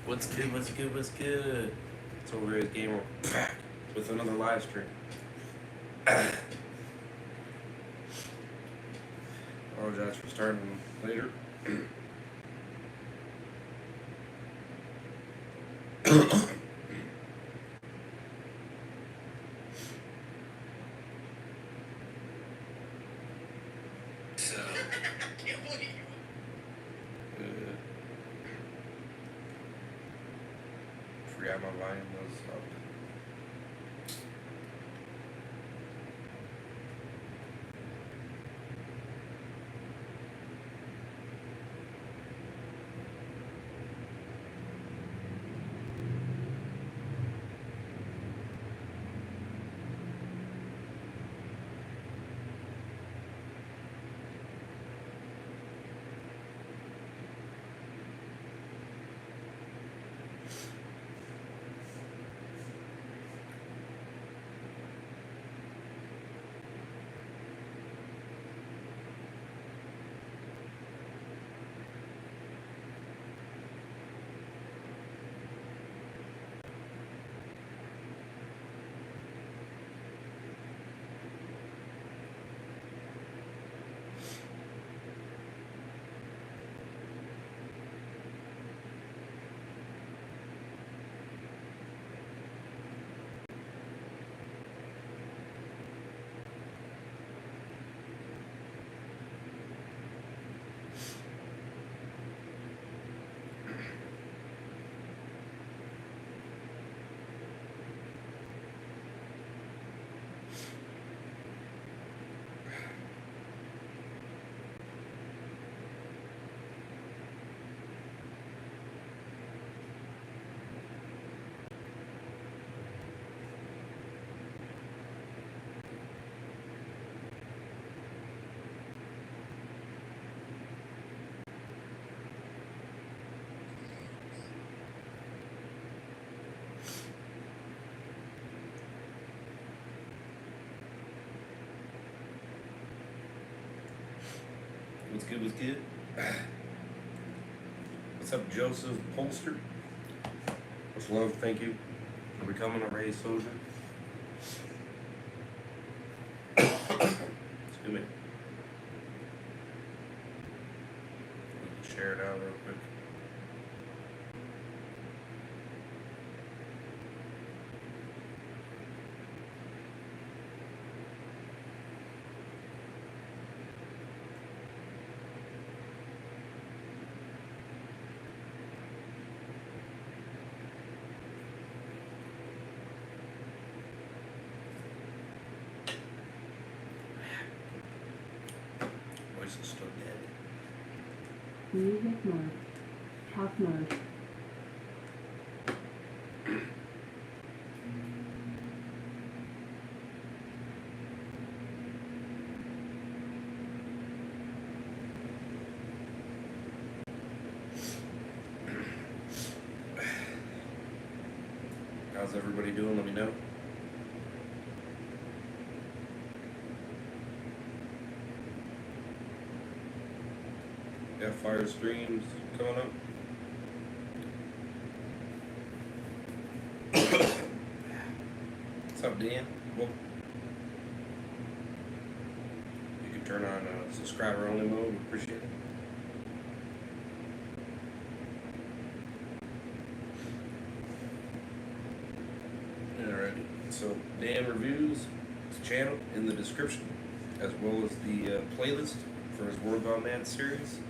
What's good? What's good? What's good? It's over here, gamer, with another live stream. Apologize for starting later. So, forgot my volume was up. What's good? What's good? What's up, Joseph Polster? Much love, thank you for becoming a raised soldier. Excuse me. Share it out real quick. Voice is still dead. Music mode. Talk mode. How's everybody doing? Let me know. Got fire streams coming up. What's up, Dan? Well, you can turn on subscriber only mode. Appreciate it. Alrighty. So Dan reviews his channel in the description, as well as the playlist for his World Gone Mad series,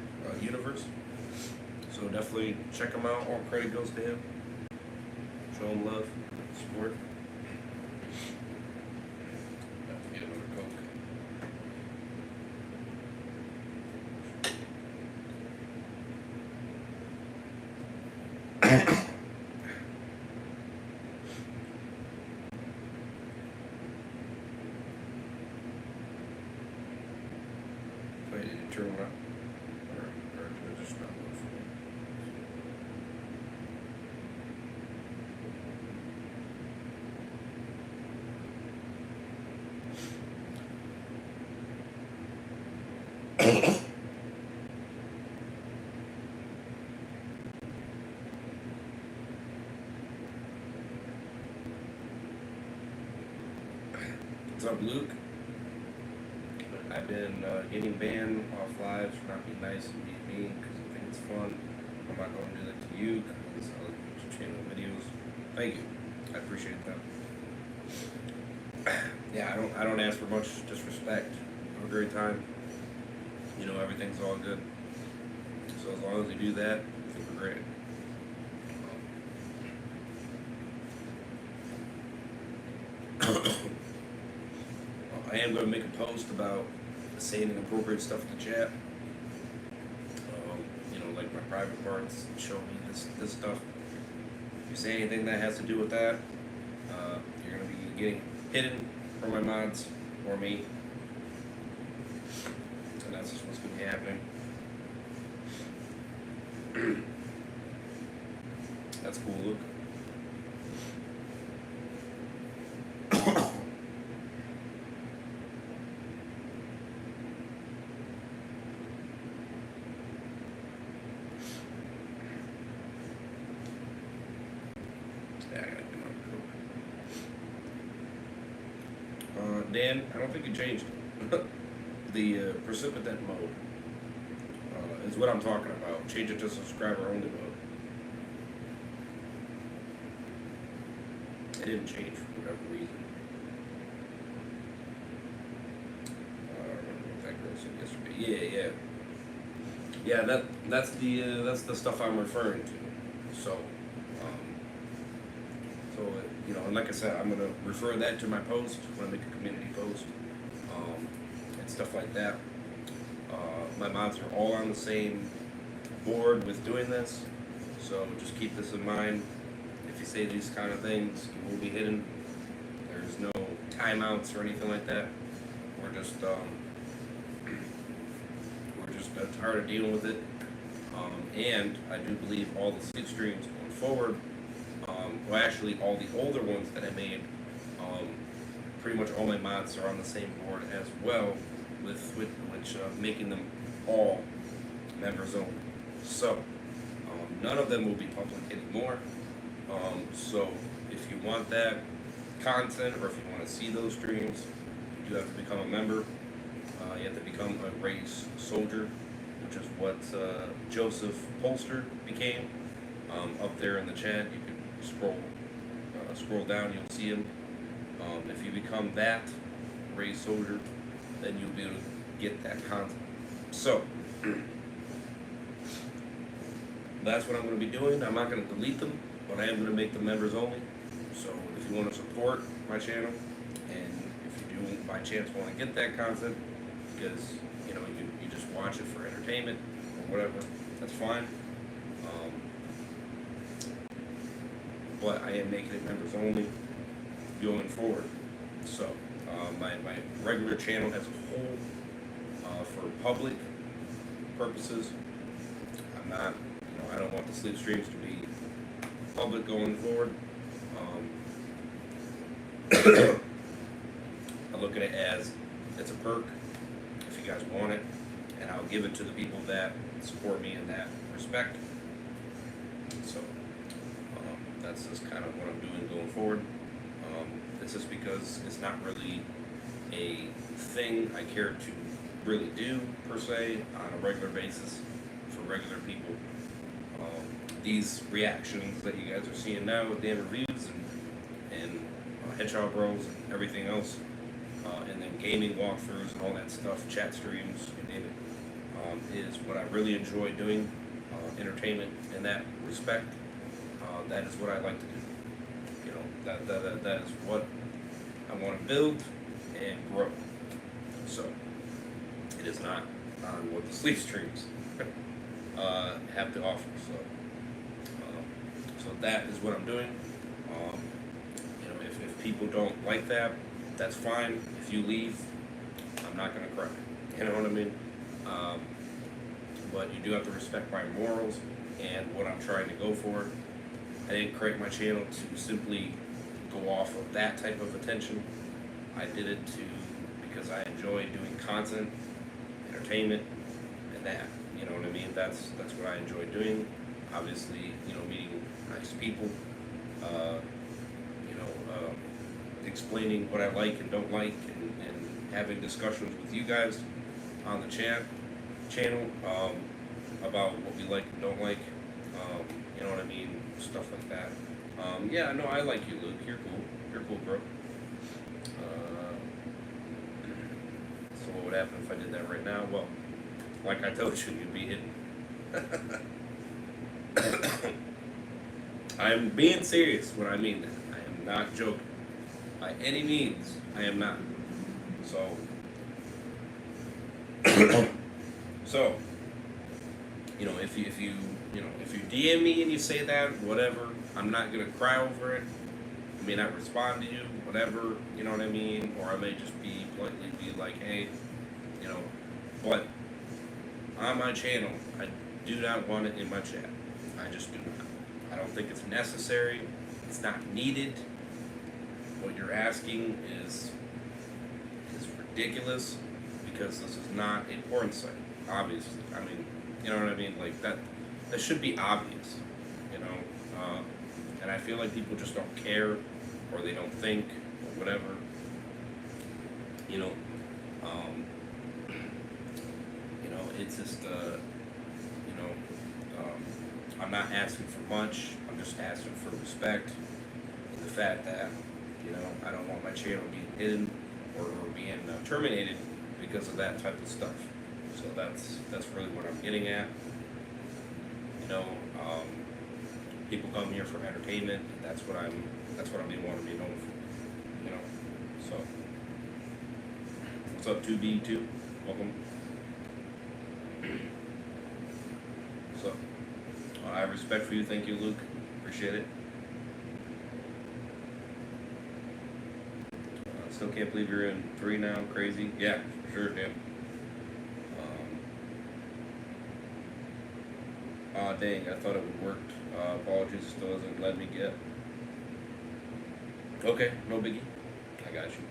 universe. So definitely check him out. All credit goes to him. Show him love, support. Have to get another Coke. Wait, did you turn it up? Or did it just not work for me? What's up, Luke? I've been getting banned off lives for not being nice and being mean because I think it's fun. I'm not going to do that to you because I like your channel videos. Thank you. I appreciate that. Yeah, I don't ask for much, just respect. Have a great time. You know, everything's all good. So as long as you do that, I think we're great. I am going to make a post about saying inappropriate stuff to chat. You know, like my private parts, show me this stuff. If you say anything that has to do with that, you're going to be getting hidden from my mods or me. And that's just what's going to be happening. That's cool, Luke. Dan, I don't think you changed the precipitant mode. Is what I'm talking about. Change it to subscriber only mode. It didn't change for whatever reason. I don't remember what that girl said yesterday. Yeah. That's the stuff I'm referring to. So, you know, and like I said, I'm gonna refer that to my post when I make a community post, and stuff like that. My mods are all on the same board with doing this, so just keep this in mind. If you say these kind of things, you will be hidden. There's no timeouts or anything like that. We're just tired of dealing with it. And I do believe all the sleep streams going forward, well, actually all the older ones that I made, pretty much all my mods are on the same board as well, with which making them all members only. So none of them will be public anymore. So if you want that content, or if you want to see those streams, you do have to become a member. You have to become a race soldier, which is what Joseph Polster became. Up there in the chat, you can scroll down, you'll see him. If you become that race soldier, then you'll be able to get that content. So that's what I'm going to be doing. I'm not going to delete them, but I am going to make them members only. So if you want to support my channel, and if you do by chance want to get that content, because you know you just watch it for entertainment or whatever, that's fine. But I am making it members only going forward. So my regular channel as a whole, for public purposes, I'm not, you know, I don't want the sleep streams to be public going forward. I look at it as it's a perk if you guys want it, and I'll give it to the people that support me in that respect. So that's just kind of what I'm doing going forward. This is because it's not really a thing I care to really do per se on a regular basis for regular people. These reactions that you guys are seeing now with Dan reviews and Headshot Bros and everything else, and then gaming walkthroughs and all that stuff, chat streams, you name it, is what I really enjoy doing. Entertainment in that respect. That is what I like to do. You know, that is what I want to build and grow. So it is not on what the sleep streams have to offer. So that is what I'm doing. You know, if people don't like that, that's fine. If you leave, I'm not gonna cry. You know what I mean? But you do have to respect my morals and what I'm trying to go for. I didn't create my channel to simply go off of that type of attention. I did it because I enjoy doing content, entertainment, and that. You know what I mean? That's what I enjoy doing. Obviously, you know, meeting nice people. You know, explaining what I like and don't like, and having discussions with you guys on the channel about what we like and don't like. You know what I mean? Stuff like that. Yeah, no, I like you, Luke. You're cool. You're cool, bro. So what would happen if I did that right now? Well, like I told you, you'd be hidden. I'm being serious when I mean that. I am not joking. By any means, I am not. So, so, if you DM me and you say that, whatever, I'm not gonna cry over it. I may not respond to you, whatever, you know what I mean? Or I may just be politely be like, hey, but on my channel, I do not want it in my chat. I just do not. I don't think it's necessary. It's not needed. What you're asking is ridiculous, because this is not a porn site, obviously. I mean, you know what I mean? Like that should be obvious, and I feel like people just don't care, or they don't think, or whatever. It's just, I'm not asking for much. I'm just asking for respect, and the fact that, I don't want my channel being hidden or being terminated because of that type of stuff. So that's really what I'm getting at. People come here for entertainment. And that's what I'm being wanting to be known for. So what's up, 2B2? Welcome. So I have respect for you. Thank you, Luke. Appreciate it. Still can't believe you're in 3 now. Crazy. Yeah, sure, Dan. Dang, I thought it would work. Apologies, still doesn't let me get. Okay, no biggie. I got you.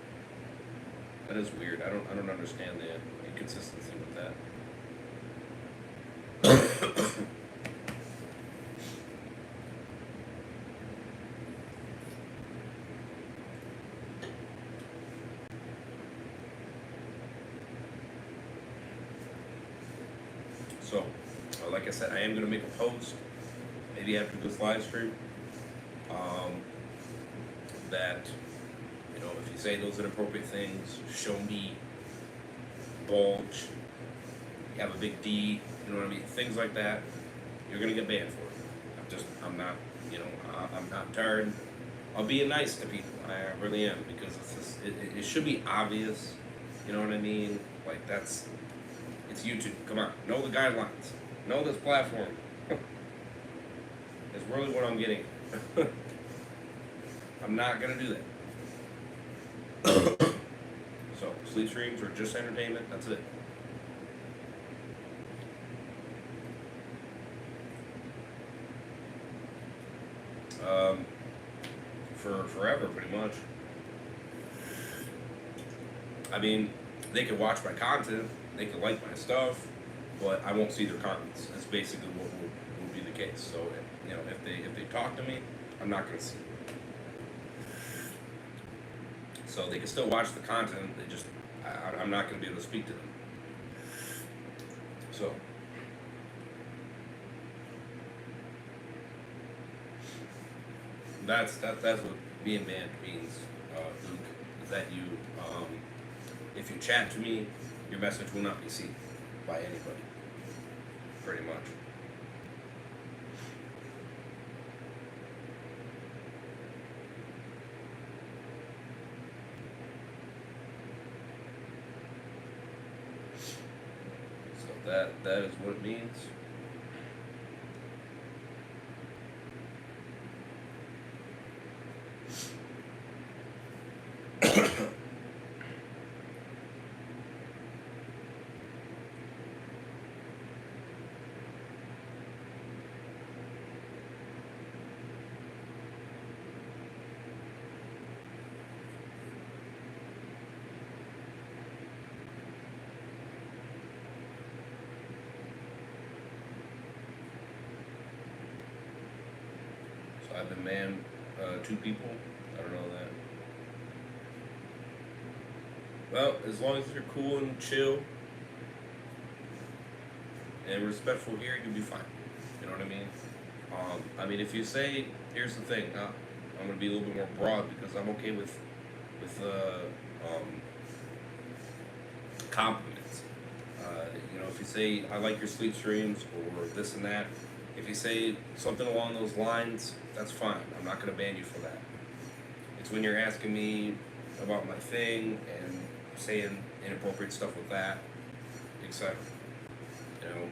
That is weird. I don't understand the inconsistency with that. So, like I said, I am going to make a post, maybe after this live stream, that, if you say those inappropriate things, show me, bulge, you have a big D, you know what I mean, things like that, you're going to get banned for it. I'm not, I'm not tired of being nice to people. I really am, because it should be obvious, you know what I mean? Like, it's YouTube. Come on, know the guidelines. Know this platform. It's really what I'm getting at. I'm not gonna do that. So, sleep streams are just entertainment. That's it. For forever, pretty much. I mean, they can watch my content. They can like my stuff, but I won't see their comments. That's basically what will be the case. So, if they talk to me, I'm not going to see it. So they can still watch the content. I'm not going to be able to speak to them. So that's what being banned means, Luke. Is that you, if you chat to me, your message will not be seen by anybody, pretty much. So that is what it means. I've been manned 2 people. I don't know that. Well, as long as you're cool and chill and respectful here, you'll be fine. You know what I mean? I mean, if you say, here's the thing, I'm gonna be a little bit more broad because I'm okay with compliments. You know, if you say I like your sleep streams or this and that, if you say something along those lines, that's fine. I'm not gonna ban you for that. It's when you're asking me about my thing and saying inappropriate stuff with that, etc. You know,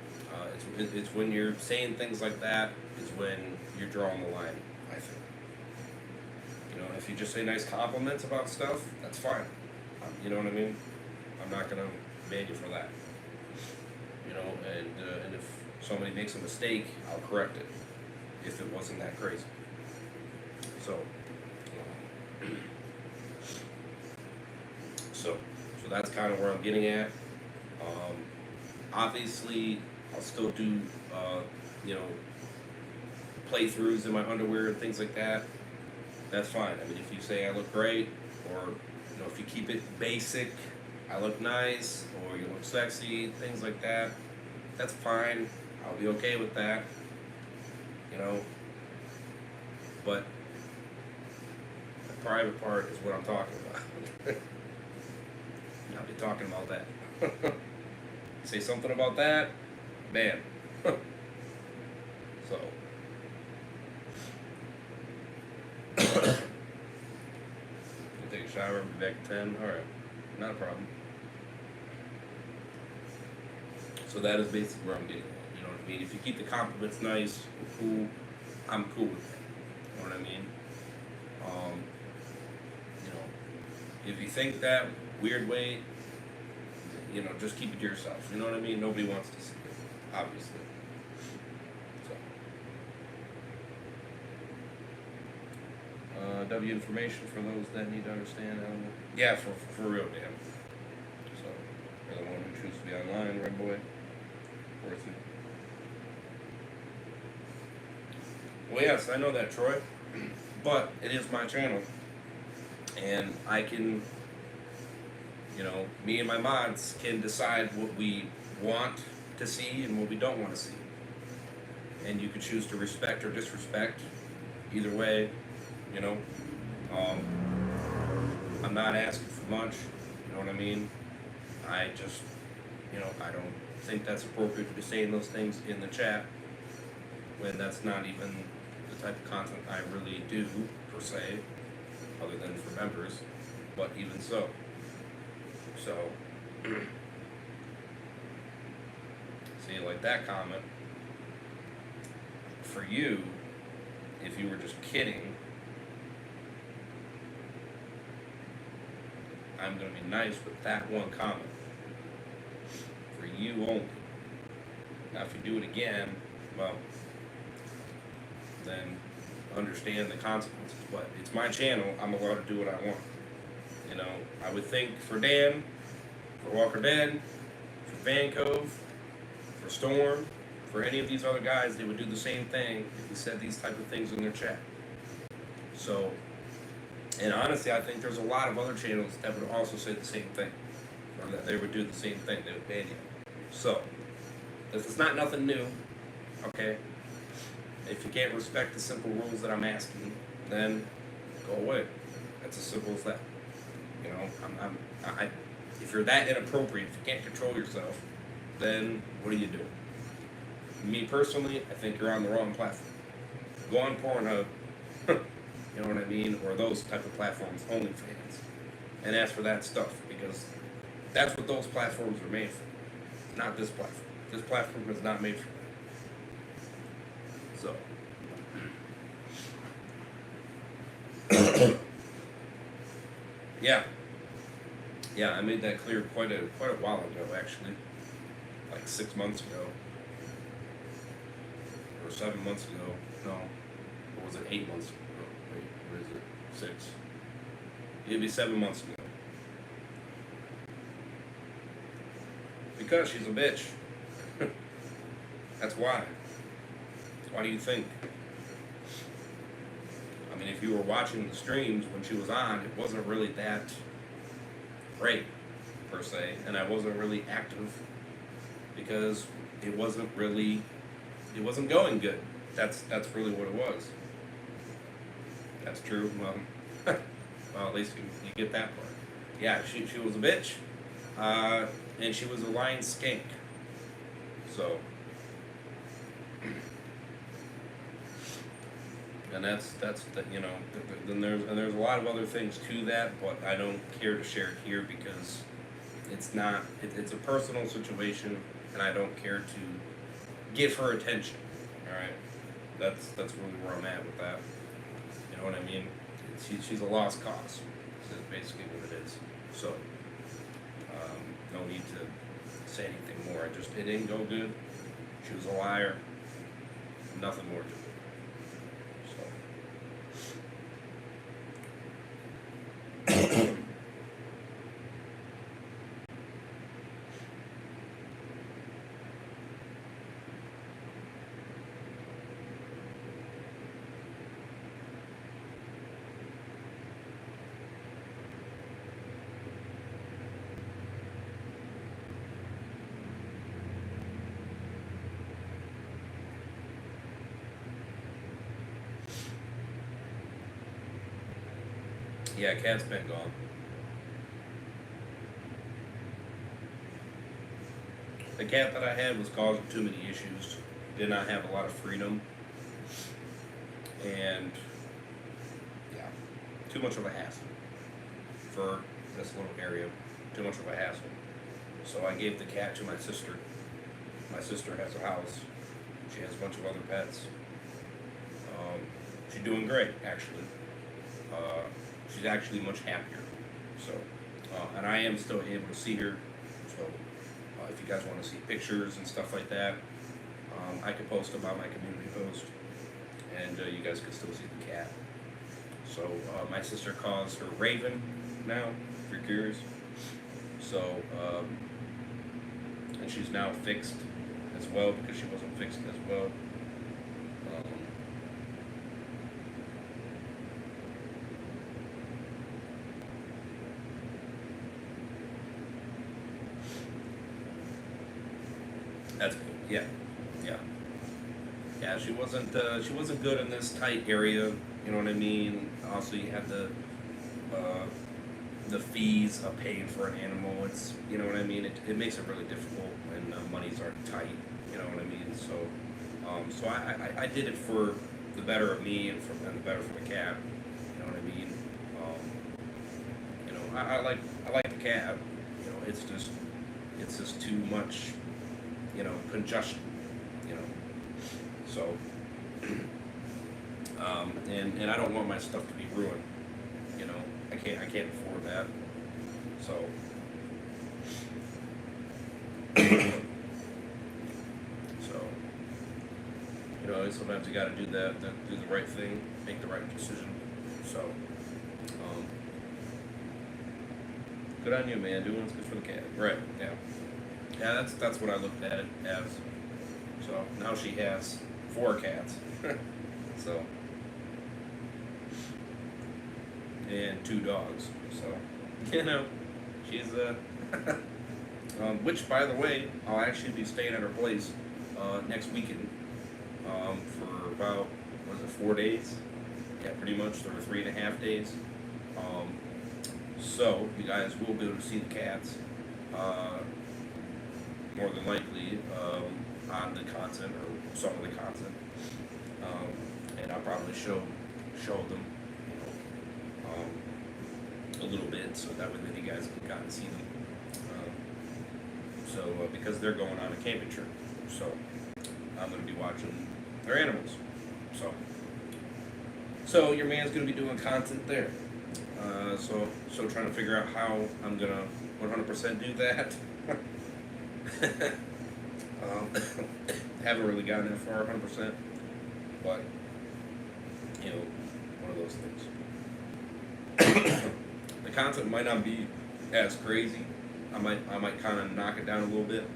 it's when you're saying things like that is when you're drawing the line, I think. You know, if you just say nice compliments about stuff, that's fine. You know what I mean? I'm not gonna ban you for that. You know, and if somebody makes a mistake, I'll correct it if it wasn't that crazy. So, so that's kind of where I'm getting at. Obviously, I'll still do, you know, playthroughs in my underwear and things like that. That's fine. I mean, if you say I look great, or you know, if you keep it basic, I look nice, or you look sexy, things like that, that's fine. I'll be okay with that. You know, but the private part is what I'm talking about. I'll be talking about that. Say something about that, bam. So. Take a shower, be back at 10. Alright, not a problem. So that is basically where I'm getting at. You know what I mean? If you keep the compliments nice, cool, I'm cool with that. You know what I mean? You know, if you think that weird way, you know, just keep it to yourself. You know what I mean? Nobody wants to see it, obviously. So. W information for those that need to understand. Yeah, for real, damn. So, for the one who chooses to be online, right, boy? Worth it. Well, yes, I know that, Troy. But it is my channel. And I can, you know, me and my mods can decide what we want to see and what we don't want to see. And you can choose to respect or disrespect. Either way, you know. I'm not asking for much, you know what I mean? I just, you know, I don't think that's appropriate to be saying those things in the chat when that's not even the type of content I really do, per se, other than for members, but even so. So, see, like that comment, for you, if you were just kidding, I'm going to be nice with that one comment. For you only. Now, if you do it again, well, then understand the consequences. But it's my channel. I'm allowed to do what I want. You know, I would think for Dan, for Walker Dead, for Van Cove, for Storm, for any of these other guys, they would do the same thing if you said these type of things in their chat. So, and honestly, I think there's a lot of other channels that would also say the same thing. Or that they would do the same thing, they would ban you. So, this is not nothing new, okay? If you can't respect the simple rules that I'm asking, then go away. That's as simple as that. You know, if you're that inappropriate, if you can't control yourself, then what are you doing? Me personally, I think you're on the wrong platform. Go on Pornhub. You know what I mean? Or those type of platforms, OnlyFans. And ask for that stuff, because that's what those platforms are made for. Not this platform. This platform is not made for that. So. Yeah, I made that clear quite a while ago, actually. Like 6 months ago. Or 7 months ago. No. Or was it 8 months ago? Wait, where is it? 6. It'd be 7 months ago. Because she's a bitch. That's why. Why do you think? I mean, if you were watching the streams when she was on, it wasn't really that great. per se, and I wasn't really active because it wasn't going good. That's really what it was. That's true. Well, at least you get that part. Yeah, she was a bitch, and she was a lying skank. So, and that's the, you know, then there's a lot of other things to that, but I don't care to share it here because it's not it's a personal situation, and I don't care to give her attention. All right, that's really where I'm at with that. You know what I mean? She's a lost cause. Is basically what it is. So, no need to say anything more. It didn't go good. She was a liar. Nothing more to it. Yeah, cat's been gone. The cat that I had was causing too many issues. Did not have a lot of freedom. And, yeah, too much of a hassle for this little area. Too much of a hassle. So I gave the cat to my sister. My sister has a house. She has a bunch of other pets. She's doing great, actually. She's actually much happier. So, and I am still able to see her. So, if you guys want to see pictures and stuff like that, I can post them on my community post, and you guys can still see the cat. So, my sister calls her Raven now, if you're curious. So, and she's now fixed as well because she wasn't fixed as well. That's good. Yeah, yeah, yeah. She wasn't good in this tight area. You know what I mean. Also, you have the fees of paying for an animal. It's, you know what I mean. It makes it really difficult when monies aren't tight. You know what I mean. So I did it for the better of me and the better for the cat. You know what I mean. You know, I like the cat. You know, it's just too much. You know, congestion, you know, so, and I don't want my stuff to be ruined, you know, I can't afford that, so, you know, sometimes you gotta do that, do the right thing, make the right decision, so, good on you, man, doing what's good for the cat, right, yeah. Yeah, that's what I looked at it as. So now she has 4 cats. So, and 2 dogs. So, you know, she's which, by the way, I'll actually be staying at her place next weekend for about 4 days. Yeah, pretty much. There were 3.5 days. So you guys will be able to see the cats. More than likely on the content or some of the content, and I'll probably show them, you know, a little bit, so that way then you guys can kind of see them. Because they're going on a camping trip, so I'm going to be watching their animals. So your man's going to be doing content there. So trying to figure out how I'm going to 100% do that. Haven't really gotten that far 100%, but you know, one of those things. The content might not be as crazy. I might kind of knock it down a little bit,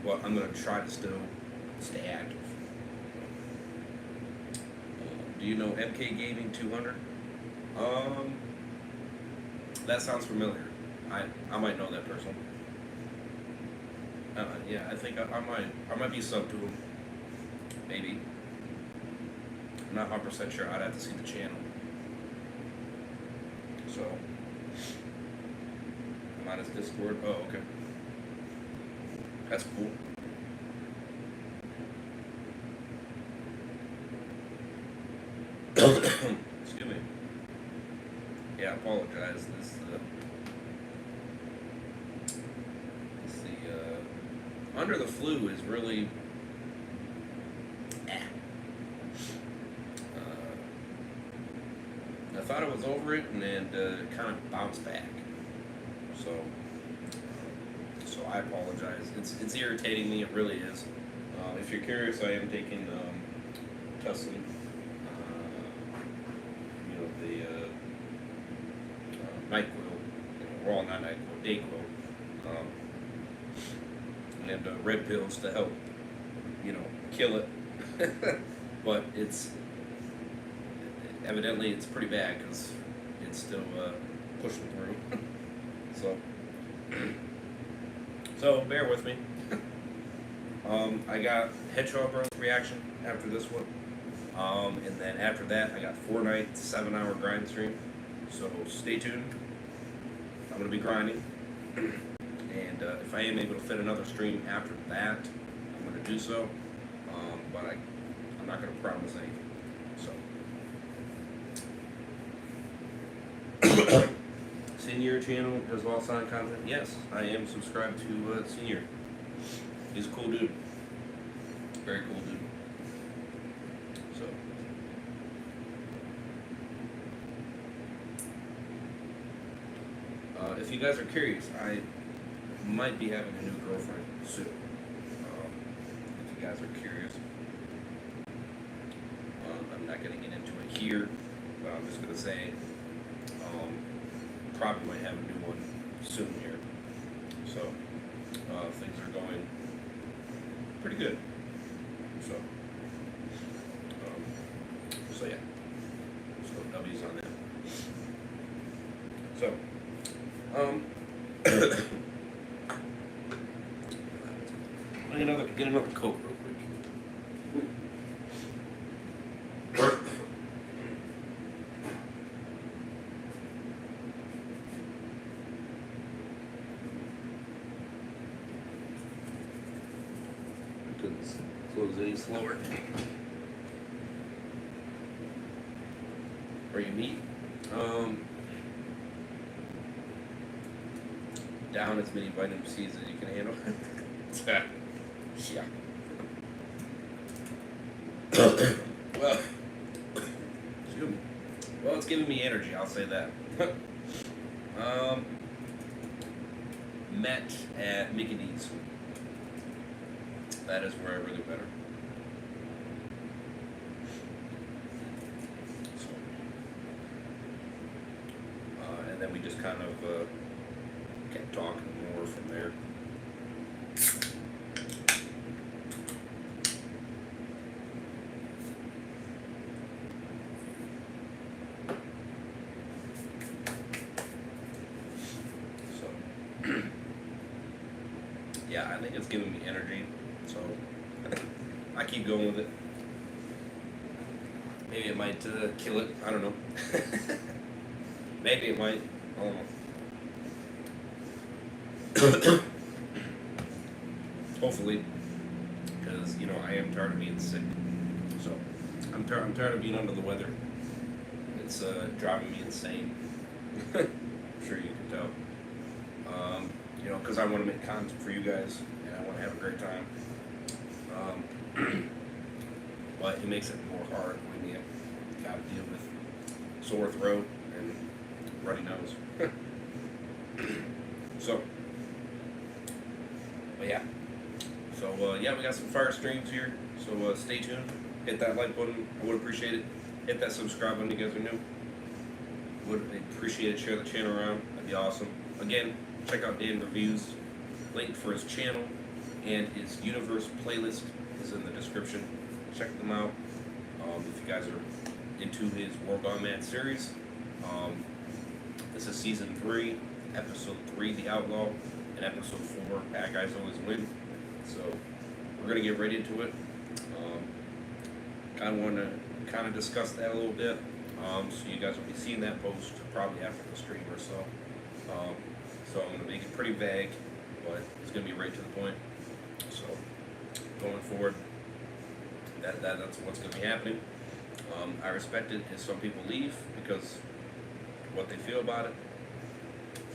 but I'm gonna try to still stay active. Do you know MK Gaming 200? That sounds familiar. I might know that person. Yeah, I think I might be sub to him. Maybe. I'm not 100% sure. I'd have to see the channel. So, I'm on his Discord. Oh, okay. That's cool. Excuse me. Yeah, I apologize. Under the flu is really. I thought I was over it, and then it kind of bounced back. So I apologize. It's irritating me. It really is. If you're curious, I am taking Tussin. The NyQuil. Well, not NyQuil, DayQuil. And red pills to help, kill it. But evidently it's pretty bad because it's still pushing through. So bear with me. I got hedgehog growth reaction after this one, and then after that I got Fortnite 7-hour grind stream. So stay tuned. I'm gonna be grinding, and if I am able to fit another stream after that, I'm gonna do so. But I'm not gonna promise anything. So. Senior channel as well as on content. Yes, I am subscribed to Senior. He's a cool dude. Very cool dude. So. If you guys are curious, I might be having a new girlfriend soon. If you guys are curious. I'm not going to get into it here, but I'm just going to say probably might have a new one soon here. So things are going pretty good. So yeah. So W's on that. So get another Coke real quick. Couldn't close any slower. Are you meat? Down as many vitamin C's as you can handle. Yeah. Well, excuse me. Well, it's giving me energy. I'll say that. Met at Mickey D's. That is where I really better. So, and then we just kind of kept talking more from there. So, yeah, I think it's giving me energy. So I keep going with it. Maybe it might kill it. I don't know. Maybe it might. I don't know. Hopefully, because I am tired of being sick. So I'm tired of being under the weather. It's driving me insane. I'm sure you can tell. Because I want to make content for you guys and I want to have a great time. But it makes it more hard when you got to deal with sore throat and runny nose. So, but yeah. So yeah, we got some fire streams here. So stay tuned. Hit that like button. I would appreciate it. Hit that subscribe button if you guys are new. Would appreciate it. Share the channel around. That'd be awesome. Again, check out Dan Reviews. Link for his channel and his universe playlist is in the description. Check them out. If you guys are into his War Gone Mad series, the This is season 3, episode 3, The Outlaw, and episode 4, Bad Guys Always Win. So we're gonna get right into it. Kind of want to discuss that a little bit. So you guys will be seeing that post probably after the stream or so. So I'm gonna make it pretty vague, but it's gonna be right to the point. So going forward, that's what's gonna be happening. I respect it if some people leave because what they feel about it.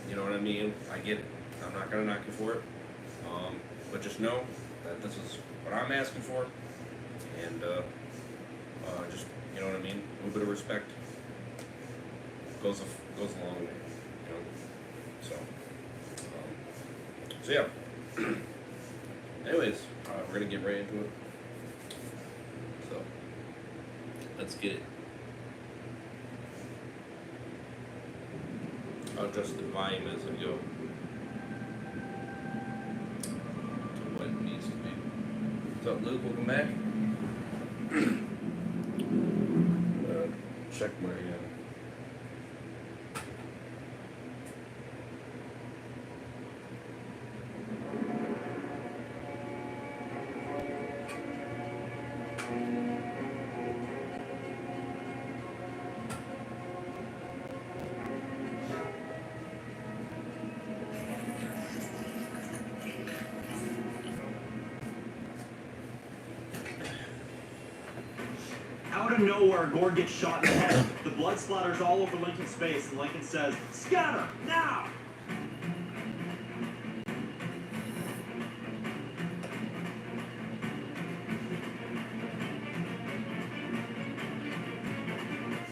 You know what I mean? I get it. I'm not gonna knock you for it. But just know that this is what I'm asking for, and just, you know what I mean. A little bit of respect goes a long way. You know. So yeah. Anyways, we're gonna get right into it. So let's get it. I'll adjust the volume as I go to what it needs to be. What's up, Luke? Welcome back. Check my Out of nowhere, Gord gets shot in the head. The blood splatters all over Lincoln's face, and Lincoln says, "Scatter, now!"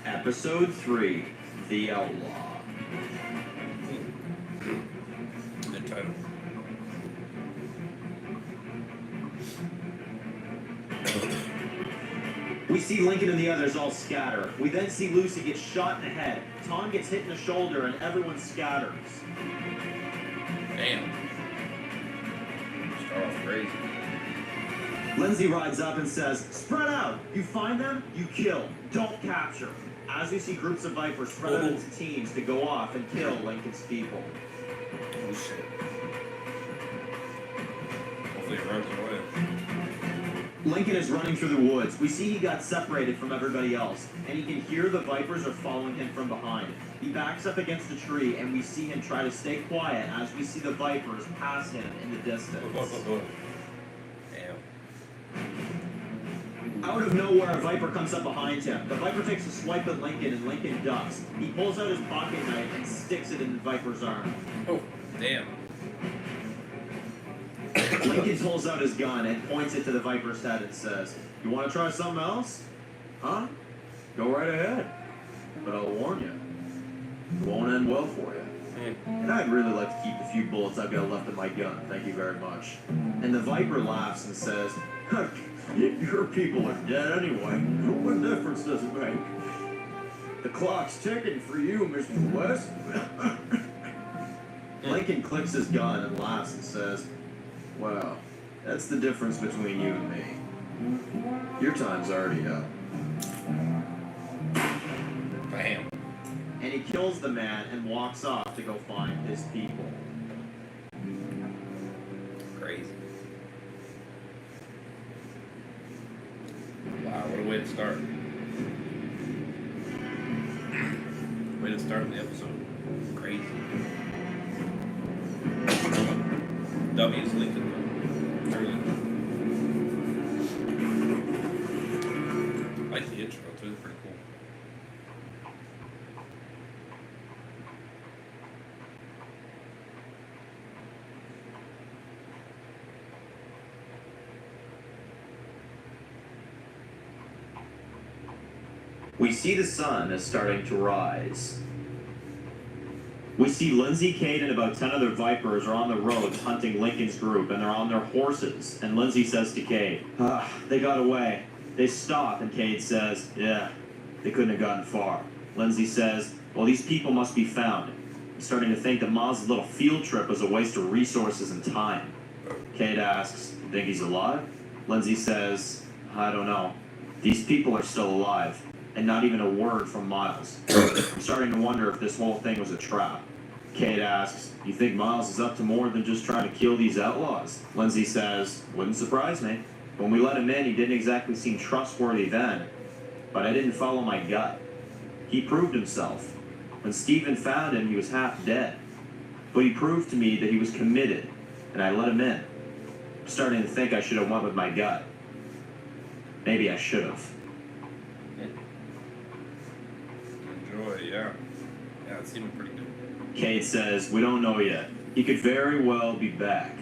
Episode 3, The Outlaw. good title. We see Lincoln and the others all scatter. We then see Lucy get shot in the head. Tom gets hit in the shoulder, and everyone scatters. Damn. Start off crazy. Lindsay rides up and says, "Spread out! You find them, you kill. Don't capture." As we see groups of Vipers spread out into teams to go off and kill Lincoln's people. Oh shit. Hopefully it runs away. Lincoln is running through the woods. We see he got separated from everybody else, and he can hear the Vipers are following him from behind. He backs up against a tree, and we see him try to stay quiet as we see the Vipers pass him in the distance. Damn. Out of nowhere, a Viper comes up behind him. The Viper takes a swipe at Lincoln, and Lincoln ducks. He pulls out his pocket knife and sticks it in the Viper's arm. Oh, damn. Lincoln pulls out his gun and points it to the Viper's head and says, "You want to try something else? Huh? Go right ahead. But I'll warn you, it won't end well for you. And I'd really like to keep the few bullets I've got left in my gun. Thank you very much." And the Viper laughs and says, "Your people are dead anyway. What difference does it make? The clock's ticking for you, Mr. West." Lincoln clicks his gun and laughs and says, "Wow, that's the difference between you and me. Your time's already up." Bam. And he kills the man and walks off to go find his people. Crazy. Wow, what a way to start. Way to start the episode. Crazy. W's Lincoln. Truly. I like the intro too, it's pretty cool. We see the sun is starting to rise. We see Lindsay, Cade, and about 10 other Vipers are on the road hunting Lincoln's group, and they're on their horses. And Lindsay says to Cade, "They got away. They stop," and Cade says, "Yeah, they couldn't have gotten far." Lindsay says, "Well, these people must be found." I'm starting to think that Maz's little field trip was a waste of resources and time. Cade asks, "You think he's alive?" Lindsay says, "I don't know. These people are still alive. and not even a word from Miles. I'm starting to wonder if this whole thing was a trap. Kate asks, "You think Miles is up to more than just trying to kill these outlaws?" Lindsay says, "Wouldn't surprise me. When we let him in, he didn't exactly seem trustworthy then, but I didn't follow my gut. He proved himself. When Stephen found him, he was half dead. But he proved to me that he was committed, and I let him in. I'm starting to think I should have went with my gut. Maybe I should have." Enjoy, yeah. Yeah, it seemed pretty good. Kate says, "We don't know yet. He could very well be back."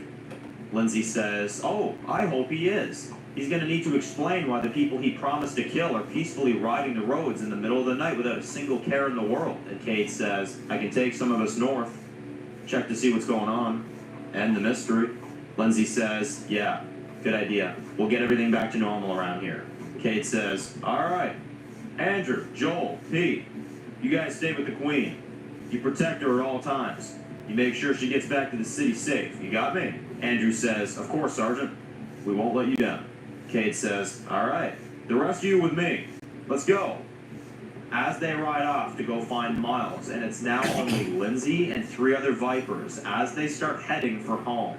Lindsay says, "Oh, I hope he is. He's going to need to explain why the people he promised to kill are peacefully riding the roads in the middle of the night without a single care in the world." And Kate says, "I can take some of us north. Check to see what's going on. End the mystery." Lindsay says, "Yeah, good idea. We'll get everything back to normal around here." Kate says, "All right. Andrew, Joel, Pete, you guys stay with the Queen. You protect her at all times. You make sure she gets back to the city safe. You got me?" Andrew says, "Of course, Sergeant. We won't let you down." Kate says, "All right. The rest of you with me. Let's go." As they ride off to go find Miles, and it's now only Lindsay and 3 other Vipers as they start heading for home.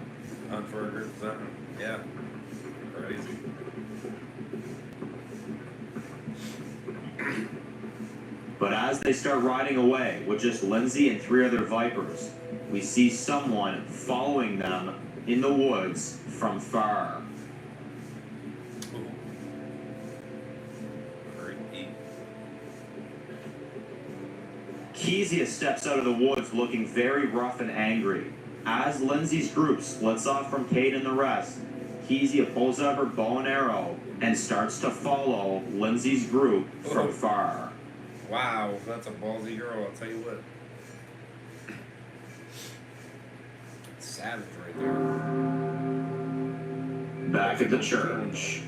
Hunt for a good time. Yeah. Crazy. But as they start riding away with just Lindsay and 3 other Vipers, we see someone following them in the woods from far. Kezia steps out of the woods looking very rough and angry. As Lindsay's group splits off from Kate and the rest, Kezia pulls out her bow and arrow and starts to follow Lindsay's group from far. Wow, that's a ballsy girl, I'll tell you what. Savage right there. Back at the church,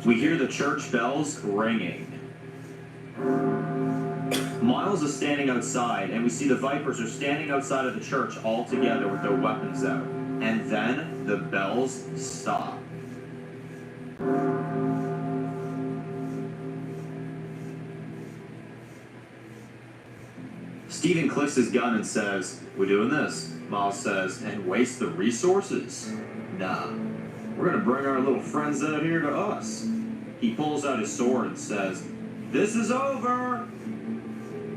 we hear the church bells ringing. Miles is standing outside, and we see the Vipers are standing outside of the church all together with their weapons out. And then the bells stop. Stephen clicks his gun and says, "We're doing this." Miles says, "And waste the resources? Nah. We're gonna bring our little friends out here to us." He pulls out his sword and says, "This is over.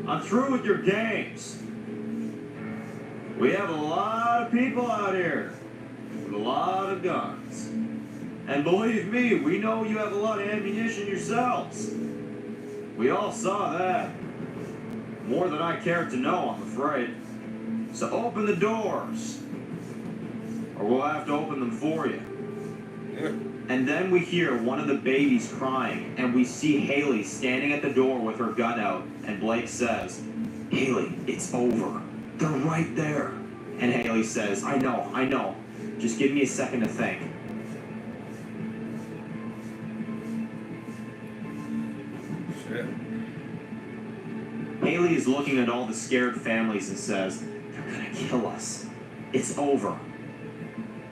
I'm through with your games. We have a lot of people out here with a lot of guns. And believe me, we know you have a lot of ammunition yourselves. We all saw that. More than I cared to know, I'm afraid. So open the doors, or we'll have to open them for you." And then we hear one of the babies crying, and we see Haley standing at the door with her gun out, and Blake says, "Haley, it's over. They're right there." And Haley says, I know. Just give me a second to think." Shit. Haley is looking at all the scared families and says, "They're gonna kill us. It's over."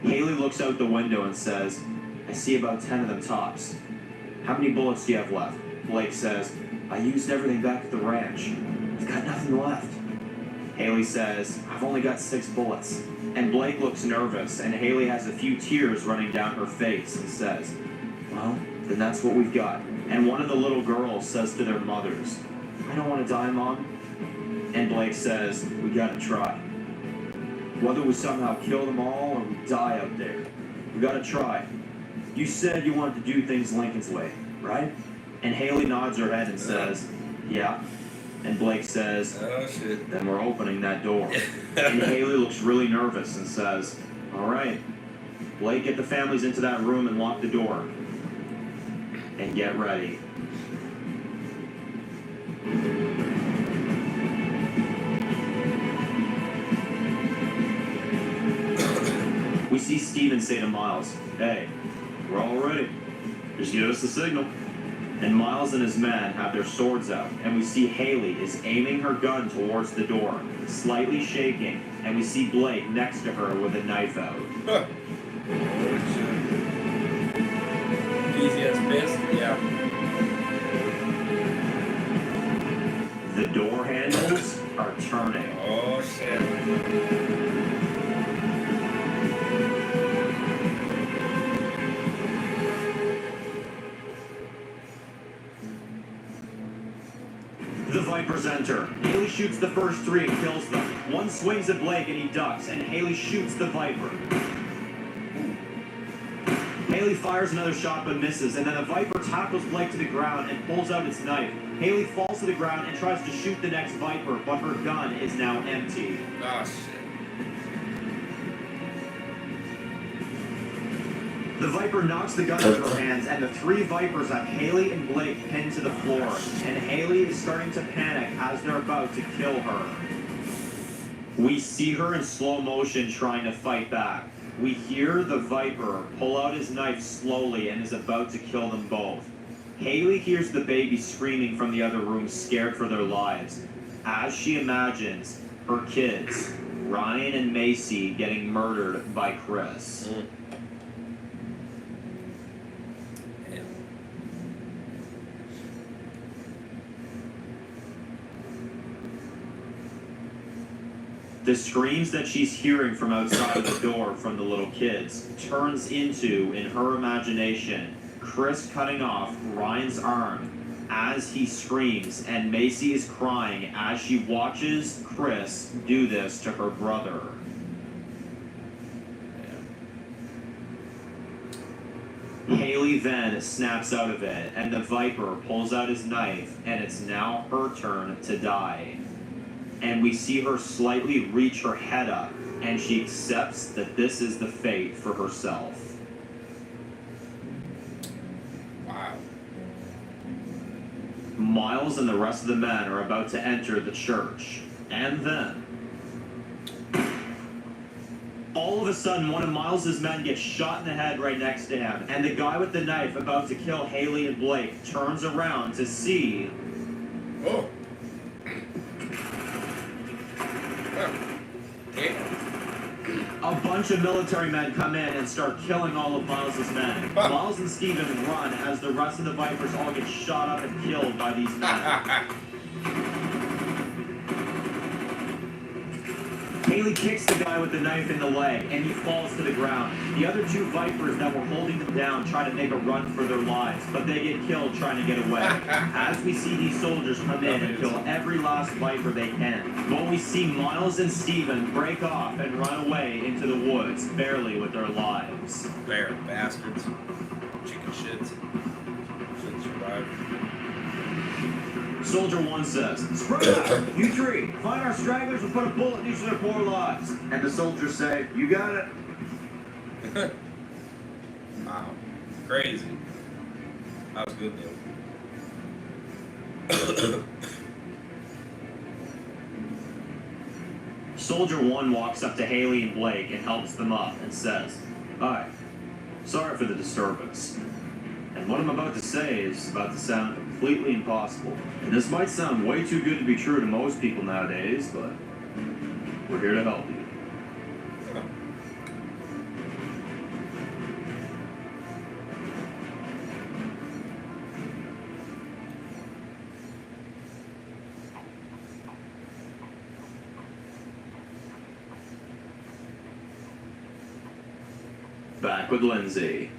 Haley looks out the window and says, "I see about 10 of them tops. How many bullets do you have left?" Blake says, "I used everything back at the ranch. I've got nothing left." Haley says, "I've only got 6 bullets. And Blake looks nervous, and Haley has a few tears running down her face and says, "Well, then that's what we've got." And one of the little girls says to their mothers, "I don't want to die, Mom." And Blake says, "We gotta try. Whether we somehow kill them all or we die out there, we gotta try. You said you wanted to do things Lincoln's way, right?" And Haley nods her head and says, "Yeah." And Blake says, "Oh shit." "Then we're opening that door." And Haley looks really nervous and says, "All right, Blake, get the families into that room and lock the door. And get ready." We see Stephen say to Miles, "Hey, we're all ready. Just give us the signal." And Miles and his men have their swords out, and we see Haley is aiming her gun towards the door, slightly shaking, and we see Blake next to her with a knife out. Holy shit. Easy as The door handles are turning. Oh, shit. The Vipers enter. Haley shoots the first three and kills them. One swings at Blake and he ducks, and Haley shoots the Viper. Haley fires another shot but misses, and then the Viper tackles Blake to the ground and pulls out its knife. Haley falls to the ground and tries to shoot the next Viper, but her gun is now empty. Oh, shit. The Viper knocks the gun out of her hands, and the three Vipers have Haley and Blake pinned to the floor, and Haley is starting to panic as they're about to kill her. We see her in slow motion trying to fight back. We hear the Viper pull out his knife slowly and is about to kill them both. Haley hears the baby screaming from the other room, scared for their lives, as she imagines her kids, Ryan and Macy, getting murdered by Chris. The screams that she's hearing from outside of the door from the little kids turns into, in her imagination, Chris cutting off Ryan's arm as he screams, and Macy is crying as she watches Chris do this to her brother. Haley then snaps out of it, and the Viper pulls out his knife, and it's now her turn to die. And we see her slightly reach her head up, and she accepts that this is the fate for herself. Wow. Miles and the rest of the men are about to enter the church, and then all of a sudden, one of Miles's men gets shot in the head right next to him, and the guy with the knife about to kill Haley and Blake turns around to see Oh. a bunch of military men come in and start killing all of Miles's men. Miles and Steven run as the rest of the Vipers all get shot up and killed by these men. Haley kicks the guy with the knife in the leg, and he falls to the ground. The other two Vipers that were holding them down try to make a run for their lives, but they get killed trying to get away. As we see these soldiers come in and kill every last Viper they can, but we see Miles and Steven break off and run away into the woods, barely with their lives. They're bastards. Chicken shits. Shouldn't survive. Soldier 1 says, "Spread out, you three. Find our stragglers and put a bullet in each of their poor lives." And the soldiers say, "You got it." Wow. Crazy. That was good, Neil. Soldier 1 walks up to Haley and Blake and helps them up and says, "Hi, sorry for the disturbance. And what I'm about to say is about to sound completely impossible. And this might sound way too good to be true to most people nowadays, but we're here to help you." Back with Lindsay.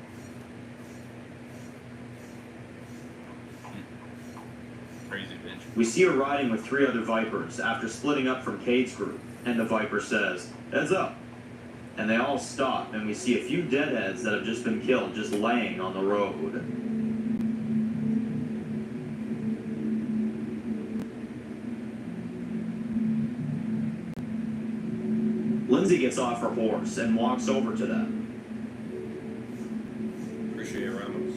Crazy bitch. We see her riding with three other Vipers after splitting up from Cade's group, and the Viper says, "Heads up." And they all stop, and we see a few deadheads that have just been killed just laying on the road. Lindsay gets off her horse and walks over to them. Appreciate it, Ramos.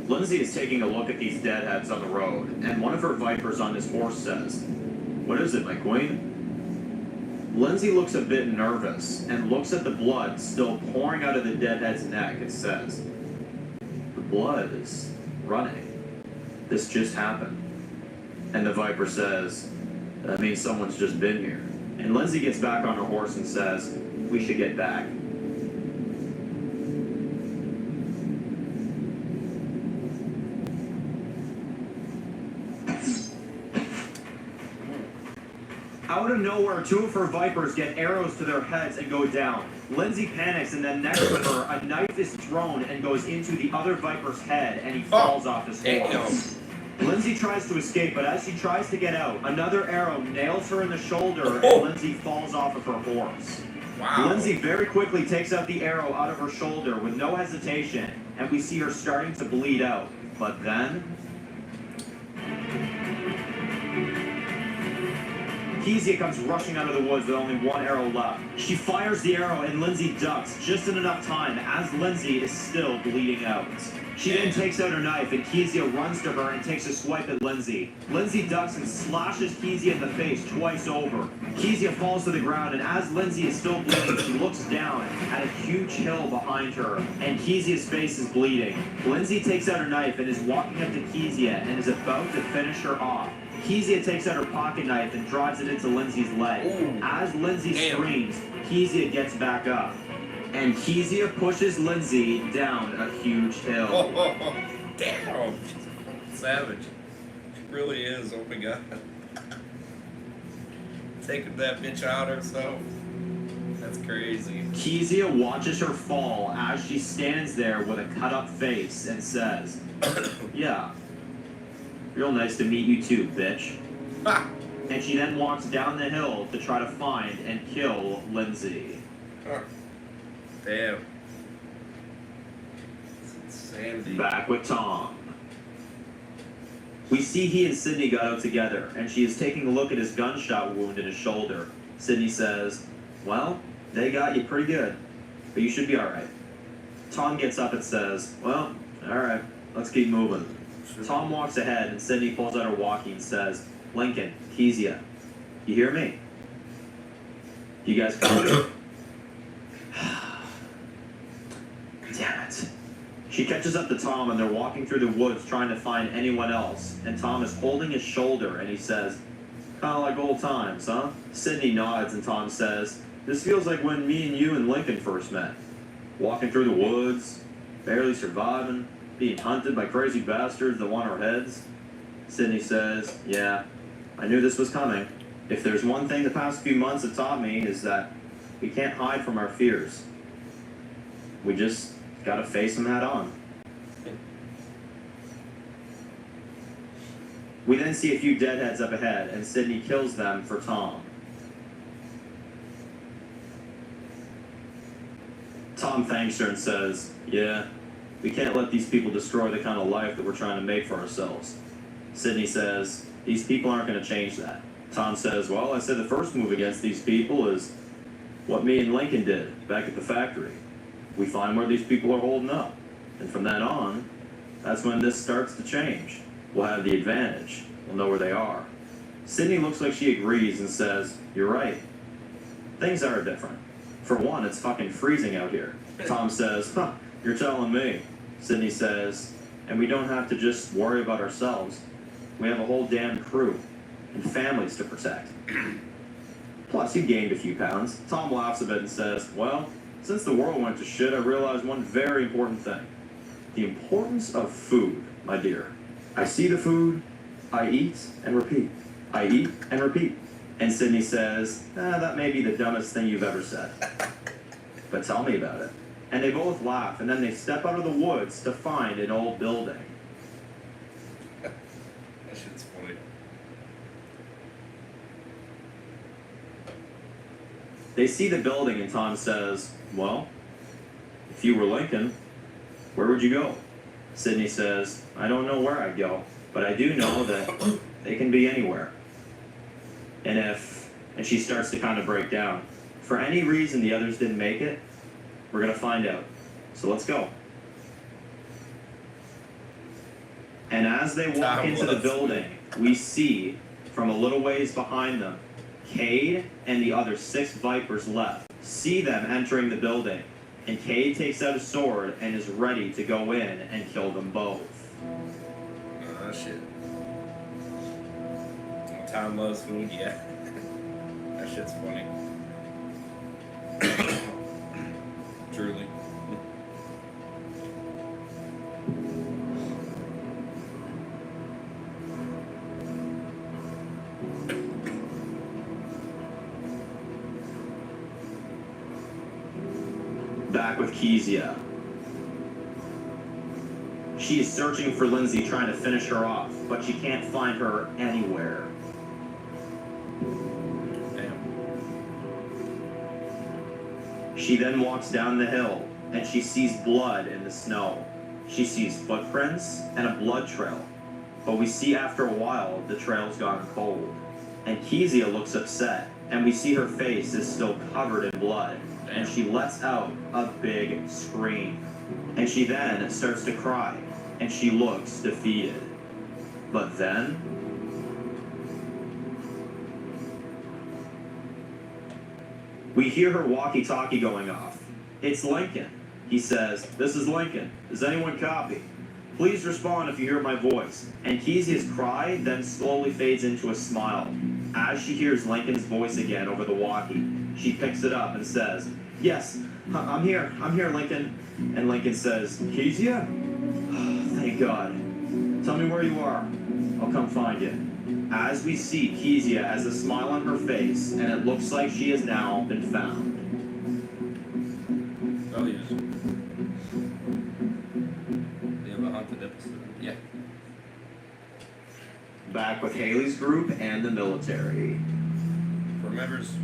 Lindsay is taking a look at these deadheads on the road, and one of her Vipers on his horse says, "What is it, my queen?" Lindsay looks a bit nervous and looks at the blood still pouring out of the deadhead's neck and says, "The blood is running. This just happened." And the Viper says, "That means someone's just been here." And Lindsay gets back on her horse and says, "We should get back." Out of nowhere, 2 of her vipers get arrows to their heads and go down. Lindsay panics, and then next to her, a knife is thrown and goes into the other viper's head, and he falls off his horse. Lindsay tries to escape, but as she tries to get out, another arrow nails her in the shoulder, and Lindsay falls off of her horse. Wow. Lindsay very quickly takes out the arrow out of her shoulder with no hesitation, and we see her starting to bleed out. But then... Kezia comes rushing out of the woods with only 1 arrow left. She fires the arrow and Lindsay ducks just in enough time as Lindsay is still bleeding out. She then takes out her knife and Kezia runs to her and takes a swipe at Lindsay. Lindsay ducks and slashes Kezia in the face twice over. Kezia falls to the ground, and as Lindsay is still bleeding, she looks down at a huge hill behind her, and Kezia's face is bleeding. Lindsay takes out her knife and is walking up to Kezia and is about to finish her off. Kezia takes out her pocket knife and drives it into Lindsay's leg. As Lindsay screams, Kezia gets back up. And Kezia pushes Lindsay down a huge hill. Damn! Savage. She really is, oh my god. Taking that bitch out herself. That's crazy. Kezia watches her fall as she stands there with a cut-up face and says, "Yeah, real nice to meet you too, bitch." And she then walks down the hill to try to find and kill Lindsay. Damn. It's insanity. Back with Tom. We see he and Sydney got out together, and she is taking a look at his gunshot wound in his shoulder. Sydney says, "Well, they got you pretty good, but you should be alright." Tom gets up and says, "Well, alright, let's keep moving." Tom walks ahead, and Sydney pulls out her walkie and says, "Lincoln, Kezia, you hear me? You guys coming?" Damn it. She catches up to Tom, and they're walking through the woods trying to find anyone else, and Tom is holding his shoulder, and he says, "Kinda like old times, huh?" Sydney nods, and Tom says, "This feels like when me and you and Lincoln first met. Walking through the woods, barely surviving, being hunted by crazy bastards that want our heads." Sydney says, "Yeah, I knew this was coming. If there's one thing the past few months have taught me is that we can't hide from our fears. We just gotta face them head on." We then see a few deadheads up ahead, and Sydney kills them for Tom. Tom thanks her and says, "Yeah, we can't let these people destroy the kind of life that we're trying to make for ourselves." Sydney says, "These people aren't going to change that." Tom says, "Well, I said the first move against these people is what me and Lincoln did back at the factory. We find where these people are holding up, and from then on, that's when this starts to change. We'll have the advantage. We'll know where they are." Sydney looks like she agrees and says, "You're right. Things are different. For one, it's fucking freezing out here." Tom says, "Huh, you're telling me." Sydney says, "And we don't have to just worry about ourselves. We have a whole damn crew and families to protect. Plus, you gained a few pounds." Tom laughs a bit and says, "Well, since the world went to shit, I realized one very important thing. The importance of food, my dear. I see the food, I eat and repeat. I eat and repeat." And Sydney says, "That may be the dumbest thing you've ever said. But tell me about it." And they both laugh, and then they step out of the woods to find an old building. That shit's funny. They see the building, and Tom says, "Well, if you were Lincoln, where would you go?" Sydney says, "I don't know where I'd go, but I do know that they can be anywhere. And she starts to kind of break down. "For any reason the others didn't make it, we're going to find out. So let's go." And as they walk into the building, we see, from a little ways behind them, Cade and the other 6 Vipers left. See them entering the building, and Cade takes out a sword and is ready to go in and kill them both. Oh, shit. Tom loves food, yeah. That shit's funny. Truly. back with Kezia. She is searching for Lindsay, trying to finish her off, but she can't find her anywhere. Damn. She then walks down the hill, and she sees blood in the snow. She sees footprints and a blood trail. But we see after a while, the trail's gone cold. And Kezia looks upset, and we see her face is still covered in blood. And she lets out a big scream. And she then starts to cry, and she looks defeated. But then... we hear her walkie-talkie going off. It's Lincoln. He says, "This is Lincoln. Does anyone copy? Please respond if you hear my voice." And Kezia's cry then slowly fades into a smile. As she hears Lincoln's voice again over the walkie, she picks it up and says, "Yes, I'm here, Lincoln." And Lincoln says, "Kezia? Thank God. Tell me where you are. I'll come find you." As we see, Kezia has a smile on her face, and it looks like she has now been found. Oh, yes. They have a haunted episode. Yeah. Back with Haley's group and the military. For members,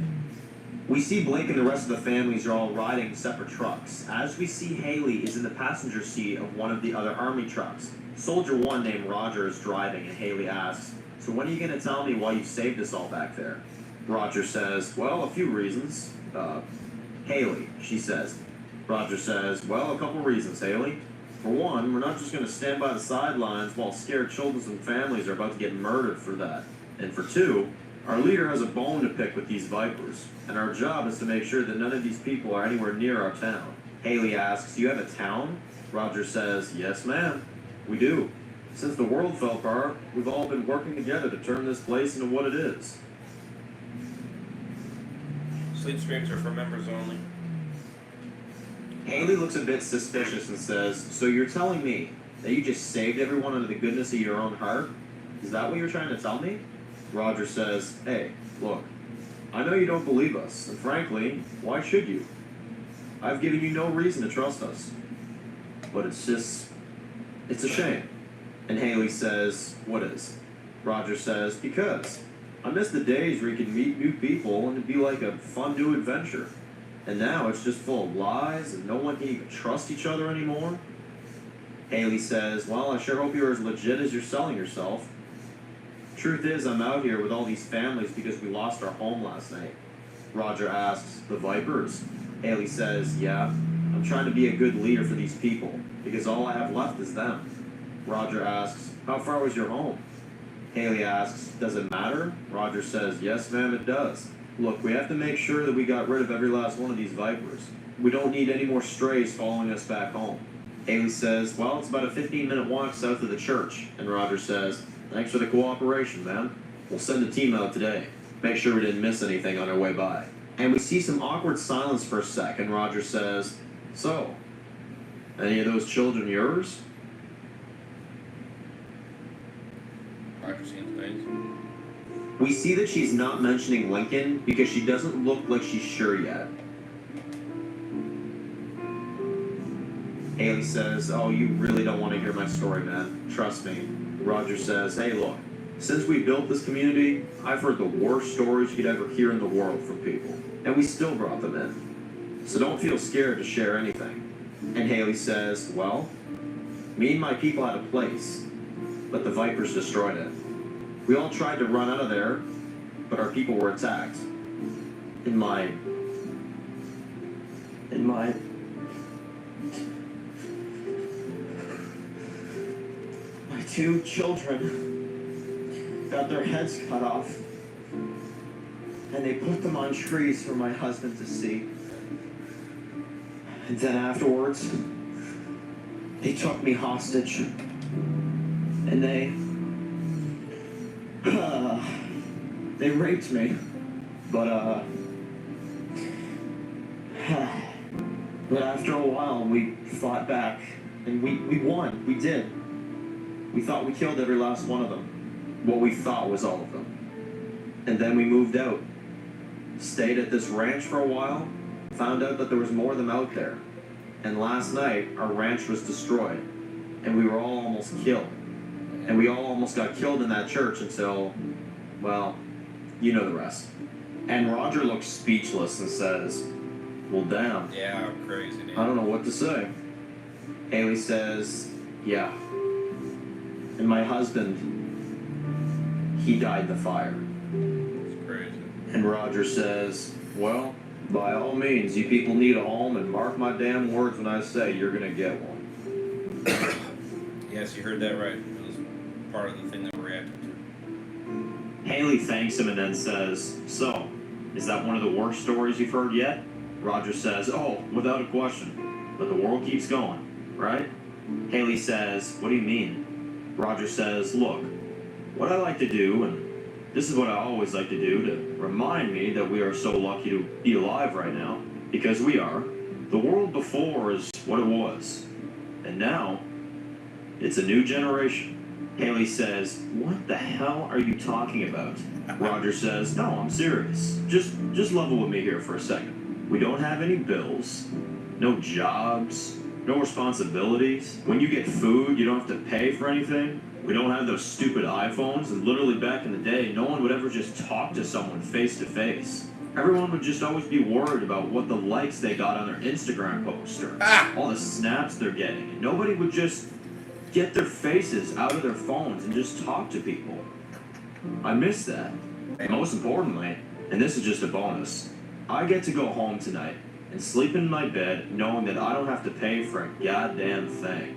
We see Blake and the rest of the families are all riding separate trucks. As we see, Haley is in the passenger seat of one of the other army trucks. Soldier 1 named Roger is driving, and Haley asks, "So when are you going to tell me why you saved us all back there?" Roger says, "Well, a few reasons." Haley, she says. Roger says, "Well, a couple reasons, Haley. For one, we're not just going to stand by the sidelines while scared children and families are about to get murdered for that. And for two, our leader has a bone to pick with these Vipers, and our job is to make sure that none of these people are anywhere near our town." Haley asks, "Do you have a town?" Roger says, "Yes, ma'am, we do. Since the world fell apart, we've all been working together to turn this place into what it is." sleep streams are for members only. Haley looks a bit suspicious and says, "So you're telling me that you just saved everyone under the goodness of your own heart? Is that what you're trying to tell me?" Roger says, "Hey, look, I know you don't believe us, and frankly, why should you? I've given you no reason to trust us. But it's a shame." And Haley says, "What is?" Roger says, "Because I miss the days where you could meet new people and it'd be like a fun new adventure. And now it's just full of lies and no one can even trust each other anymore." Haley says, "Well, I sure hope you're as legit as you're selling yourself. Truth is, I'm out here with all these families because we lost our home last night." Roger asks, "The Vipers?" Haley says, "Yeah, I'm trying to be a good leader for these people because all I have left is them." Roger asks, "How far was your home?" Haley asks, "Does it matter?" Roger says, "Yes, ma'am, it does. Look, we have to make sure that we got rid of every last one of these Vipers. We don't need any more strays following us back home." Haley says, "Well, it's about a 15-minute walk south of the church." And Roger says, "Thanks for the cooperation, man. We'll send a team out today. Make sure we didn't miss anything on our way by." And we see some awkward silence for a sec, and Roger says, "So, any of those children yours?" Roger seems nice. We see that she's not mentioning Lincoln because she doesn't look like she's sure yet. Haley says, "Oh, you really don't want to hear my story, man. Trust me." Roger says, "Hey, look, since we built this community, I've heard the worst stories you could ever hear in the world from people, and we still brought them in. So don't feel scared to share anything." And Haley says, "Well, me and my people had a place, but the Vipers destroyed it. We all tried to run out of there, but our people were attacked. In my 2 children got their heads cut off, and they put them on trees for my husband to see. And then afterwards, they took me hostage, and they raped me. But after a while, we fought back, and we won. We did. We thought we killed every last one of them. What we thought was all of them. And then we moved out. Stayed at this ranch for a while. Found out that there was more of them out there. And last night, our ranch was destroyed. And we were all almost killed. And we all almost got killed in that church until, well, you know the rest. And Roger looks speechless and says, well, damn. Yeah, crazy, dude. I don't know what to say. Haley says, yeah. And my husband, he died in the fire. It's crazy. And Roger says, well, by all means, you people need a home, and mark my damn words when I say you're gonna get one. Yes, you heard that right. It was part of the thing that we're reacting to. Haley thanks him and then says, so, is that one of the worst stories you've heard yet? Roger says, oh, without a question. But the world keeps going, right? Haley says, what do you mean? Roger says, look, what I like to do, and this is what I always like to do to remind me that we are so lucky to be alive right now, because we are. The world before is what it was. And now, it's a new generation. Haley says, what the hell are you talking about? Roger says, no, I'm serious. Just level with me here for a second. We don't have any bills, no jobs, no responsibilities. When you get food, you don't have to pay for anything. We don't have those stupid iPhones, and literally back in the day, no one would ever just talk to someone face to face. Everyone would just always be worried about what the likes they got on their Instagram post or all the snaps they're getting. And nobody would just get their faces out of their phones and just talk to people. I miss that. And most importantly, and this is just a bonus, I get to go home tonight and sleep in my bed knowing that I don't have to pay for a goddamn thing.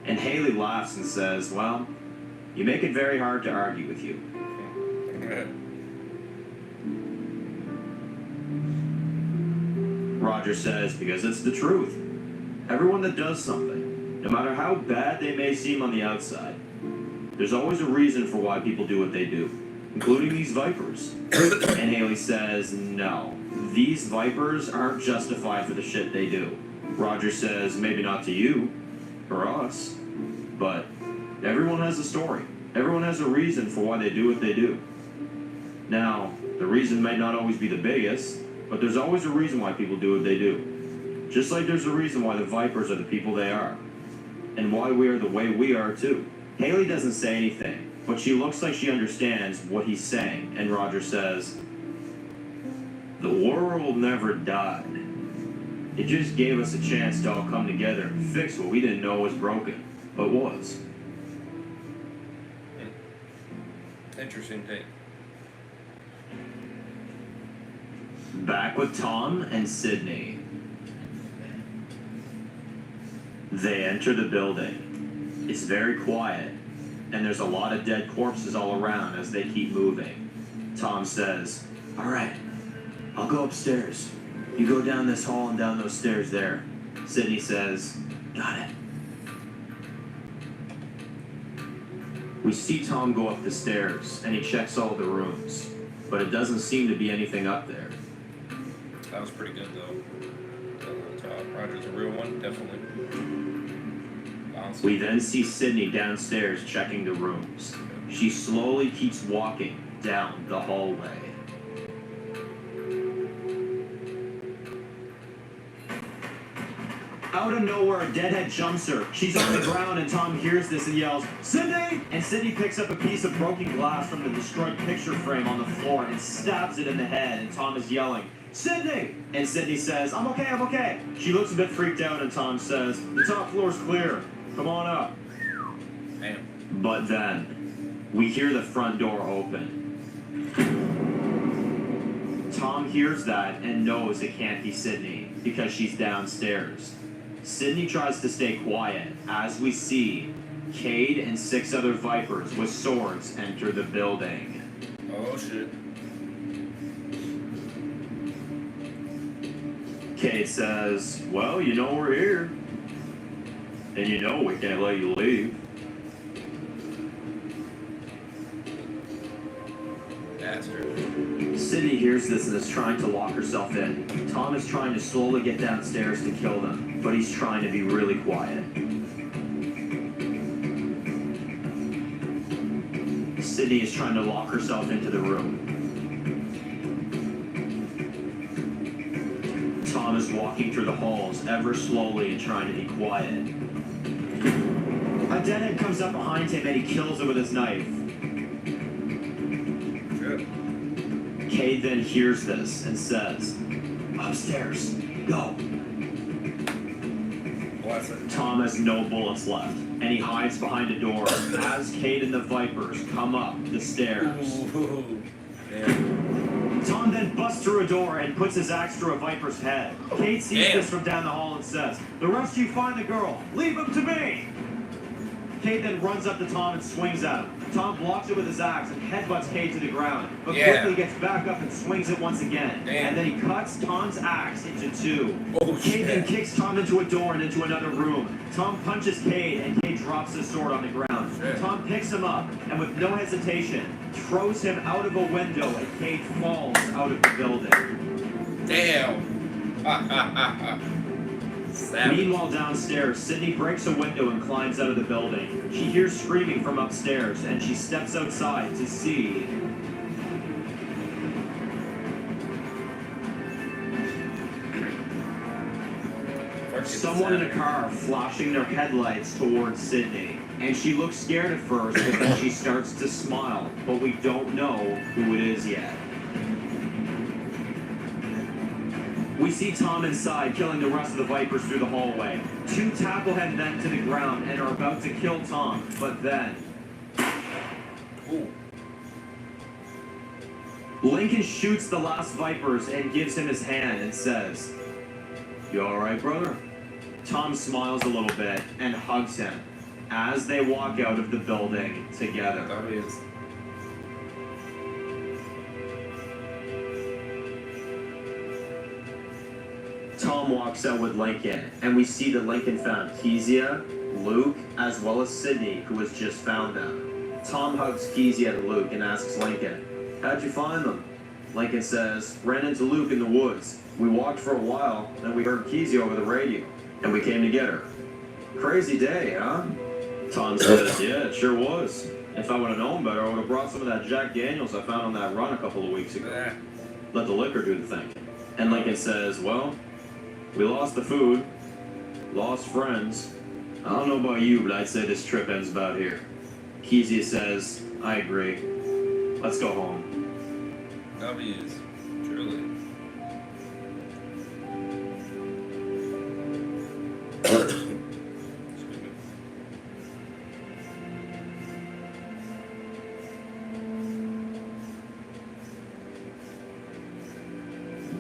And Haley laughs and says, well, you make it very hard to argue with you. Roger says, because it's the truth. Everyone that does something, no matter how bad they may seem on the outside, there's always a reason for why people do what they do, including these vipers. And Haley says, no, these vipers aren't justified for the shit they do. Roger says, maybe not to you, or us, but everyone has a story. Everyone has a reason for why they do what they do. Now, the reason might not always be the biggest, but there's always a reason why people do what they do. Just like there's a reason why the vipers are the people they are. And why we are the way we are too. Haley doesn't say anything, but she looks like she understands what he's saying. And Roger says, the world never died. It just gave us a chance to all come together and fix what we didn't know was broken, but was. Interesting take. Back with Tom and Sydney. They enter the building. It's very quiet, and there's a lot of dead corpses all around as they keep moving. Tom says, all right, I'll go upstairs. You go down this hall and down those stairs there. Sydney says, got it. We see Tom go up the stairs, and he checks all the rooms, but it doesn't seem to be anything up there. That was pretty good, though. Roger's a real one, definitely. We then see Sydney downstairs checking the rooms. She slowly keeps walking down the hallway. Out of nowhere, a deadhead jumps her. She's on the ground, and Tom hears this and yells, Sydney! And Sydney picks up a piece of broken glass from the destroyed picture frame on the floor and stabs it in the head, and Tom is yelling, Sydney! And Sydney says, I'm okay, I'm okay. She looks a bit freaked out, and Tom says, the top floor's clear. Come on up. Damn. But then, we hear the front door open. Tom hears that and knows it can't be Sydney because she's downstairs. Sydney tries to stay quiet as we see Cade and 6 other Vipers with swords enter the building. Oh, shit. Cade says, well, you know we're here. And you know we can't let you leave. Bastard. Sydney hears this and is trying to lock herself in. Tom is trying to slowly get downstairs to kill them, but he's trying to be really quiet. Sydney is trying to lock herself into the room. Tom Tom is walking through the halls ever slowly and trying to be quiet. A deadhead comes up behind him and he kills it with his knife. Good. Cade then hears this and says, "Upstairs, go." Bless it. Tom has no bullets left, and he hides behind a door as Cade and the Vipers come up the stairs. Ooh. Damn. Tom then busts through a door and puts his axe through a Viper's head. Cade sees Damn. this from down the hall and says, "The rest of you find the girl. Leave him to me." Cade then runs up to Tom and swings at him. Tom blocks it with his axe and headbutts Cade to the ground, but quickly gets back up and swings it once again. Damn. And then he cuts Tom's axe into two. Oh, Cade then shit. kicks Tom into a door and into another room. Tom punches Cade and Cade drops his sword on the ground. Shit. Tom picks him up and with no hesitation throws him out of a window and Cade falls out of the building. Damn. Savage. Meanwhile, downstairs, Sydney breaks a window and climbs out of the building. She hears screaming from upstairs, and she steps outside to see someone in a car flashing their headlights towards Sydney. And she looks scared at first, but then she starts to smile, but we don't know who it is yet. We see Tom inside, killing the rest of the Vipers through the hallway. Two tackle him then to the ground and are about to kill Tom, but then Ooh. Lincoln shoots the last Vipers and gives him his hand and says, "You alright, brother?" Tom smiles a little bit and hugs him as they walk out of the building together. That is. Tom walks out with Lincoln, and we see that Lincoln found Kezia, Luke, as well as Sydney, who has just found them. Tom hugs Kezia and Luke and asks Lincoln, "How'd you find them?" Lincoln says, "Ran into Luke in the woods. We walked for a while, then we heard Kezia over the radio, and we came to get her." "Crazy day, huh?" Tom says, "Yeah, it sure was. If I would have known better, I would have brought some of that Jack Daniels I found on that run a couple of weeks ago. Ah. Let the liquor do the thing." And Lincoln says, "Well, we lost the food, lost friends. I don't know about you, but I'd say this trip ends about here." Kezia says, "I agree. Let's go home." That is. Truly. Excuse me.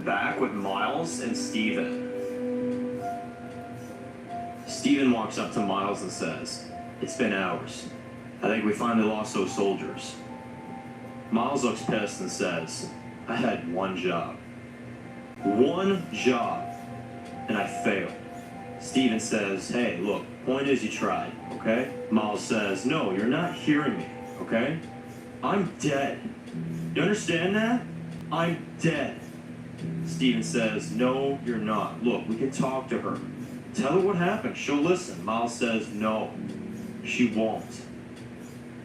Back with Miles and Steven. Steven walks up to Miles and says, "It's been hours. I think we finally lost those soldiers." Miles looks pissed and says, "I had one job. One job. And I failed." Steven says, "Hey, look, point is you tried, okay?" Miles says, "No, you're not hearing me, okay? I'm dead. You understand that? I'm dead." Steven says, "No, you're not. Look, we can talk to her. Tell her what happened. She'll listen." Miles says, "No, she won't.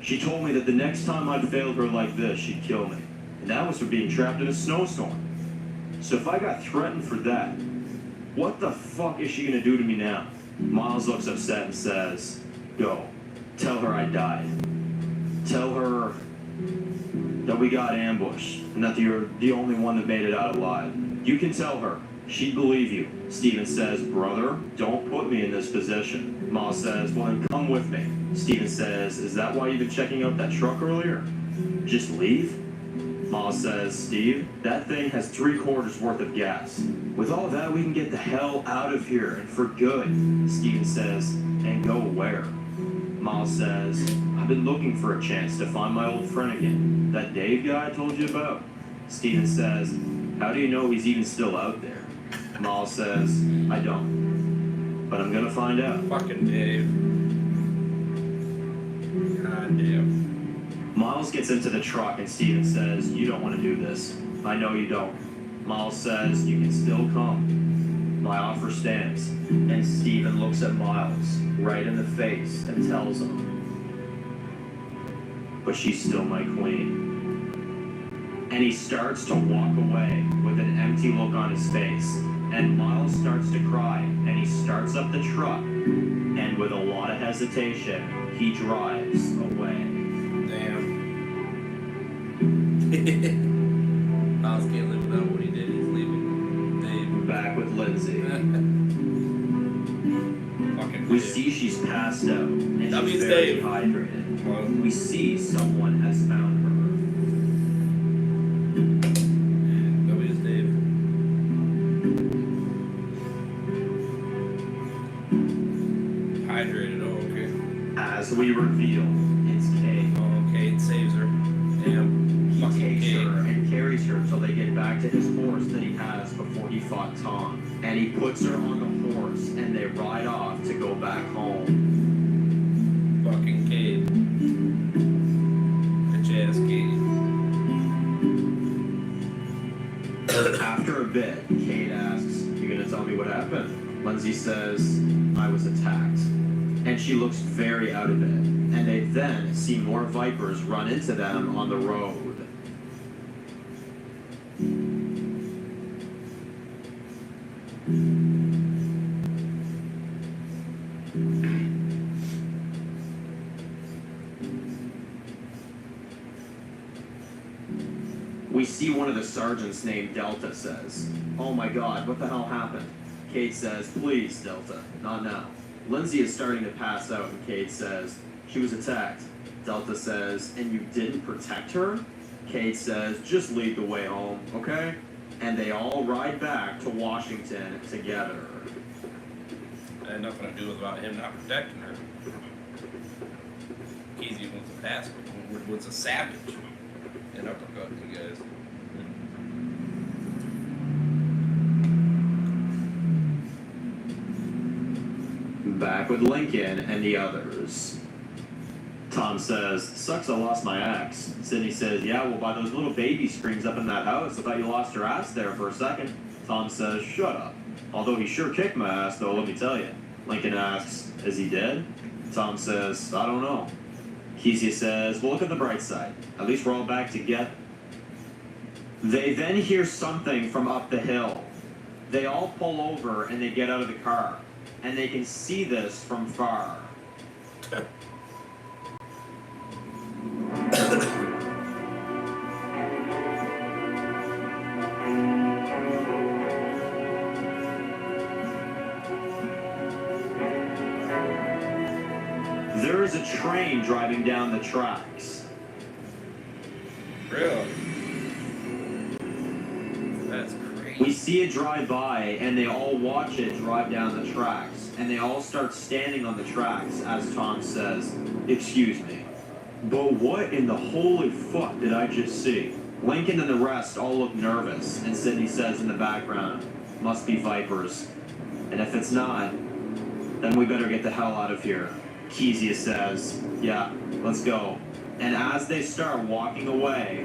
She told me that the next time I failed her like this, she'd kill me. And that was for being trapped in a snowstorm. So if I got threatened for that, what the fuck is she gonna do to me now?" Miles looks upset and says, "Go. Tell her I died. Tell her that we got ambushed and that you're the only one that made it out alive. You can tell her. She'd believe you." Steven says, "Brother, don't put me in this position." Miles says, "Well, then come with me." Steven says, "Is that why you've been checking out that truck earlier? Just leave?" Miles says, "Steve, that thing has 3/4 worth of gas. With all that, we can get the hell out of here, and for good." Steven says, "And go where?" Miles says, "I've been looking for a chance to find my old friend again. That Dave guy I told you about." Steven says, "How do you know he's even still out there?" Miles says, "I don't. But I'm gonna find out." Fucking Dave. God damn. Miles gets into the truck and Steven says, "You don't want to do this. I know you don't." Miles says, "You can still come. My offer stands." And Steven looks at Miles right in the face and tells him, "But she's still my queen." And he starts to walk away with an empty look on his face. and Miles starts to cry, and he starts up the truck, and with a lot of hesitation, he drives away. Damn. Miles can't live without what he did. He's leaving Dave. Back with Lindsay. Fucking We Dave. see she's passed out, and That she's means very Dave. dehydrated. Well, We see someone has found her. Nobody's Dave. Hydrated, oh, okay. As we reveal, it's Kate. Oh, Kate saves her. Damn. He Fucking takes Kate. her and carries her till they get back to his horse that he has before he fought Tom. And he puts her on the horse, and they ride off to go back home. Fucking Kate. Bitch ass Kate. After a bit, Kate asks, "You gonna tell me what happened?" Lindsay says, "I was attacked." And she looks very out of it. And they then see more vipers run into them on the road. We see one of the sergeants named Delta says, "Oh my God, what the hell happened?" Kate says, "Please, Delta, not now." Lindsay is starting to pass out, and Kate says, "She was attacked." Delta says, "And you didn't protect her?" Kate says, "Just lead the way home, okay?" And they all ride back to Washington together. That had nothing to do with about him not protecting her. Keezy was a bastard. Was a savage. And uppercut you guys. Back with Lincoln and the others. Tom says, "Sucks I lost my axe." Sydney says, "Yeah, well, by those little baby screams up in that house, I thought you lost your ass there for a second." Tom says, "Shut up. Although he sure kicked my ass, though, let me tell you." Lincoln asks, "Is he dead?" Tom says, "I don't know." Kezia says, "Well, look at the bright side. At least we're all back together." They then hear something from up the hill. They all pull over and they get out of the car. And they can see this from far. There is a train driving down the tracks. Really? That's crazy. We see it drive by, and they all watch it drive down the tracks. And they all start standing on the tracks as Tom says, "Excuse me, but what in the holy fuck did I just see?" Lincoln and the rest all look nervous, and Sydney says in the background, "Must be vipers. And if it's not, then we better get the hell out of here." Kezia says, "Yeah, let's go." And as they start walking away,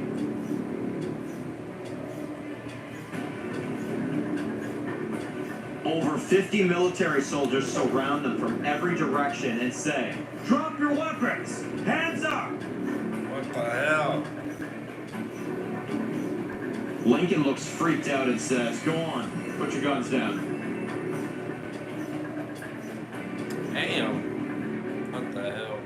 over 50 military soldiers surround them from every direction and say, "Drop your weapons! Hands up!" What the hell? Lincoln looks freaked out and says, "Go on, put your guns down." Damn. What the hell?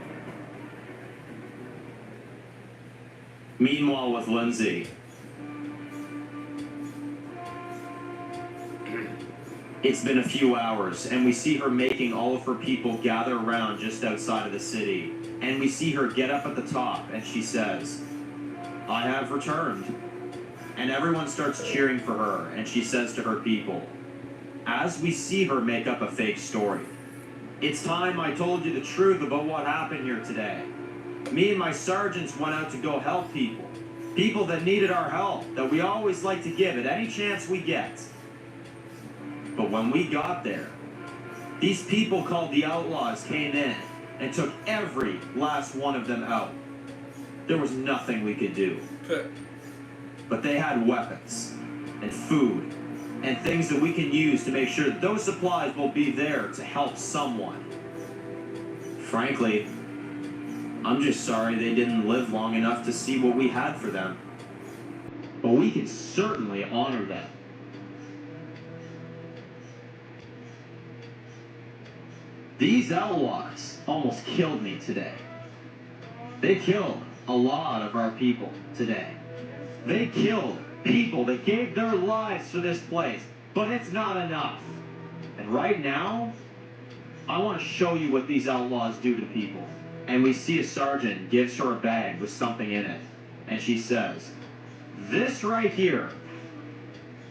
Meanwhile with Lindsay, it's been a few hours, and we see her making all of her people gather around just outside of the city. And we see her get up at the top, and she says, "I have returned." And everyone starts cheering for her, and she says to her people, as we see her make up a fake story, "It's time I told you the truth about what happened here today. Me and my sergeants went out to go help people. People that needed our help, that we always like to give at any chance we get. But when we got there, these people called the Outlaws came in and took every last one of them out. There was nothing we could do. But they had weapons and food and things that we can use to make sure that those supplies will be there to help someone. Frankly, I'm just sorry they didn't live long enough to see what we had for them. But we can certainly honor them." These outlaws almost killed me today. They killed a lot of our people today. They killed people that gave their lives for this place, but it's not enough. And right now, I want to show you what these outlaws do to people. And we see a sergeant gives her a bag with something in it. And she says, this right here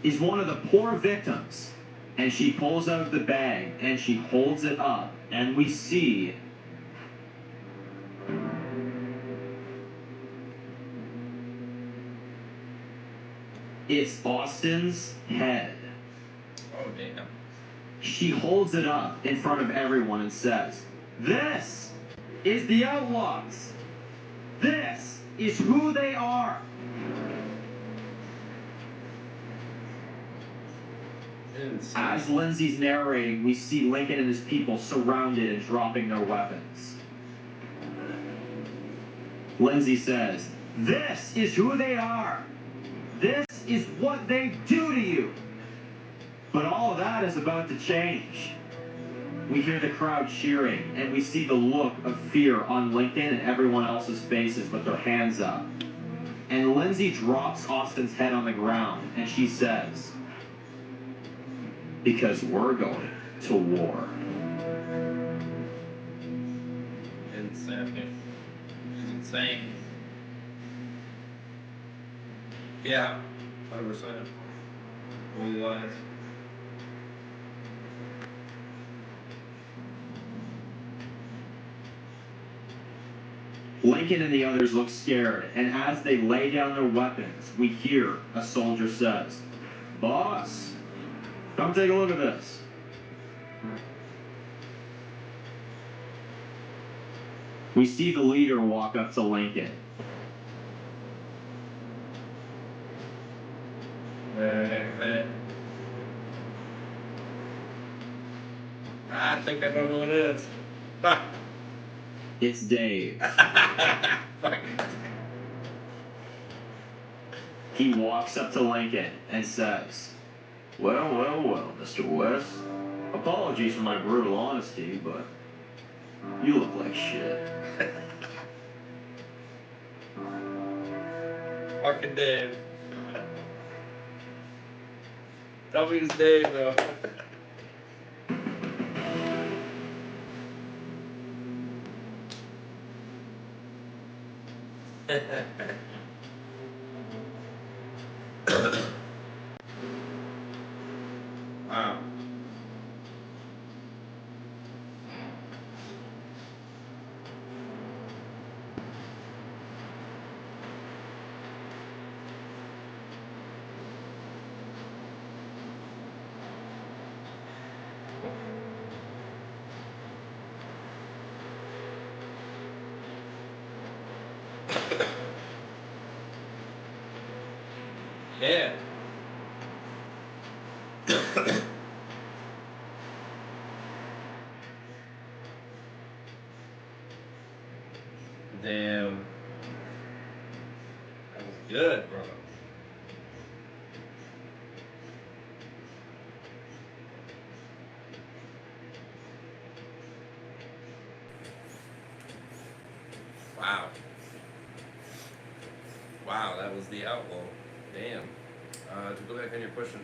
is one of the poor victims. And she pulls out the bag and she holds it up. And we see it's Austin's head. Oh, damn. She holds it up in front of everyone and says, this is the outlaws. This is who they are. Insane. As Lindsay's narrating, we see Lincoln and his people surrounded and dropping their weapons. Lindsay says, this is who they are. This is what they do to you. But all of that is about to change. We hear the crowd cheering, and we see the look of fear on Lincoln and everyone else's faces with their hands up. And Lindsay drops Austin's head on the ground, and she says, because we're going to war. Insane. She's insane. Yeah, 100%. Really lies. Lincoln and the others look scared, and as they lay down their weapons, we hear a soldier says, boss, come take a look at this. We see the leader walk up to Lincoln. I think I know who it is. Fuck. It's Dave. Fuck. He walks up to Lincoln and says, well, Mr. West. Apologies for my brutal honesty, but you look like shit. Fucking Dave. Tell me his name though. Wow. Yeah. Damn. That was good, bro. Wow. Wow, that was the outlaw. Damn. To go back on your question,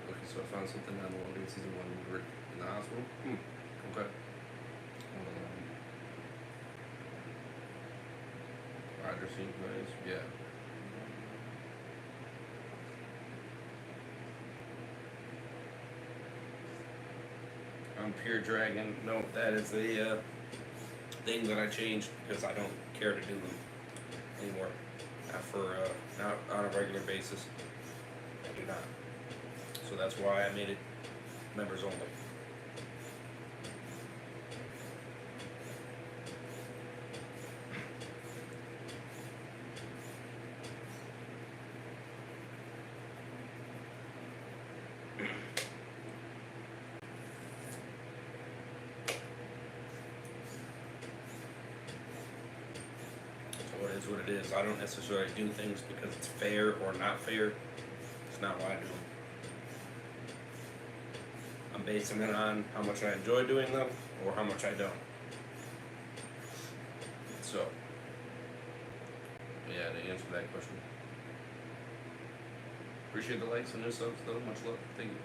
okay, so I found something on the Logan season 1 when we were in the hospital. Okay. Roger seems nice. Yeah. On Pure Dragon, no, that is a thing that I changed because I don't care to do them anymore. Not on a regular basis. I do not. So that's why I made it members only. What it is. I don't necessarily do things because it's fair or not fair. It's not why I do them. I'm basing it on how much I enjoy doing them or how much I don't. So, yeah, to answer that question. Appreciate the likes and new subs, though. Much love. Thank you.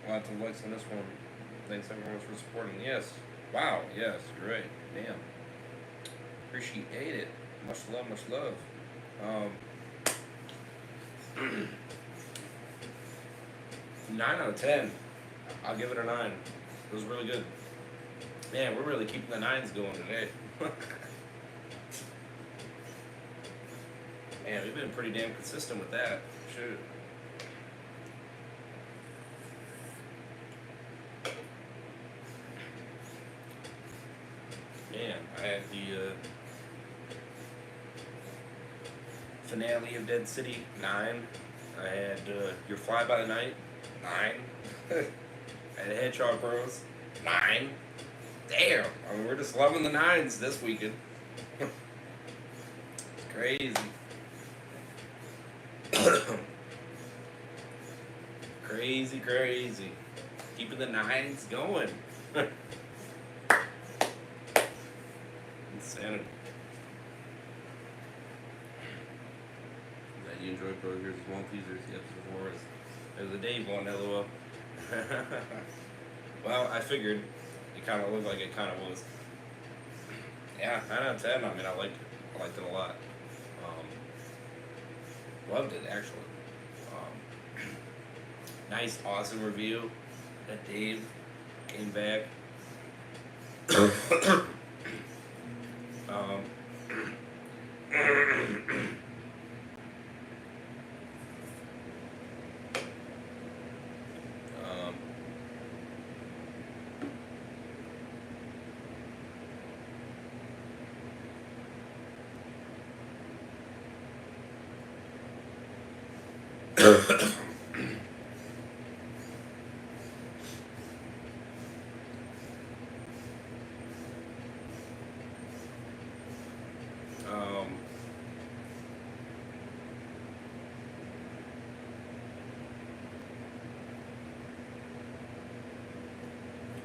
Lots of likes on this one. Thanks everyone for supporting. Yes. Wow. Yes. You're right. Damn. Appreciate it. Much love. Much love. 9 out of 10. I'll give it a 9. It was really good. Man, we're really keeping the 9s going today. Man, we've been pretty damn consistent with that. Shoot. Man, I had the finale of Dead City, 9. I had Your Fly by the Night, 9. I had Hedgehog Bros, 9. Damn, I mean, we're just loving the 9s this weekend. It's crazy. Crazy. Keeping the 9s going. Insanity. Glad you enjoyed Pro Here's Small Teasers. Yes, before it was a Dave one, LOL. Well, I figured it kind of looked like it kind of was. Yeah, 9 out of 10. I mean, I liked it. I liked it a lot. Loved it, actually. Nice, awesome review that Dave came back.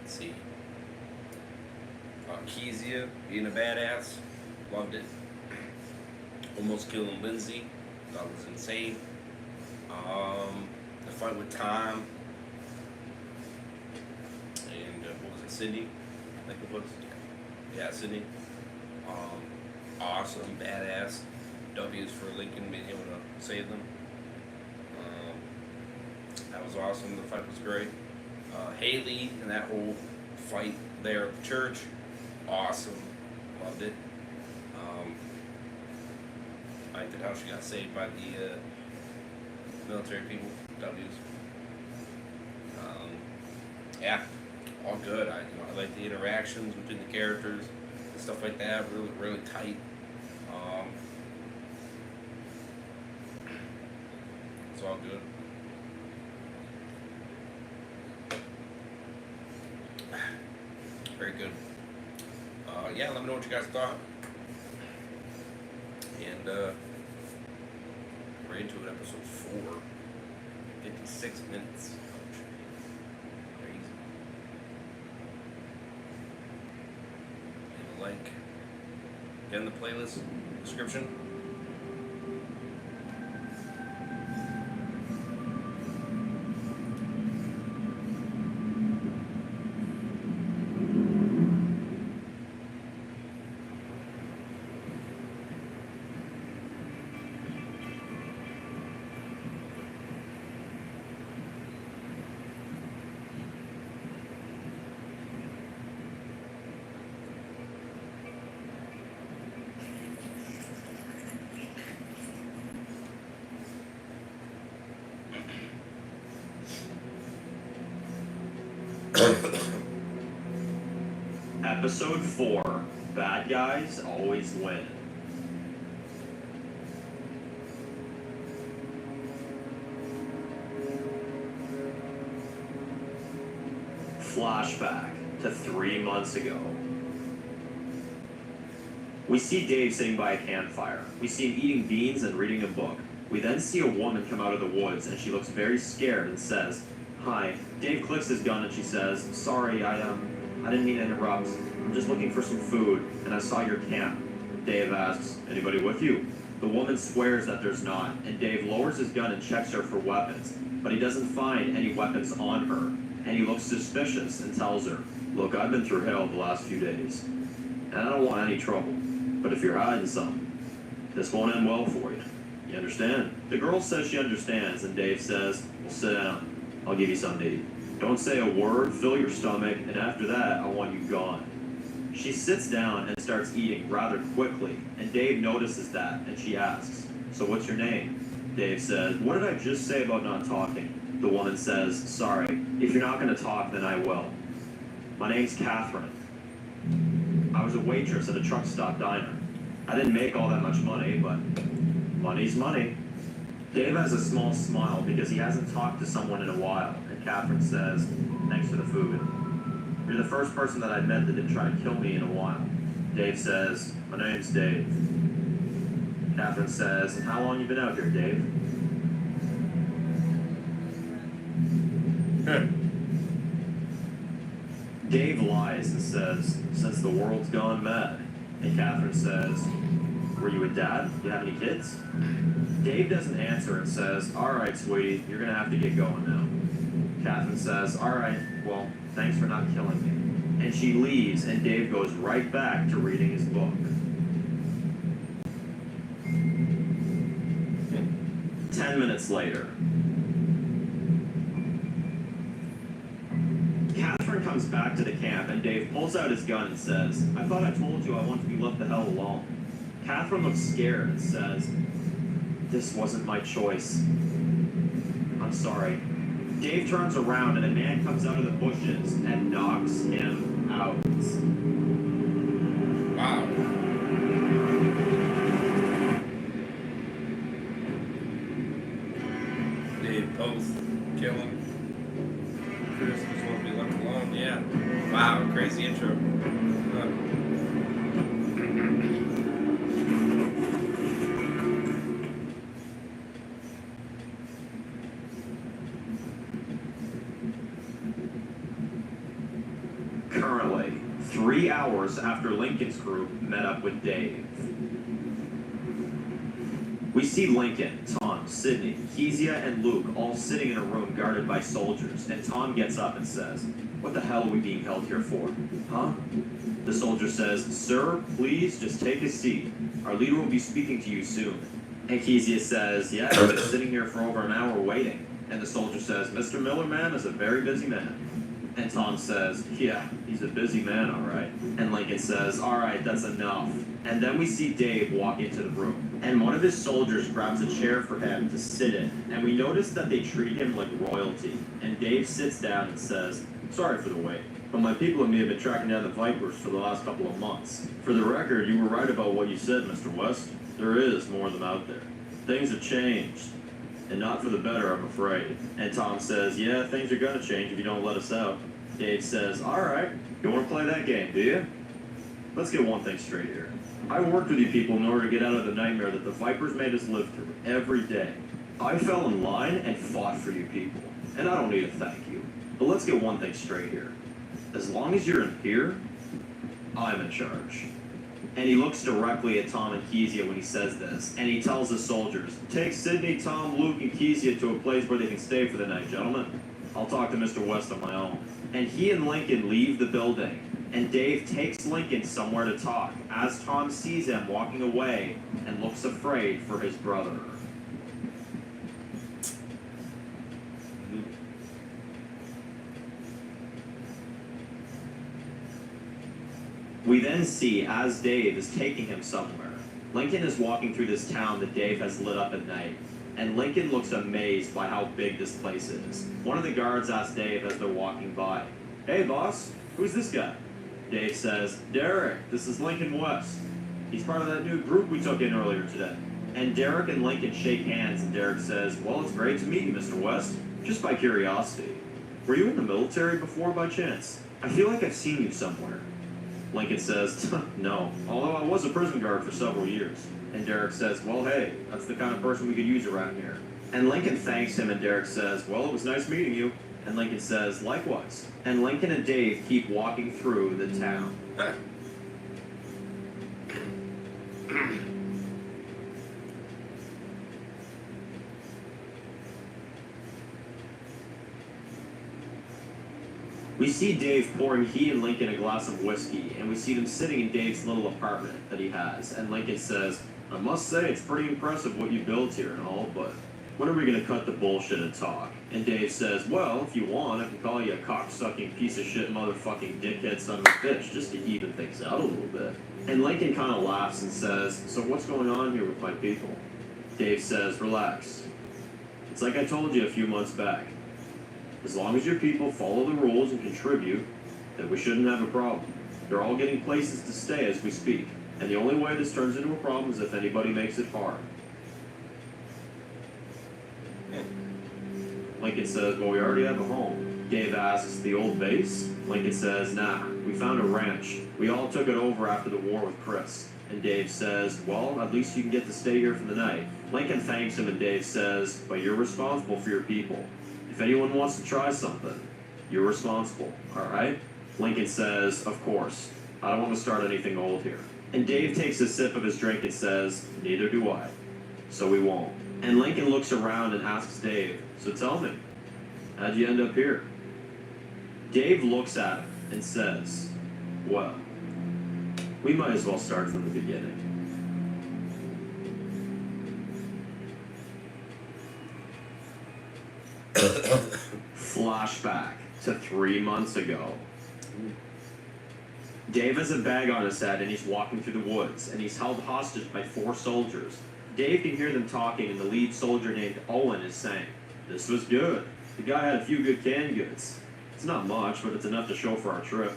Let's see. Kezia being a badass, loved it. Almost killing Lindsay, that was insane. The fight with Tom and what was it, Sydney? I think it was. Yeah, Sydney. Awesome, badass. W's for Lincoln being able to save them. That was awesome. The fight was great. Haley and that whole fight there at the church, awesome. Loved it. I liked it how she got saved by the military people. W's. Yeah, all good. I like the interactions between the characters and stuff like that. Really tight. It's all good. Very good. Yeah, let me know what you guys thought. And we're into it, episode 4. 56 minutes. Crazy. link in the playlist description. Episode 4, Bad Guys Always Win. Flashback to 3 months ago. We see Dave sitting by a campfire. We see him eating beans and reading a book. We then see a woman come out of the woods, and she looks very scared and says, "Hi." Dave clicks his gun and she says, "Sorry, I didn't mean to interrupt. I'm just looking for some food, and I saw your camp." Dave asks, "Anybody with you?" The woman swears that there's not, and Dave lowers his gun and checks her for weapons, but he doesn't find any weapons on her, and he looks suspicious and tells her, "Look, I've been through hell the last few days, and I don't want any trouble, but if you're hiding something, this won't end well for you. You understand?" The girl says she understands, and Dave says, "Well, sit down. I'll give you something to eat. Don't say a word, fill your stomach, and after that, I want you gone." She sits down and starts eating rather quickly, and Dave notices that, and she asks, "So what's your name?" Dave says, "What did I just say about not talking?" The woman says, "Sorry, if you're not going to talk, then I will. My name's Catherine. I was a waitress at a truck stop diner. I didn't make all that much money, but money's money." Dave has a small smile because he hasn't talked to someone in a while, and Catherine says, "Thanks for the food. You're the first person that I've met that didn't try to kill me in a while." Dave says, "My name's Dave." Catherine says, "And how long you been out here, Dave?" Dave lies and says, "Since the world's gone mad." And Catherine says, "Were you a dad? Do you have any kids?" Dave doesn't answer and says, "All right, sweetie, you're going to have to get going now." Catherine says, "All right, well, thanks for not killing me." And she leaves, and Dave goes right back to reading his book. 10 minutes later. Catherine comes back to the camp, and Dave pulls out his gun and says, "I thought I told you I want to be left the hell alone." Catherine looks scared and says, "This wasn't my choice. I'm sorry." Dave turns around, and a man comes out of the bushes and knocks him out. Wow. Dave both kill him. Chris just want to be left alone. Yeah. Wow. Crazy intro. Currently, 3 hours after Lincoln's group met up with Dave. We see Lincoln, Tom, Sydney, Kezia, and Luke all sitting in a room guarded by soldiers, and Tom gets up and says, "What the hell are we being held here for? Huh?" The soldier says, "Sir, please just take a seat. Our leader will be speaking to you soon." And Kezia says, "Yeah, I've been sitting here for over an hour waiting." And the soldier says, "Mr. Miller, man, is a very busy man." And Tom says, "Yeah, he's a busy man, all right." And Lincoln says, "All right, that's enough." And then we see Dave walk into the room, and one of his soldiers grabs a chair for him to sit in, and we notice that they treat him like royalty. And Dave sits down and says, "Sorry for the wait, but my people and me have been tracking down the Vipers for the last couple of months. For the record, you were right about what you said, Mr. West. There is more of them out there. Things have changed, and not for the better, I'm afraid." And Tom says, "Yeah, things are gonna change if you don't let us out." Dave says, "All right, you want to play that game, do you? Let's get one thing straight here. I worked with you people in order to get out of the nightmare that the Vipers made us live through every day. I fell in line and fought for you people, and I don't need to thank you. But let's get one thing straight here. As long as you're in here, I'm in charge." And he looks directly at Tom and Kezia when he says this, and he tells the soldiers, "Take Sidney, Tom, Luke, and Kezia to a place where they can stay for the night, gentlemen. I'll talk to Mr. West on my own." And he and Lincoln leave the building, and Dave takes Lincoln somewhere to talk, as Tom sees him walking away and looks afraid for his brother. We then see, as Dave is taking him somewhere, Lincoln is walking through this town that Dave has lit up at night, and Lincoln looks amazed by how big this place is. One of the guards asks Dave as they're walking by, "Hey boss, who's this guy?" Dave says, "Derek, this is Lincoln West. He's part of that new group we took in earlier today." And Derek and Lincoln shake hands, and Derek says, "Well, it's great to meet you, Mr. West. Just by curiosity, were you in the military before by chance? I feel like I've seen you somewhere." Lincoln says, "No, although I was a prison guard for several years." And Derek says, "Well, hey, that's the kind of person we could use around here." And Lincoln thanks him, and Derek says, "Well, it was nice meeting you." And Lincoln says, "Likewise." And Lincoln and Dave keep walking through the town. We see Dave pouring he and Lincoln a glass of whiskey, and we see them sitting in Dave's little apartment that he has. And Lincoln says, "I must say, it's pretty impressive what you built here and all, but when are we going to cut the bullshit and talk?" And Dave says, "Well, if you want, I can call you a cocksucking piece of shit motherfucking dickhead son of a bitch, just to even things out a little bit." And Lincoln kind of laughs and says, "So what's going on here with my people?" Dave says, "Relax. It's like I told you a few months back. As long as your people follow the rules and contribute, then we shouldn't have a problem. They're all getting places to stay as we speak, and the only way this turns into a problem is if anybody makes it hard." Lincoln says, "Well, we already have a home." Dave asks, "The old base?" Lincoln says, "Nah, we found a ranch. We all took it over after the war with Chris." And Dave says, "Well, at least you can get to stay here for the night." Lincoln thanks him, and Dave says, "But you're responsible for your people. If anyone wants to try something, you're responsible, all right?" Lincoln says, "Of course. I don't want to start anything old here." And Dave takes a sip of his drink and says, "Neither do I. So we won't." And Lincoln looks around and asks Dave, "So tell me, how'd you end up here?" Dave looks at him and says, "Well, we might as well start from the beginning." Flashback to 3 months ago. Dave has a bag on his head and he's walking through the woods, and he's held hostage by 4 soldiers. Dave can hear them talking, and the lead soldier named Owen is saying, "This was good. The guy had a few good canned goods. It's not much, but it's enough to show for our trip."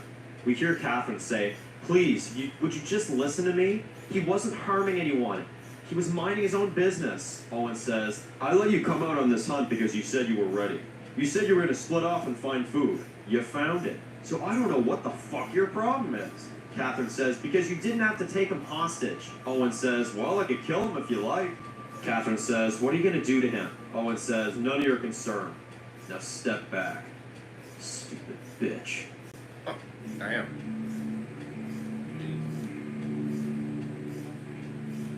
We hear Catherine say, "Please, would you just listen to me? He wasn't harming anyone. He was minding his own business." Owen says, "I let you come out on this hunt because you said you were ready. You said you were going to split off and find food. You found it. So I don't know what the fuck your problem is." Catherine says, "Because you didn't have to take him hostage." Owen says, "Well, I could kill him if you like." Catherine says, "What are you going to do to him?" Owen says, "None of your concern. Now step back. Stupid bitch." Oh, I am.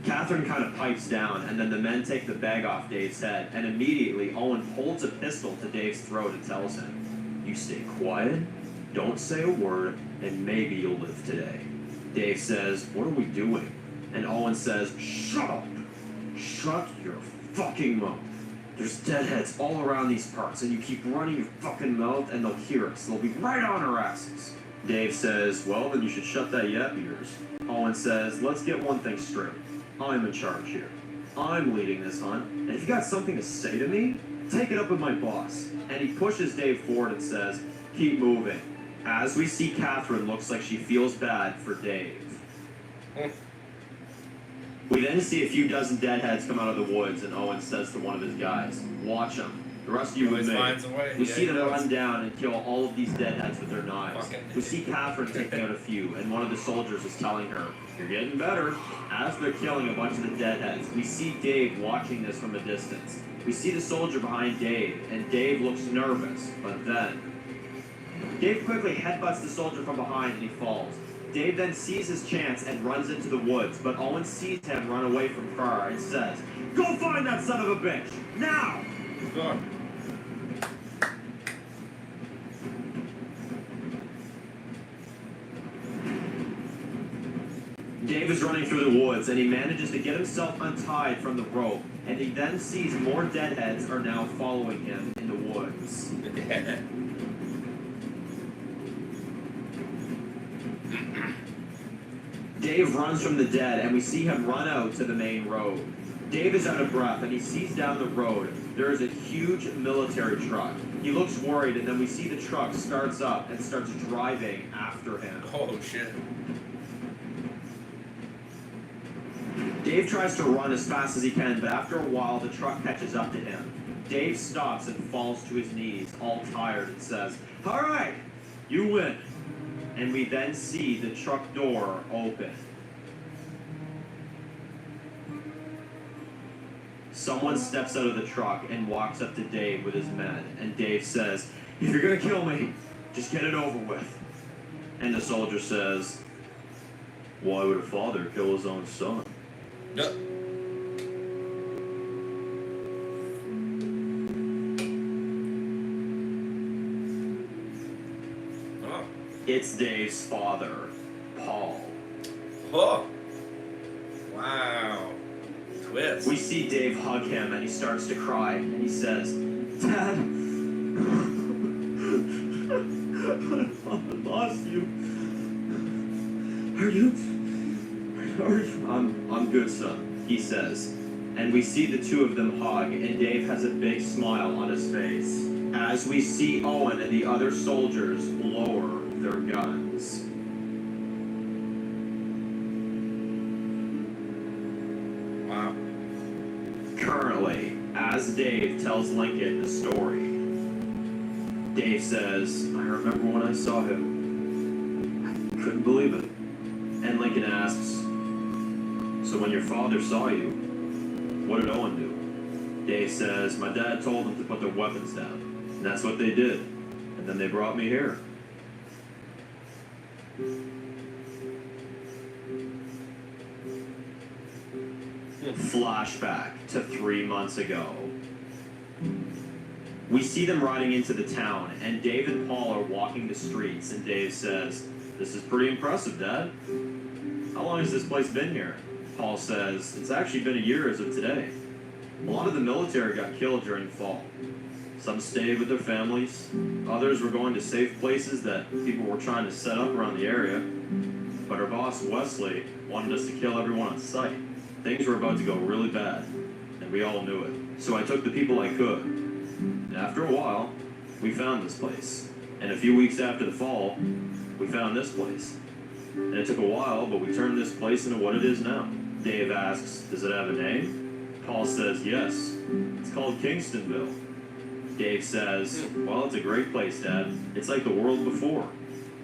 Catherine kind of pipes down, and then the men take the bag off Dave's head, and immediately Owen holds a pistol to Dave's throat and tells him, "You stay quiet, don't say a word, and maybe you'll live today." Dave says, "What are we doing?" And Owen says, "Shut up! Shut your fucking mouth. There's deadheads all around these parts, and you keep running your fucking mouth, and they'll hear us. They'll be right on our asses." Dave says, "Well, then you should shut that yap of yours." Owen says, "Let's get one thing straight. I'm in charge here. I'm leading this hunt, and if you got something to say to me, take it up with my boss." And he pushes Dave forward and says, "Keep moving." As we see Catherine looks like she feels bad for Dave. We then see a few dozen deadheads come out of the woods, and Owen says to one of his guys, "Watch them. The rest of you with me." Finds a way. We Yeah, see he them does. run down and kill all of these deadheads with their knives. Fucking We see Catherine taking out a few, and one of the soldiers is telling her, "You're getting better." As they're killing a bunch of the deadheads, we see Dave watching this from a distance. We see the soldier behind Dave, and Dave looks nervous, but then Dave quickly headbutts the soldier from behind and he falls. Dave then sees his chance and runs into the woods, but Owen sees him run away from Farr and says, "Go find that son of a bitch! Now!" Go on. Dave is running through the woods and he manages to get himself untied from the rope, and he then sees more deadheads are now following him in the woods. Dave runs from the dead and we see him run out to the main road. Dave is out of breath and he sees down the road. There is a huge military truck. He looks worried and then we see the truck starts up and starts driving after him. Oh shit. Dave tries to run as fast as he can, but after a while, the truck catches up to him. Dave stops and falls to his knees, all tired, and says, "All right, you win." And we then see the truck door open. Someone steps out of the truck and walks up to Dave with his men, and Dave says, "If you're gonna kill me, just get it over with." And the soldier says, "Why would a father kill his own son?" Yep. Oh. It's Dave's father, Paul. Oh. Wow. Twist. We see Dave hug him and he starts to cry and he says, "Dad, I lost you. Are you? I'm good, son," he says. And we see the two of them hug and Dave has a big smile on his face as we see Owen and the other soldiers lower their guns. Wow. Currently, as Dave tells Lincoln the story, Dave says, "I remember when I saw him. I couldn't believe it." And Lincoln asks, "So when your father saw you, what did Owen do?" Dave says, "My dad told them to put their weapons down, and that's what they did. And then they brought me here." Flashback to 3 months ago. We see them riding into the town, and Dave and Paul are walking the streets, and Dave says, "This is pretty impressive, Dad. How long has this place been here?" Paul says, "It's actually been a year as of today. A lot of the military got killed during the fall. Some stayed with their families, others were going to safe places that people were trying to set up around the area. But our boss, Wesley, wanted us to kill everyone on sight. Things were about to go really bad, and we all knew it. So I took the people I could. And after a while, we found this place. And a few weeks after the fall, we found this place. And it took a while, but we turned this place into what it is now." Dave asks, "Does it have a name?" Paul says, "Yes. It's called Kingstonville." Dave says, "Well, it's a great place, Dad. It's like the world before."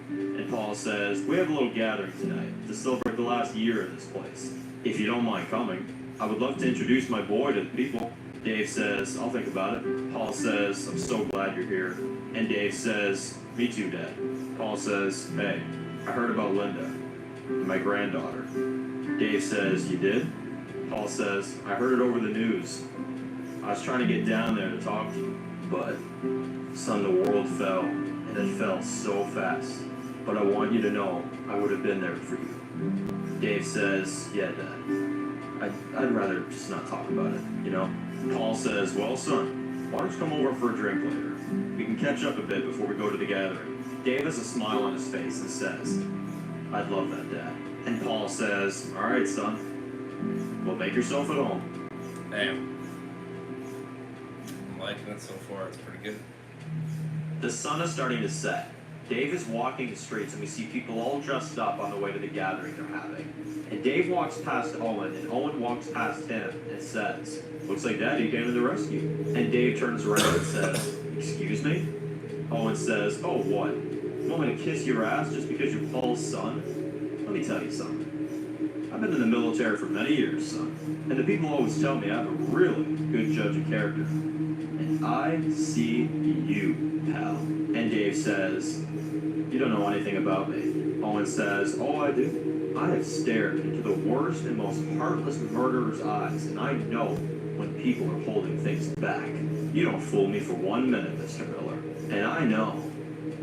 And Paul says, "We have a little gathering tonight to celebrate the last year of this place. If you don't mind coming, I would love to introduce my boy to the people." Dave says, "I'll think about it." Paul says, "I'm so glad you're here." And Dave says, "Me too, Dad." Paul says, "Hey, I heard about Linda, my granddaughter." Dave says, "You did?" Paul says, "I heard it over the news. I was trying to get down there to talk to you, but, son, the world fell, and it fell so fast. But I want you to know I would have been there for you." Dave says, "Yeah, Dad. I'd rather just not talk about it, you know?" Paul says, "Well, son, why don't you come over for a drink later? We can catch up a bit before we go to the gathering." Dave has a smile on his face and says, "I'd love that, Dad." And Paul says, "All right, son. Well, make yourself at home." Damn. I'm liking it so far. It's pretty good. The sun is starting to set. Dave is walking the streets and we see people all dressed up on the way to the gathering they're having. And Dave walks past Owen and Owen walks past him and says, "Looks like Daddy came to the rescue." And Dave turns around and says, "Excuse me?" Owen says, "Oh, what? You want me to kiss your ass just because you're Paul's son? Let me tell you something. I've been in the military for many years, son. And the people always tell me I'm a really good judge of character. And I see you, pal." And Dave says, You don't know anything about me. Owen says, oh, I do. I have stared into the worst and most heartless murderer's eyes, and I know when people are holding things back. You don't fool me for 1 minute, Mr. Miller. And I know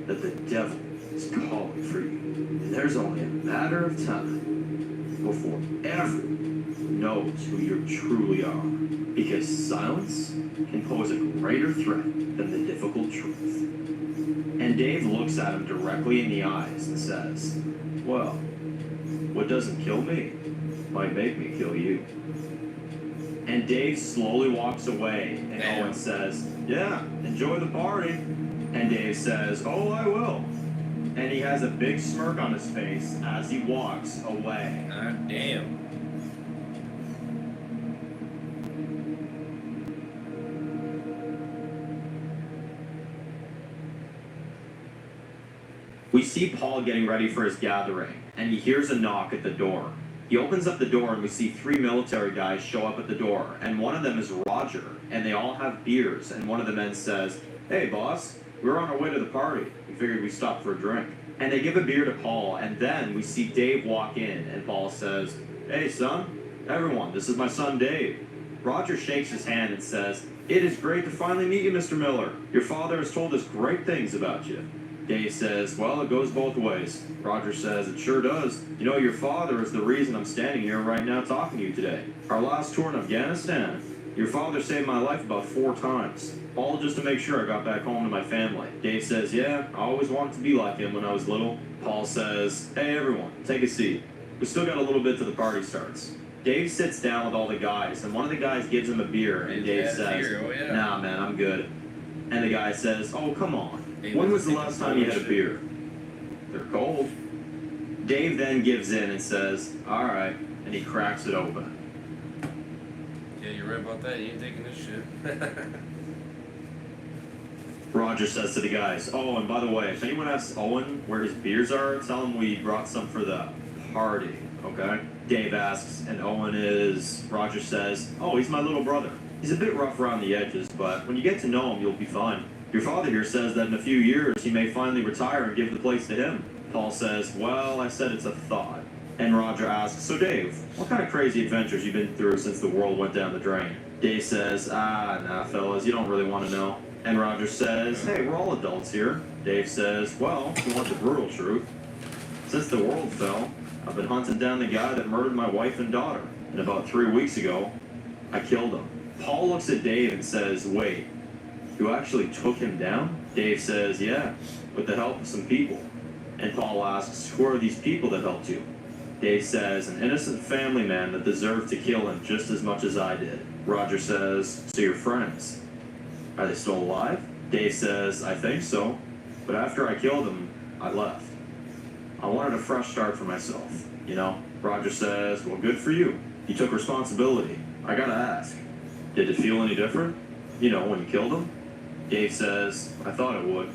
that the devil is calling for you. And there's only a matter of time before everyone knows who you truly are. Because silence can pose a greater threat than the difficult truth. And Dave looks at him directly in the eyes and says, well, what doesn't kill me might make me kill you. And Dave slowly walks away, and Damn. Owen says, yeah, enjoy the party. And Dave says, oh, I will. And he has a big smirk on his face as he walks away. God damn. We see Paul getting ready for his gathering, and he hears a knock at the door. He opens up the door, and we see 3 military guys show up at the door, and one of them is Roger, and they all have beers, and one of the men says, hey, boss, we're on our way to the party. We figured we'd stop for a drink. And they give a beer to Paul, and then we see Dave walk in, and Paul says, hey, son, everyone, this is my son, Dave. Roger shakes his hand and says, it is great to finally meet you, Mr. Miller. Your father has told us great things about you. Dave says, well, it goes both ways. Roger says, it sure does. You know, your father is the reason I'm standing here right now talking to you today. Our last tour in Afghanistan, your father saved my life about 4 times. All just to make sure I got back home to my family. Dave says, yeah, I always wanted to be like him when I was little. Paul says, hey, everyone, take a seat. We still got a little bit till the party starts. Dave sits down with all the guys, and one of the guys gives him a beer, and Dave says, nah, man, I'm good. And the guy says, oh, come on. When was the last time you had a beer? They're cold. Dave then gives in and says, all right, and he cracks it open. Yeah, you're right about that. You ain't taking this shit. Roger says to the guys, oh, and by the way, if anyone asks Owen where his beers are, tell him we brought some for the party, okay? Dave asks, and Owen is, Roger says, oh, he's my little brother. He's a bit rough around the edges, but when you get to know him, you'll be fine. Your father here says that in a few years he may finally retire and give the place to him. Paul says, well, I said it's a thought. And Roger asks, so Dave, what kind of crazy adventures you been through since the world went down the drain? Dave says, nah, fellas, you don't really want to know. And Roger says, hey, we're all adults here. Dave says, well, if you want the brutal truth, since the world fell, I've been hunting down the guy that murdered my wife and daughter. And about 3 weeks ago, I killed him. Paul looks at Dave and says, wait, you actually took him down? Dave says, yeah, with the help of some people. And Paul asks, who are these people that helped you? Dave says, an innocent family man that deserved to kill him just as much as I did. Roger says, so you're friends. Are they still alive? Dave says, I think so. But after I killed them, I left. I wanted a fresh start for myself, you know? Roger says, well, good for you. You took responsibility. I gotta ask, did it feel any different? You know, when you killed him? Dave says, I thought it would,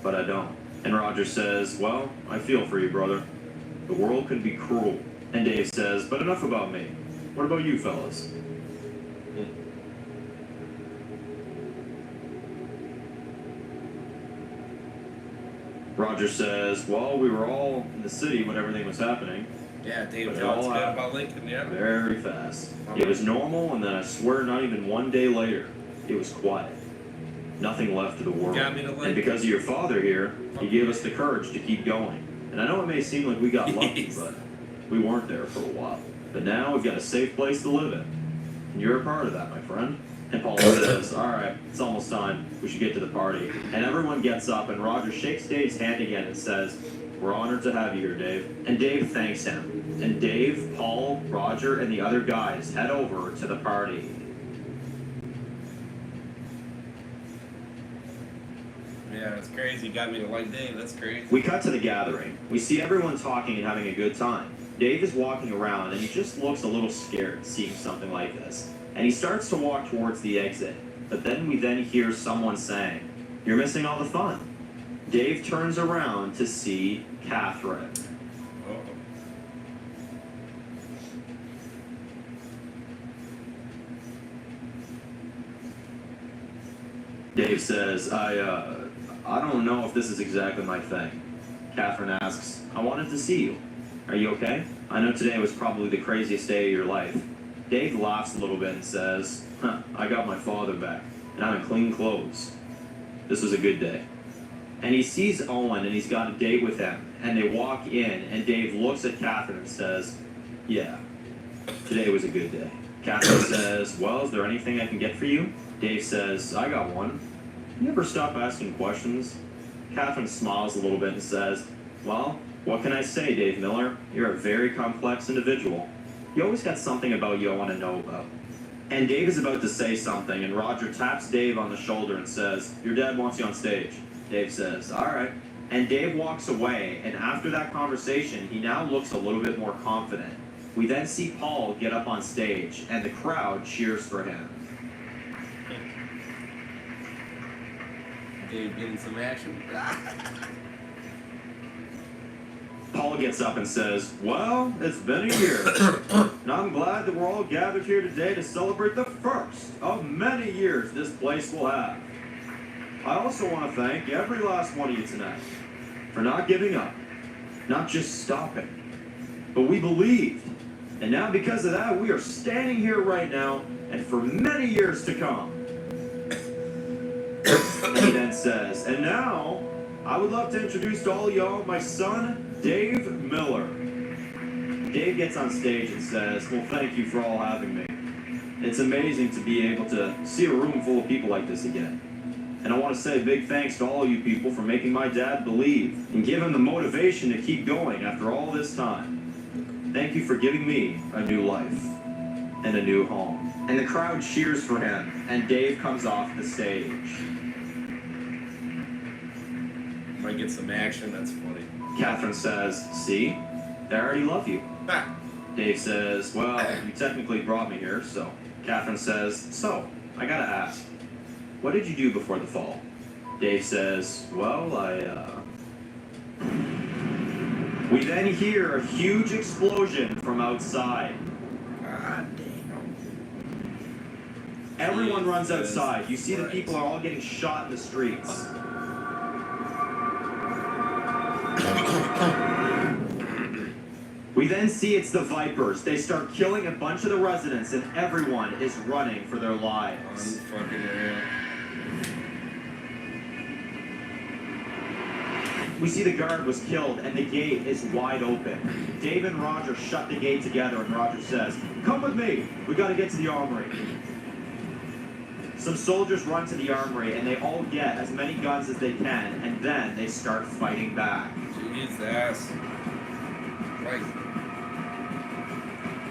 but I don't. And Roger says, well, I feel for you, brother. The world can be cruel. And Dave says, but enough about me. What about you fellas? Roger says, well, we were all in the city when everything was happening. Yeah, Dave But it John's all good happened about Lincoln, yeah. very fast. It was normal, and then I swear not even 1 day later, it was quiet. Nothing left of the world. Got me to And Lincoln. because of your father here, he gave us the courage to keep going. And I know it may seem like we got lucky, Jeez. but we weren't there for a while. But now we've got a safe place to live in. And you're a part of that, my friend. And Paul says, all right, it's almost time. We should get to the party. And everyone gets up, and Roger shakes Dave's hand again and says, we're honored to have you here, Dave. And Dave thanks him. And Dave, Paul, Roger, and the other guys head over to the party. Yeah, it's crazy. Got me to like Dave. That's crazy. We cut to the gathering. We see everyone talking and having a good time. Dave is walking around, and he just looks a little scared seeing something like this. And he starts to walk towards the exit. But then we hear someone saying, you're missing all the fun. Dave turns around to see Catherine. Uh-oh. Dave says, I don't know if this is exactly my thing. Catherine asks, I wanted to see you. Are you okay? I know today was probably the craziest day of your life. Dave laughs a little bit and says, I got my father back, and I'm in clean clothes. This was a good day. And he sees Owen, and he's got a date with him, and they walk in, and Dave looks at Catherine and says, yeah, today was a good day. Catherine says, well, is there anything I can get for you? Dave says, I got one. You ever stop asking questions? Catherine smiles a little bit and says, well, what can I say, Dave Miller? You're a very complex individual. You always got something about you I want to know about. And Dave is about to say something, and Roger taps Dave on the shoulder and says, your dad wants you on stage. Dave says, all right. And Dave walks away, and after that conversation, he now looks a little bit more confident. We then see Paul get up on stage, and the crowd cheers for him. Dave getting some action. Paul gets up and says, well, it's been a year, and I'm glad that we're all gathered here today to celebrate the first of many years this place will have. I also want to thank every last one of you tonight for not giving up, not just stopping, but we believed. And now because of that, we are standing here right now and for many years to come. And he then says, and now, I would love to introduce to all y'all my son, Dave Miller. Dave gets on stage and says, well, thank you for all having me. It's amazing to be able to see a room full of people like this again. And I want to say a big thanks to all you people for making my dad believe and give him the motivation to keep going after all this time. Thank you for giving me a new life and a new home. And the crowd cheers for him, and Dave comes off the stage. Might get some action, that's funny. Catherine says, see, they already love you. Ah. Dave says, well, you technically brought me here, so. Catherine says, so, I gotta ask, what did you do before the fall? Dave says, well, We then hear a huge explosion from outside. God damn. Everyone runs outside. You see the people are all getting shot in the streets. We then see it's the Vipers. They start killing a bunch of the residents, and everyone is running for their lives. Fucking hell. We see the guard was killed, and the gate is wide open. Dave and Roger shut the gate together, and Roger says, come with me. We gotta get to the armory. Some soldiers run to the armory, and they all get as many guns as they can, and then they start fighting back. Jesus. Christ.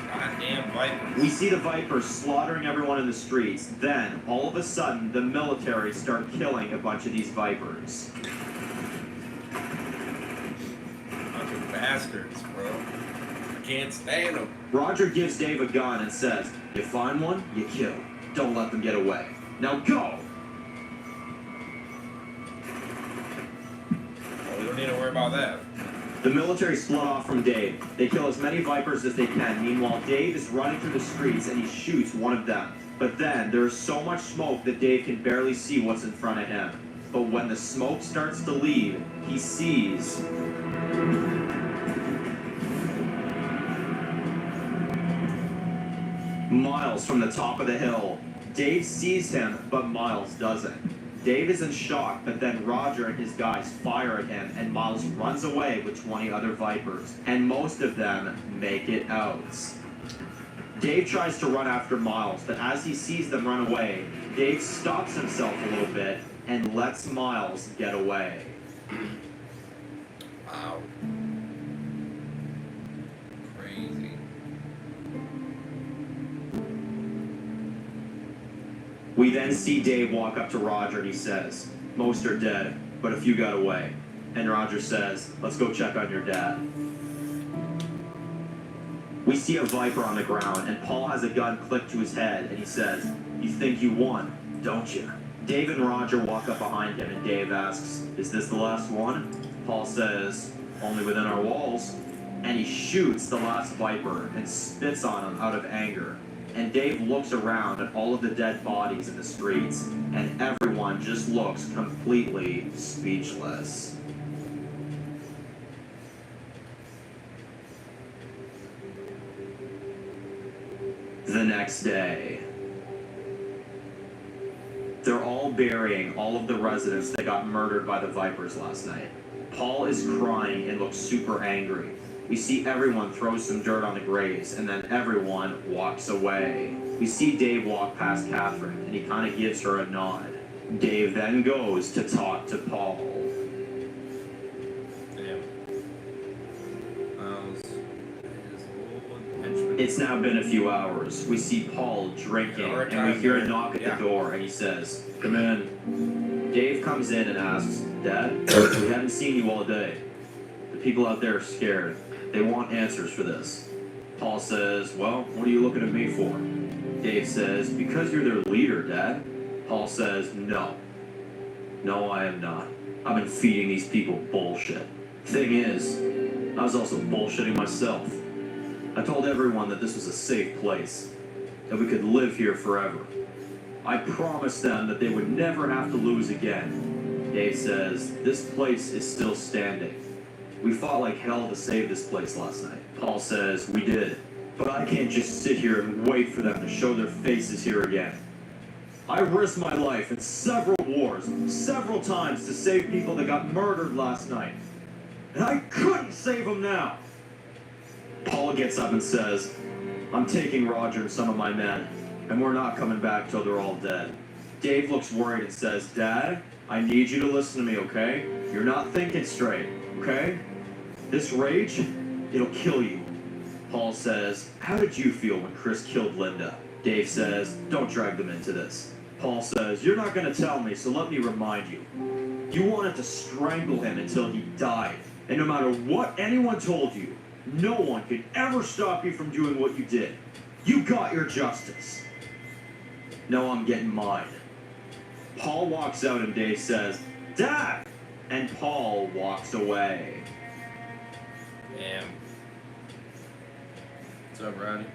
Goddamn Vipers. We see the Vipers slaughtering everyone in the streets. Then, all of a sudden, the military start killing a bunch of these Vipers. Bunch of bastards, bro. I can't stand them. Roger gives Dave a gun and says, you find one, you kill. Don't let them get away. Now go! Well, we don't need to worry about that. The military split off from Dave. They kill as many Vipers as they can. Meanwhile, Dave is running through the streets and he shoots one of them. But then, there's so much smoke that Dave can barely see what's in front of him. But when the smoke starts to leave, he sees Miles from the top of the hill. Dave sees him, but Miles doesn't. Dave is in shock, but then Roger and his guys fire at him, and Miles runs away with 20 other Vipers, and most of them make it out. Dave tries to run after Miles, but as he sees them run away, Dave stops himself a little bit and lets Miles get away. Wow. Crazy. We then see Dave walk up to Roger and he says, most are dead, but a few got away. And Roger says, let's go check on your dad. We see a Viper on the ground, and Paul has a gun clipped to his head, and he says, you think you won, don't you? Dave and Roger walk up behind him, and Dave asks, is this the last one? Paul says, only within our walls. And he shoots the last Viper and spits on him out of anger. And Dave looks around at all of the dead bodies in the streets, and everyone just looks completely speechless. next day. They're all burying all of the residents that got murdered by the Vipers last night. Paul is crying and looks super angry. We see everyone throw some dirt on the graves, and then everyone walks away. We see Dave walk past Catherine, and he kind of gives her a nod. Dave then goes to talk to Paul. Damn. His old It's now been a few hours. We see Paul drinking, and we hear a knock at the door, and he says, "Come in." Dave comes in and asks, "Dad, we haven't seen you all day. The people out there are scared. They want answers for this." Paul says, "Well, what are you looking at me for?" Dave says, "Because you're their leader, Dad." Paul says, No, I am not. I've been feeding these people bullshit. Thing is, I was also bullshitting myself. I told everyone that this was a safe place, that we could live here forever. I promised them that they would never have to lose again. Dave says, "This place is still standing. We fought like hell to save this place last night." Paul says, "We did, but I can't just sit here and wait for them to show their faces here again. I risked my life in several wars, several times to save people that got murdered last night. And I couldn't save them now." Paul gets up and says, "I'm taking Roger and some of my men, and we're not coming back till they're all dead." Dave looks worried and says, "Dad, I need you to listen to me, okay? You're not thinking straight, okay? This rage, it'll kill you." Paul says, "How did you feel when Chris killed Linda?" Dave says, "Don't drag them into this." Paul says, "You're not going to tell me, so let me remind you. You wanted to strangle him until he died. And no matter what anyone told you, no one could ever stop you from doing what you did. You got your justice. Now I'm getting mine." Paul walks out and Dave says, "Dad!" And Paul walks away. Damn. What's up, Ronnie?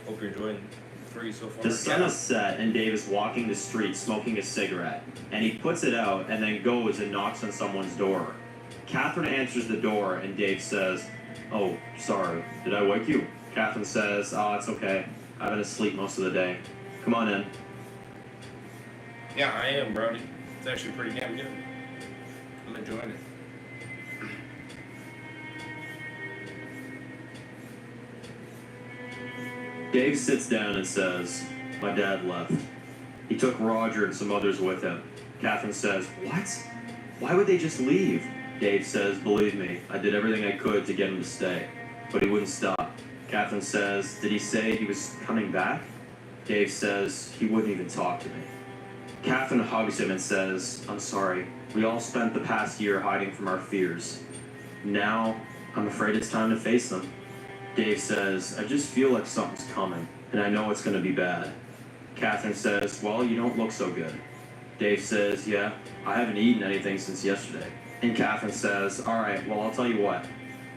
Hope you're enjoying 3 so far. The sun is set and Dave is walking the street smoking a cigarette. And he puts it out and then goes and knocks on someone's door. Catherine answers the door and Dave says, "Oh, sorry, did I wake you?" Catherine says, "Oh, it's okay. I've been asleep most of the day. Come on in." Yeah, I am, Brody. It's actually pretty damn good. I'm enjoying it. Dave sits down and says, "My dad left. He took Roger and some others with him." Catherine says, "What? Why would they just leave?" Dave says, "Believe me, I did everything I could to get him to stay, but he wouldn't stop." Catherine says, "Did he say he was coming back?" Dave says, "He wouldn't even talk to me." Catherine hugs him and says, "I'm sorry. We all spent the past year hiding from our fears. Now, I'm afraid it's time to face them." Dave says, "I just feel like something's coming, and I know it's going to be bad." Catherine says, "Well, you don't look so good." Dave says, "Yeah, I haven't eaten anything since yesterday." And Catherine says, "All right, well, I'll tell you what.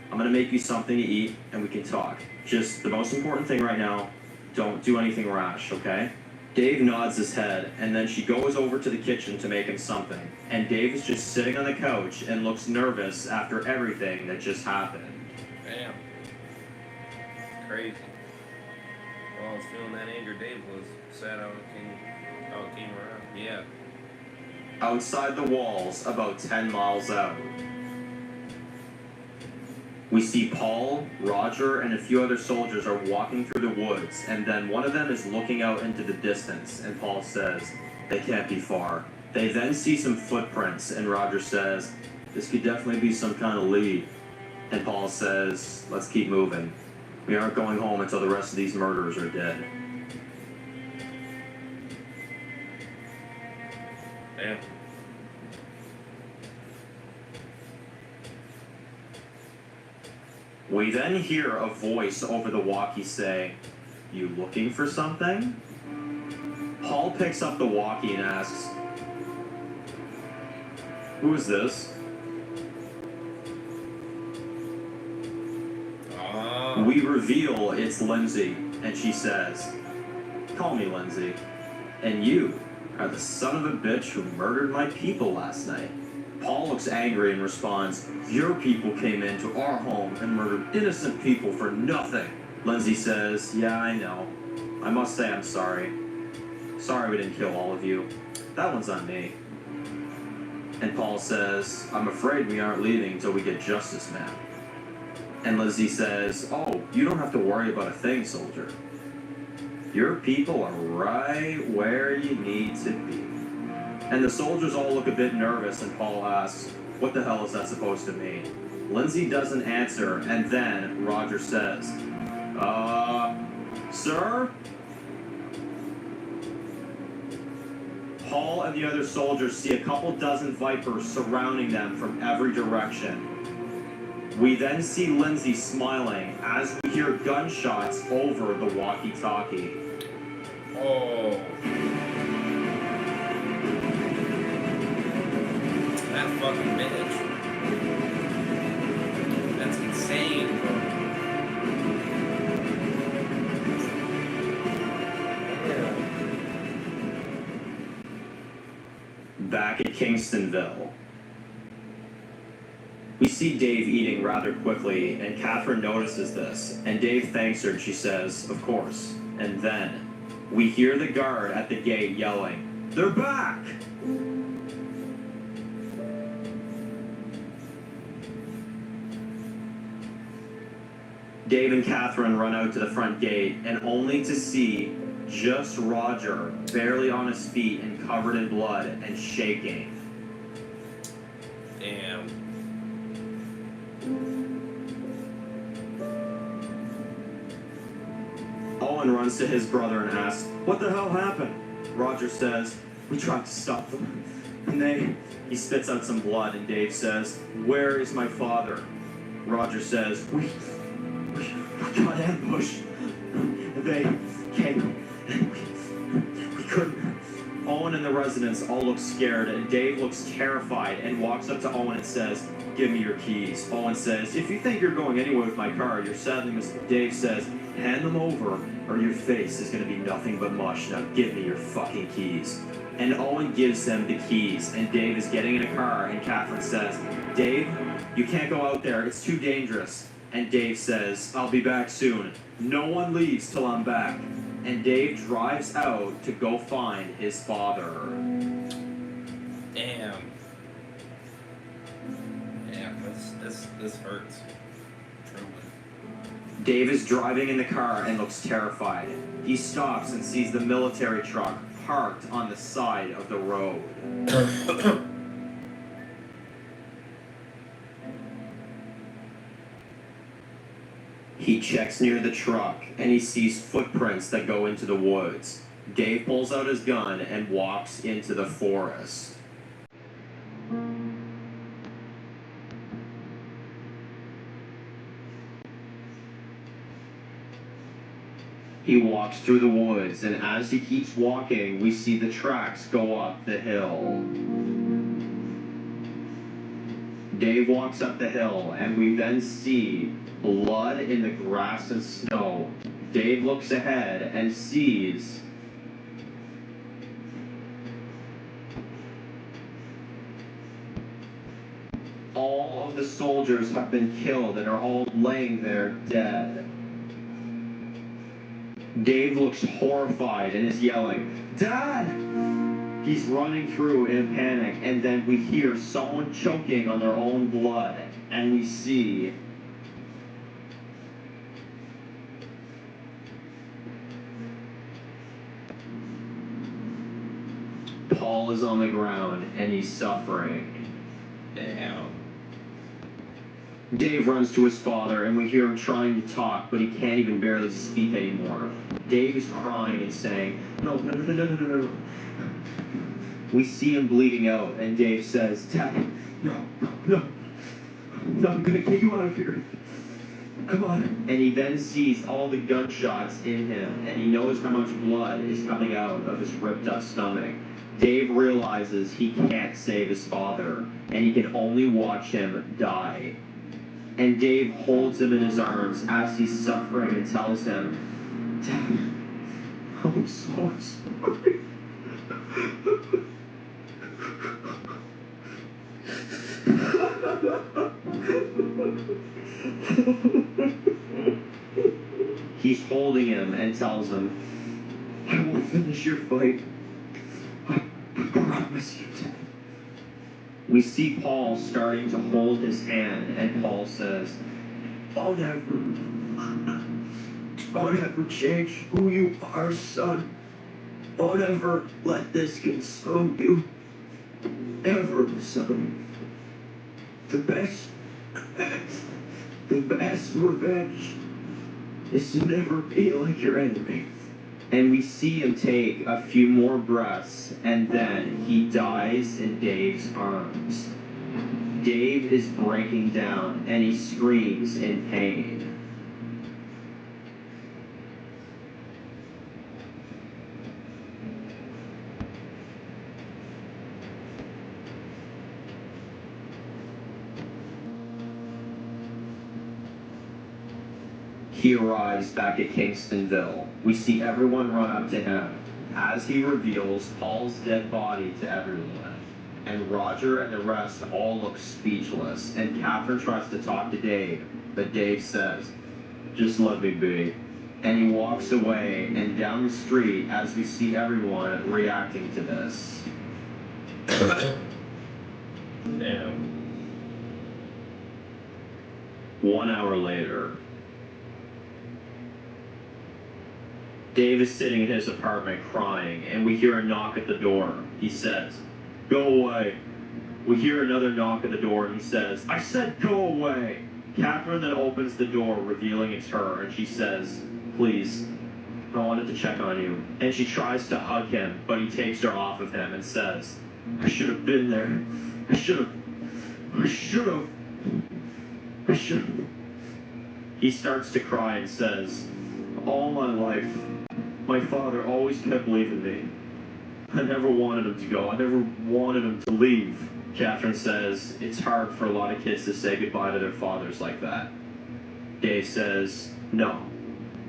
I'm going to make you something to eat, and we can talk. Just the most important thing right now, don't do anything rash, okay?" Dave nods his head, and then she goes over to the kitchen to make him something. And Dave is just sitting on the couch and looks nervous after everything that just happened. Damn. Crazy. Well, I was feeling that anger. Dave was sad how it came around. Yeah. Outside the walls, about 10 miles out, we see Paul, Roger, and a few other soldiers are walking through the woods, and then one of them is looking out into the distance, and Paul says, "They can't be far." They then see some footprints, and Roger says, "This could definitely be some kind of lead." And Paul says, "Let's keep moving. We aren't going home until the rest of these murderers are dead." Damn. We then hear a voice over the walkie say, "You looking for something?" Paul picks up the walkie and asks, "Who is this?" We reveal it's Lindsay, and she says, "Call me Lindsay. And you are the son of a bitch who murdered my people last night." Paul looks angry and responds, "Your people came into our home and murdered innocent people for nothing." Lindsay says, yeah, I know. I must say I'm sorry. Sorry we didn't kill all of you. That one's on me. And Paul says, I'm afraid we aren't leaving until we get justice, man. And Lindsay says, oh, you don't have to worry about a thing, soldier. Your people are right where you need to be. And the soldiers all look a bit nervous, and Paul asks, what the hell is that supposed to mean? Lindsay doesn't answer, and then Roger says, sir? Paul and the other soldiers see a couple dozen Vipers surrounding them from every direction. We then see Lindsay smiling as we hear gunshots over the walkie-talkie. Oh. That fucking bitch. That's insane, bro. Back at Kingstonville, we see Dave eating rather quickly, and Catherine notices this, and Dave thanks her, and she says, of course. And then, we hear the guard at the gate yelling, they're back! Dave and Catherine run out to the front gate, and only to see just Roger, barely on his feet and covered in blood and shaking. Damn. Owen runs to his brother and asks, what the hell happened? Roger says, we tried to stop them. And he spits out some blood, and Dave says, where is my father? Roger says, we got ambushed. They came. We couldn't. Owen and the residents all look scared, and Dave looks terrified and walks up to Owen and says, give me your keys. Owen says, if you think you're going anywhere with my car, you're sadly mistaken. Dave says, hand them over, or your face is going to be nothing but mush. Now give me your fucking keys. And Owen gives them the keys, and Dave is getting in a car, and Catherine says, Dave, you can't go out there. It's too dangerous. And Dave says, I'll be back soon. No one leaves till I'm back. And Dave drives out to go find his father. Damn. Damn, this hurts. Truly. Dave is driving in the car and looks terrified. He stops and sees the military truck parked on the side of the road. He checks near the truck, and he sees footprints that go into the woods. Dave pulls out his gun and walks into the forest. He walks through the woods, and as he keeps walking, we see the tracks go up the hill. Dave walks up the hill, and we then see blood in the grass and snow. Dave looks ahead and sees all of the soldiers have been killed and are all laying there dead. Dave looks horrified and is yelling, Dad! He's running through in a panic, and then we hear someone choking on their own blood, and we see Paul is on the ground, and he's suffering. Damn. Dave runs to his father, and we hear him trying to talk, but he can't even barely speak anymore. Dave is crying and saying, no. We see him bleeding out, and Dave says, Dad, no, I'm gonna get you out of here. Come on. And he then sees all the gunshots in him, and he knows how much blood is coming out of his ripped up stomach. Dave realizes he can't save his father, and he can only watch him die. And Dave holds him in his arms as he's suffering and tells him, Dad, I'm so sorry. He's holding him and tells him, "I will finish your fight. I promise you, Dad." We see Paul starting to hold his hand, and Paul says, "Don't ever change who you are, son. Don't ever let this consume you. Ever, son. The best revenge is to never be like your enemy." And we see him take a few more breaths, and then he dies in Dave's arms. Dave is breaking down, and he screams in pain. He arrives back at Kingstonville. We see everyone run up to him as he reveals Paul's dead body to everyone. And Roger and the rest all look speechless, and Catherine tries to talk to Dave, but Dave says, "Just let me be." And he walks away, and down the street as we see everyone reacting to this. Damn. 1 hour later, Dave is sitting in his apartment crying, and we hear a knock at the door. He says, "Go away." We hear another knock at the door, and he says, "I said go away." Catherine then opens the door, revealing it's her, and she says, "Please, I wanted to check on you." And she tries to hug him, but he takes her off of him and says, "I should have been there. I should have. He starts to cry and says, "All my life, my father always kept leaving me. I never wanted him to go. I never wanted him to leave." Catherine says, "It's hard for a lot of kids to say goodbye to their fathers like that." Dave says, "No,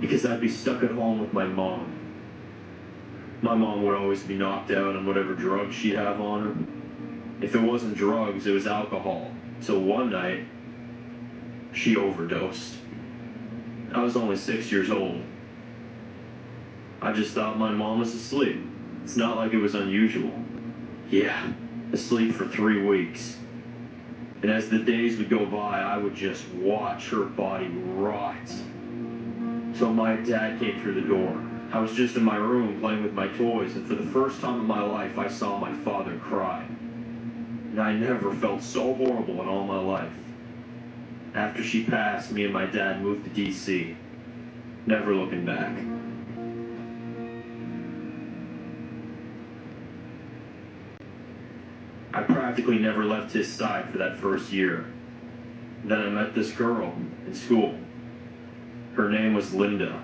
because I'd be stuck at home with my mom. My mom would always be knocked out on whatever drugs she'd have on her. If it wasn't drugs, it was alcohol. So one night, she overdosed. I was only 6 years old. I just thought my mom was asleep. It's not like it was unusual. Yeah, asleep for 3 weeks. And as the days would go by, I would just watch her body rot. So my dad came through the door. I was just in my room playing with my toys, and for the first time in my life, I saw my father cry. And I never felt so horrible in all my life. After she passed, me and my dad moved to DC, never looking back." I practically never left his side for that first year. Then I met this girl in school. Her name was Linda.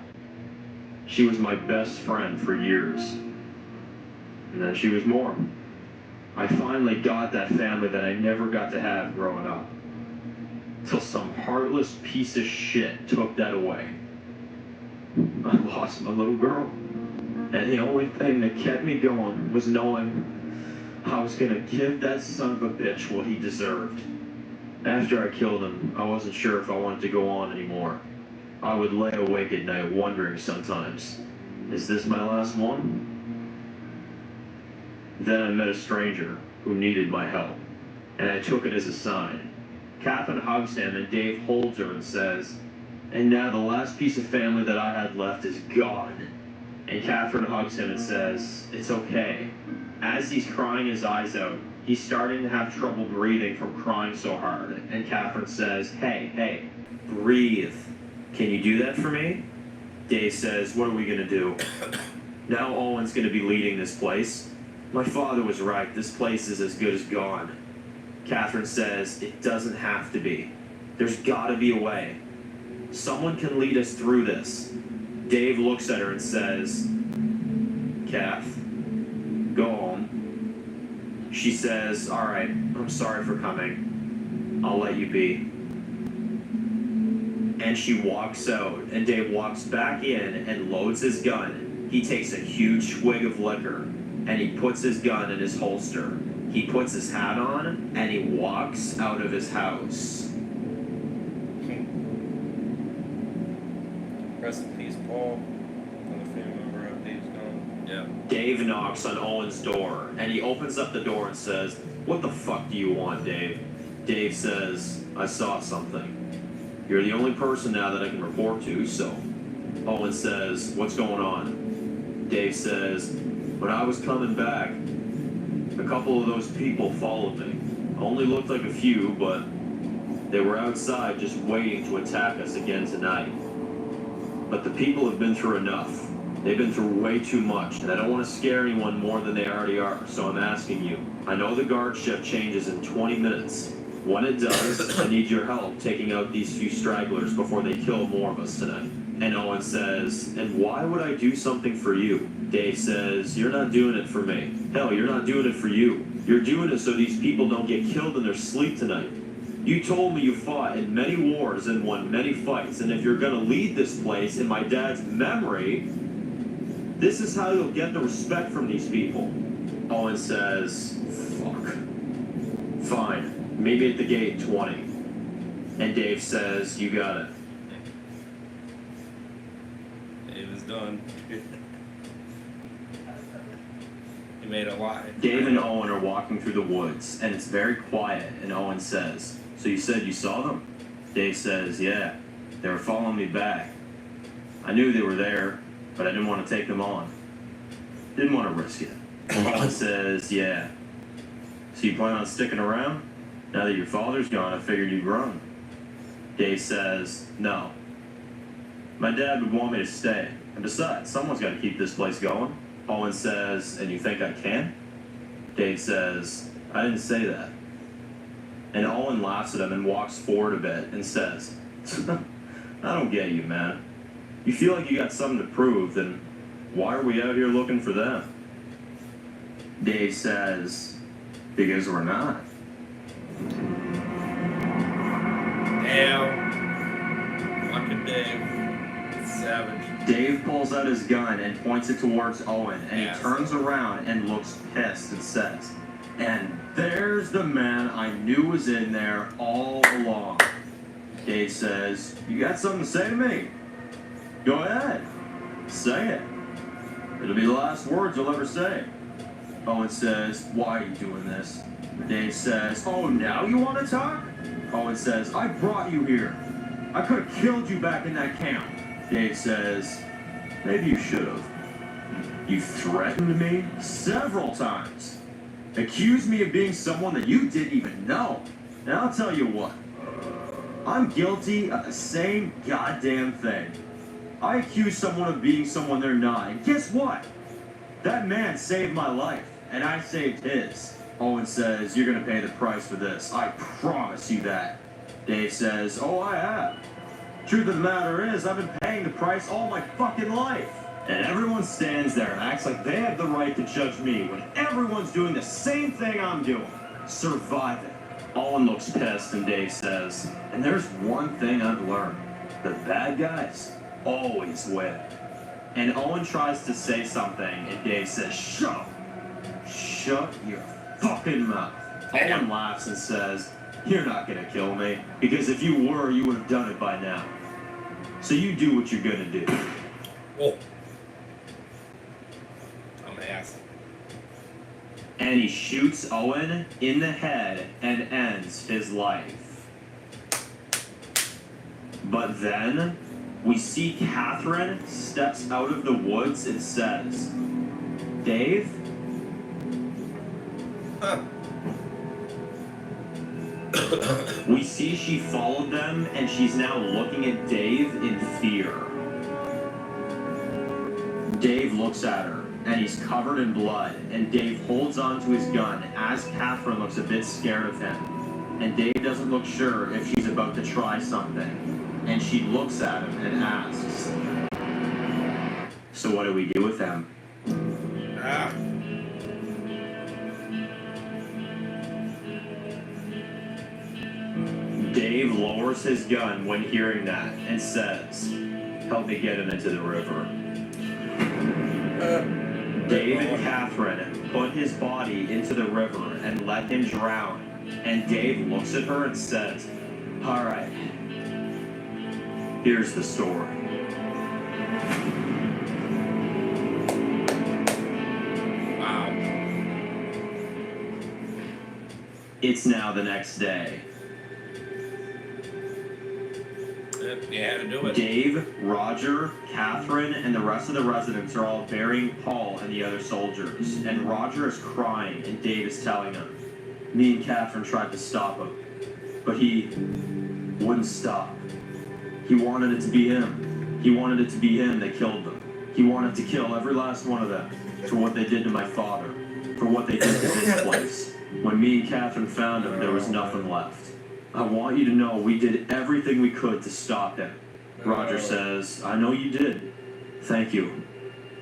She was my best friend for years. And then she was more. I finally got that family that I never got to have growing up. Till some heartless piece of shit took that away. I lost my little girl. And the only thing that kept me going was knowing I was gonna give that son of a bitch what he deserved. After I killed him, I wasn't sure if I wanted to go on anymore. I would lay awake at night wondering sometimes, is this my last one? Then I met a stranger who needed my help, and I took it as a sign. Catherine hugs him, and Dave holds her and says, "And now the last piece of family that I had left is gone." And Catherine hugs him and says, "It's okay." As he's crying his eyes out, he's starting to have trouble breathing from crying so hard. And Catherine says, hey, breathe. Can you do that for me?" Dave says, "What are we gonna do? Now Owen's gonna be leading this place. My father was right, this place is as good as gone." Catherine says, "It doesn't have to be. There's gotta be a way. Someone can lead us through this." Dave looks at her and says, "Kath, go home." She says, "All right, I'm sorry for coming. I'll let you be." And she walks out, and Dave walks back in and loads his gun. He takes a huge swig of liquor, and he puts his gun in his holster. He puts his hat on, and he walks out of his house. Rest in peace, Paul. Another family member of Dave's gone. Yeah. Dave knocks on Owen's door, and he opens up the door and says, "What the fuck do you want, Dave?" Dave says, "I saw something. You're the only person now that I can report to, so." Owen says, "What's going on?" Dave says, "When I was coming back, a couple of those people followed me. Only looked like a few, but they were outside just waiting to attack us again tonight. But the people have been through enough. They've been through way too much, and I don't want to scare anyone more than they already are, so I'm asking you. I know the guard shift changes in 20 minutes. When it does, I need your help taking out these few stragglers before they kill more of us tonight." And Owen says, "And why would I do something for you?" Dave says, "You're not doing it for me. Hell, you're not doing it for you. You're doing it so these people don't get killed in their sleep tonight. You told me you fought in many wars and won many fights, and if you're gonna lead this place in my dad's memory, this is how you'll get the respect from these people." Owen says, "Fuck. Fine. Meet me at the gate in 20. And Dave says, "You got it." Dave is done. He made a lie. Dave and Owen are walking through the woods, and it's very quiet, and Owen says, "So you said you saw them?" Dave says, "Yeah. They were following me back. I knew they were there, but I didn't want to take them on. Didn't want to risk it." Owen says, "Yeah. So you plan on sticking around? Now that your father's gone, I figured you'd run." Dave says, "No. My dad would want me to stay. And besides, someone's got to keep this place going." Owen says, "And you think I can?" Dave says, "I didn't say that." And Owen laughs at him and walks forward a bit and says, "I don't get you, man. You feel like you got something to prove, then why are we out here looking for them?" Dave says, "Because we're not." Damn. Fucking Dave. Savage. Dave pulls out his gun and points it towards Owen, and Yes. he turns around and looks pissed and says, "And there's the man I knew was in there all along." Dave says, "You got something to say to me? Go ahead. Say it. It'll be the last words you'll ever say." Owen says, "Why are you doing this?" Dave says, "Oh, now you want to talk?" Owen says, "I brought you here. I could have killed you back in that camp." Dave says, "Maybe you should have. You threatened me several times. Accused me of being someone that you didn't even know. And I'll tell you what. I'm guilty of the same goddamn thing. I accuse someone of being someone they're not. And guess what? That man saved my life, and I saved his." Owen says, "You're gonna pay the price for this. I promise you that." Dave says, "Oh, I have. Truth of the matter is, I've been paying the price all my fucking life." And everyone stands there and acts like they have the right to judge me when everyone's doing the same thing I'm doing. Surviving. Owen looks pissed, and Dave says, "And there's one thing I've learned. The bad guys always win." And Owen tries to say something, and Dave says, "Shut up. Shut your fucking mouth." Owen laughs and says, "You're not gonna kill me, because if you were, you would have done it by now. So you do what you're gonna do." Oh. I'm ass. And he shoots Owen in the head and ends his life. But then, we see Catherine steps out of the woods and says, "Dave?" Huh. We see she followed them, and she's now looking at Dave in fear. Dave looks at her, and he's covered in blood, and Dave holds onto his gun as Catherine looks a bit scared of him. And Dave doesn't look sure if she's about to try something. And she looks at him and asks, "So what do we do with him?" Ah. Dave lowers his gun when hearing that and says, "Help me get him into the river." Dave and Catherine put his body into the river and let him drown. And Dave looks at her and says, "All right, here's the story. Wow. It's now the next day. Yep, you had to do it. Dave, Roger, Catherine, and the rest of the residents are all burying Paul and the other soldiers. And Roger is crying, and Dave is telling him, me and Catherine tried to stop him, but he wouldn't stop. He wanted it to be him. He wanted it to be him that killed them. He wanted to kill every last one of them for what they did to my father, for what they did to this place. When me and Catherine found him, there was nothing left. I want you to know we did everything we could to stop him. Roger says, I know you did. Thank you.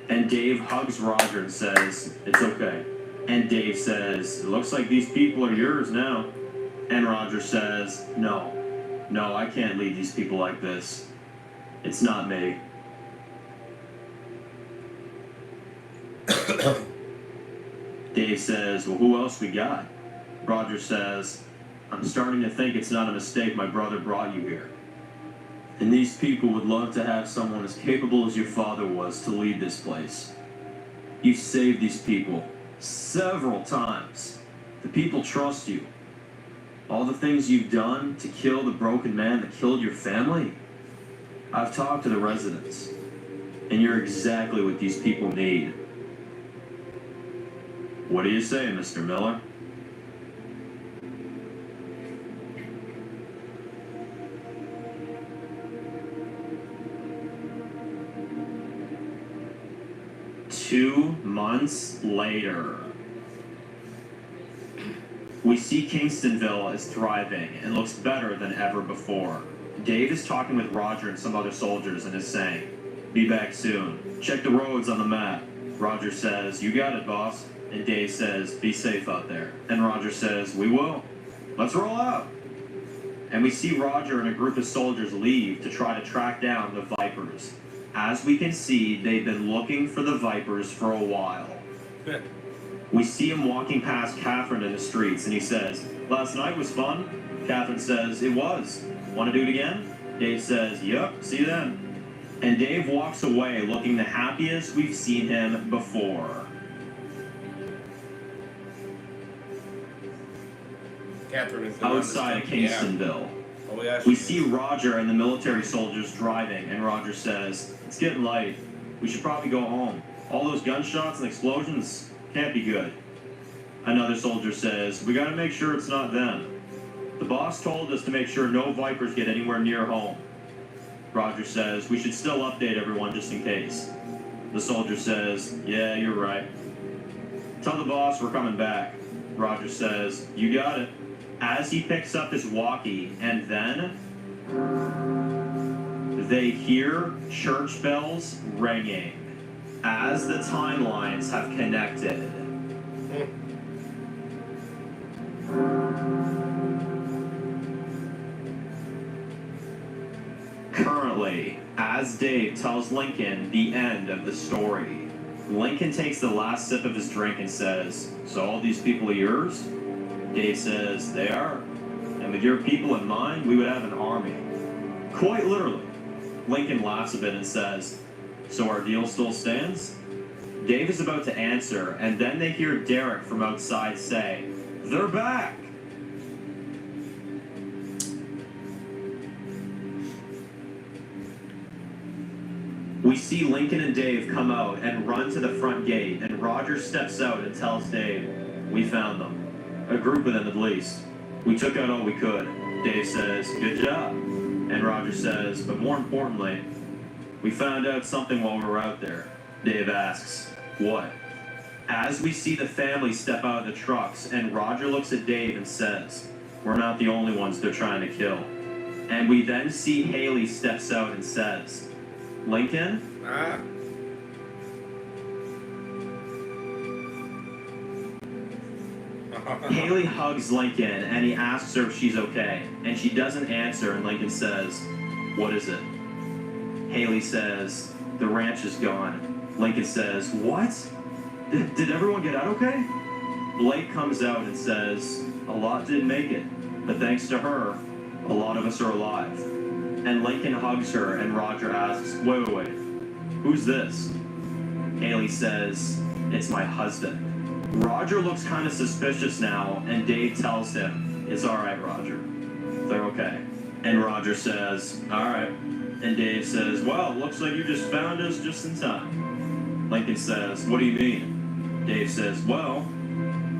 And Dave hugs Roger and says, it's okay. And Dave says, it looks like these people are yours now. And Roger says, no, I can't lead these people like this. It's not me. Dave says, well, who else we got? Roger says, I'm starting to think it's not a mistake my brother brought you here. And these people would love to have someone as capable as your father was to lead this place. You've saved these people several times. The people trust you. All the things you've done to kill the broken man that killed your family. I've talked to the residents, and you're exactly what these people need. What do you say, Mr. Miller? Two months later, we see Kingstonville is thriving and looks better than ever before. Dave is talking with Roger and some other soldiers and is saying, be back soon. Check the roads on the map. Roger says, you got it, boss. And Dave says, be safe out there. And Roger says, we will. Let's roll out. And we see Roger and a group of soldiers leave to try to track down the Vipers. As we can see, they've been looking for the Vipers for a while. We see him walking past Catherine in the streets, and he says, last night was fun. Catherine says, it was. Want to do it again? Dave says, yep, see you then. And Dave walks away looking the happiest we've seen him before. Catherine is the Outside of Kingstonville, Oh, yeah, we see Roger and the military soldiers driving, and Roger says, it's getting late. We should probably go home. All those gunshots and explosions can't be good. Another soldier says, we gotta make sure it's not them. The boss told us to make sure no Vipers get anywhere near home. Roger says, we should still update everyone just in case. The soldier says, yeah, you're right. Tell the boss we're coming back. Roger says, you got it. As he picks up his walkie, and then they hear church bells ringing as the timelines have connected. Currently, as Dave tells Lincoln the end of the story, Lincoln takes the last sip of his drink and says, so all these people are yours? Dave says, they are. And with your people in mind, we would have an army. Quite literally. Lincoln laughs a bit and says, so our deal still stands? Dave is about to answer, and then they hear Derek from outside say, they're back! We see Lincoln and Dave come out and run to the front gate, and Roger steps out and tells Dave, we found them. A group of them at least. We took out all we could. Dave says, good job. And Roger says, but more importantly, we found out something while we were out there. Dave asks, what? As we see the family step out of the trucks, and Roger looks at Dave and says, we're not the only ones they're trying to kill. And we then see Haley steps out and says, Lincoln? Haley hugs Lincoln and he asks her if she's okay. And she doesn't answer, and Lincoln says, what is it? Haley says, the ranch is gone. Lincoln says, what? Did everyone get out okay? Blake comes out and says, a lot didn't make it, but thanks to her, a lot of us are alive. And Lincoln hugs her, and Roger asks, wait. "Who's this?" Haley says, "It's my husband." Roger looks kind of suspicious now, and Dave tells him, "It's alright, Roger. They're okay." And Roger says, "Alright." And Dave says, "Well, looks like you just found us just in time." Lincoln says, "What do you mean?" Dave says, "Well,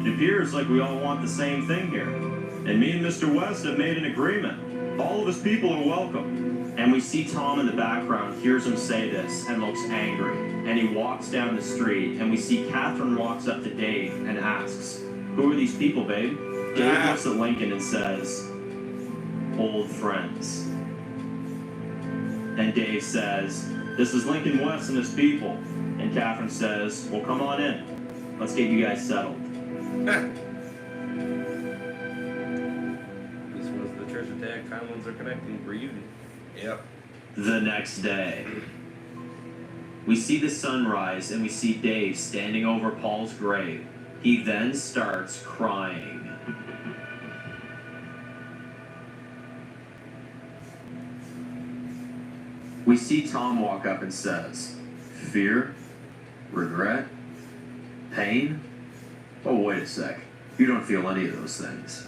it appears like we all want the same thing here. And me and Mr. West have made an agreement. All of his people are welcome." And we see Tom in the background hears him say this and looks angry. And he walks down the street, and we see Catherine walks up to Dave and asks, "Who are these people, babe?" Dave looks at Lincoln and says, "Old friends." And Dave says, "This is Lincoln West and his people." And Catherine says, "Well, come on in. Let's get you guys settled." This was the treasure tag timelines are connecting reunion. Yep. The next day, we see the sunrise and we see Dave standing over Paul's grave. He then starts crying. We see Tom walk up and says, "Fear? Regret? Pain? Oh, wait a sec. You don't feel any of those things."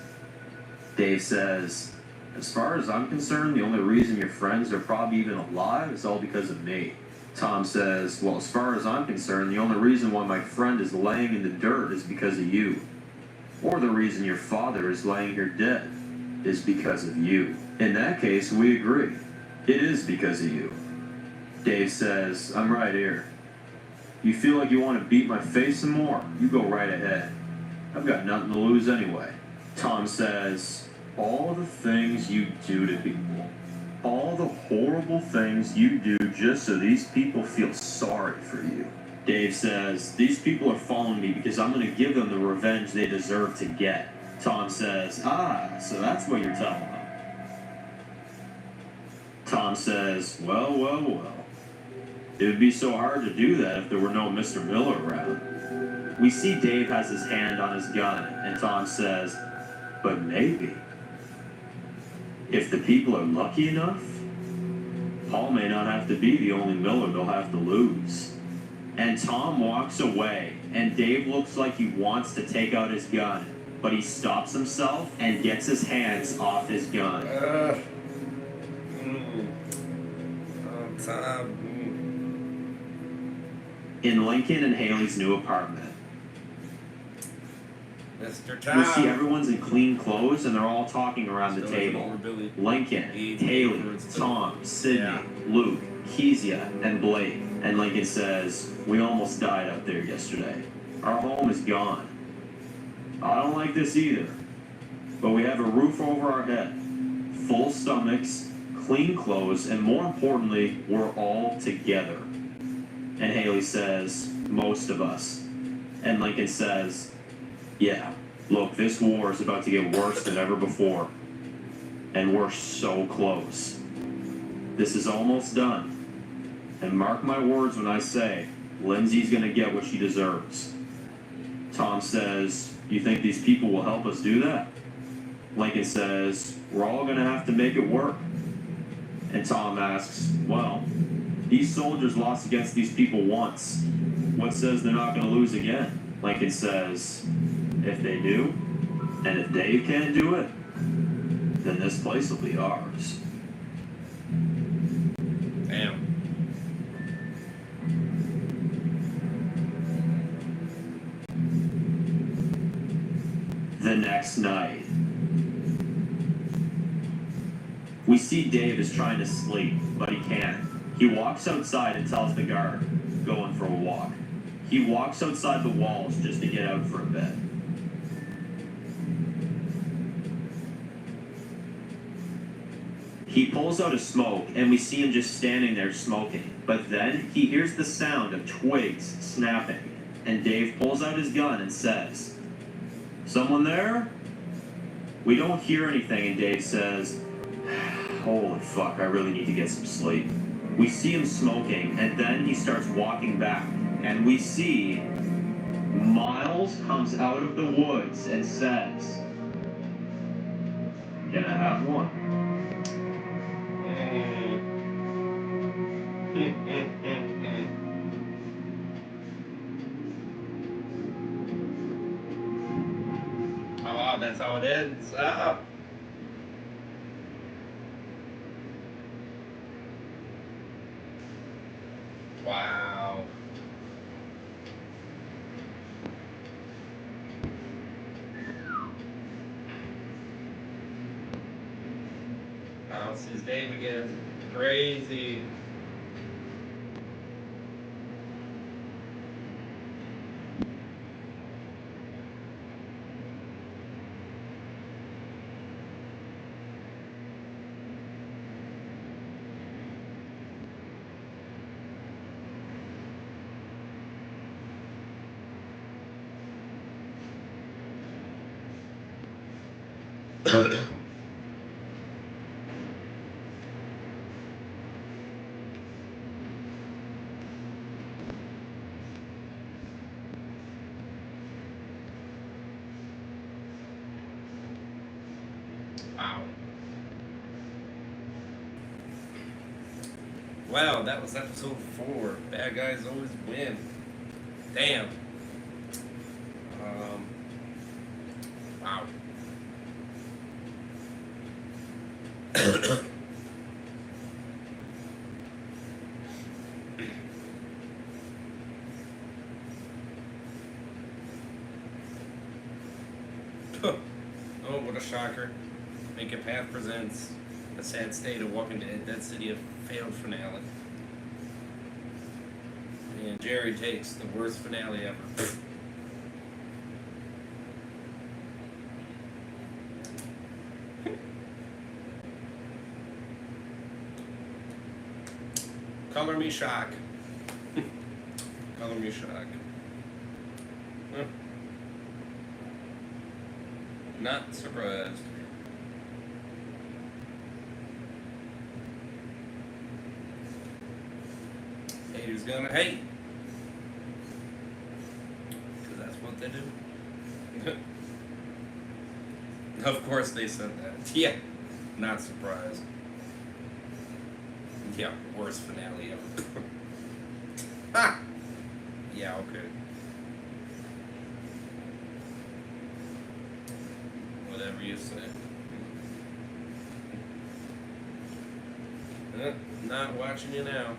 Dave says, "As far as I'm concerned, the only reason your friends are probably even alive is all because of me." Tom says, "Well, as far as I'm concerned, the only reason why my friend is laying in the dirt is because of you. Or the reason your father is laying here dead is because of you. In that case, we agree. It is because of you." Dave says, "I'm right here. You feel like you want to beat my face some more? You go right ahead. I've got nothing to lose anyway." Tom says, "All the things you do to people, all the horrible things you do just so these people feel sorry for you." Dave says, "These people are following me because I'm going to give them the revenge they deserve to get." Tom says, "Ah, so that's what you're telling them." Tom says, "Well, well, well. It would be so hard to do that if there were no Mr. Miller around." We see Dave has his hand on his gun, and Tom says, "But maybe, if the people are lucky enough, Paul may not have to be the only Miller they'll have to lose." And Tom walks away, and Dave looks like he wants to take out his gun, but he stops himself and gets his hands off his gun. Tom. In Lincoln and Haley's new apartment, Mr. Tom. we see everyone's in clean clothes and they're all talking around the table. Lincoln, Haley, Tom, Sydney, Luke, Kezia, and Blake. And Lincoln says, "We almost died up there yesterday. Our home is gone. I don't like this either. But we have a roof over our head, full stomachs, clean clothes, and more importantly, we're all together." And Haley says, "Most of us." And Lincoln says, "Yeah, look, this war is about to get worse than ever before. And we're so close. This is almost done. And mark my words when I say, Lindsay's gonna get what she deserves." Tom says, "You think these people will help us do that?" Lincoln says, "We're all gonna have to make it work." And Tom asks, "Well, these soldiers lost against these people once. What says they're not gonna lose again?" Lincoln says, "If they do, and if Dave can't do it, then this place will be ours." Damn. The next night, we see Dave is trying to sleep, but he can't. He walks outside and tells the guard, "Going for a walk." He walks outside the walls just to get out for a bit. He pulls out a smoke, and we see him just standing there smoking. But then he hears the sound of twigs snapping, and Dave pulls out his gun and says, "Someone there?" We don't hear anything, and Dave says, "Holy fuck, I really need to get some sleep." We see him smoking, and then he starts walking back, and we see Miles comes out of the woods and says, "Can I have one?" Oh, that's how it ends. Ah. Wow. Oh, it's his name again. Crazy. Wow. Wow, that was episode 4. Bad guys always win. Damn. Wow. Oh, what a shocker. Make It Path presents A Sad State of Walking Dead, Dead City of Failed Finale. And Jerry takes the worst finale ever. Color me shock. Color me shock. Huh. Not surprised. Haters gonna hate. Because that's what they do. Of course they said that. Yeah. Not surprised. Yeah, worst finale ever. Ah! Yeah, okay. Whatever you say. Not watching you now.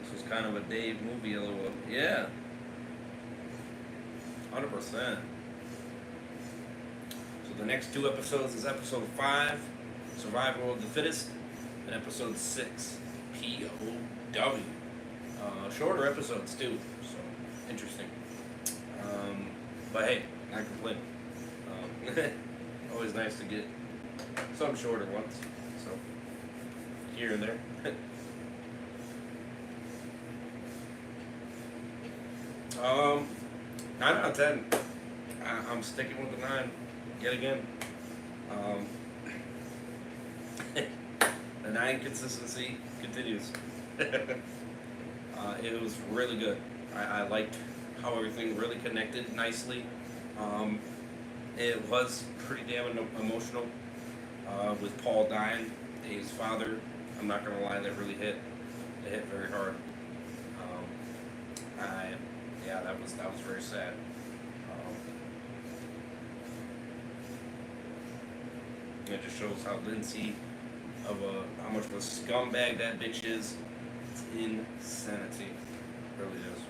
This was kind of a Dave movie, a little. Yeah. 100%. So the next 2 episodes is episode 5, Survival of the Fittest, and episode 6, POW. Shorter episodes too, so interesting. But hey, not complaining. Always nice to get some shorter ones, so here and there. 9 out of 10. I'm sticking with the 9 yet again. The 9 consistency continues. It was really good. I liked how everything really connected nicely. It was pretty damn emotional with Paul dying, Dave's father. I'm not gonna lie, that really hit. It hit very hard. Yeah, that was very sad. It just shows how Lindsay how much of a scumbag that bitch is. It's insanity. It really is.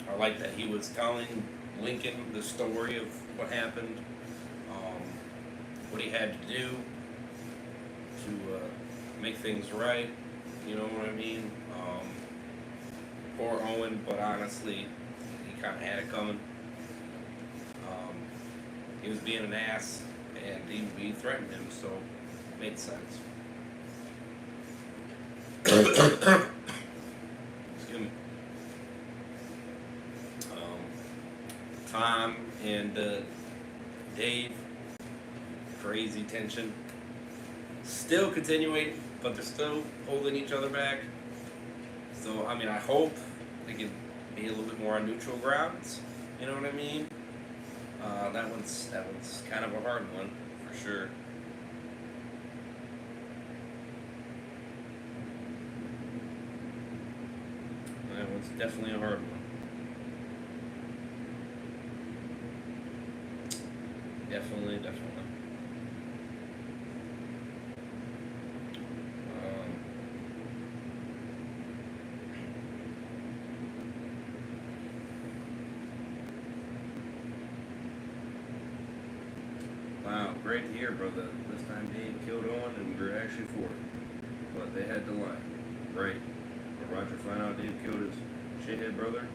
I like that he was telling Lincoln the story of what happened, what he had to do to make things right. You know what I mean? Poor Owen, but honestly, he kind of had it coming. He was being an ass, and he threatened him. So Makes sense. Excuse me. Tom and Dave, crazy tension. Still continuing, but they're still holding each other back. So, I mean, I hope they can be a little bit more on neutral grounds. You know what I mean? That one's kind of a hard one, for sure. That one's definitely a hard one. Definitely. Wow, great to hear, brother. This time Dave killed on and we were actually for it. But they had to lie. Right. But Roger find out Dave killed his shithead brother.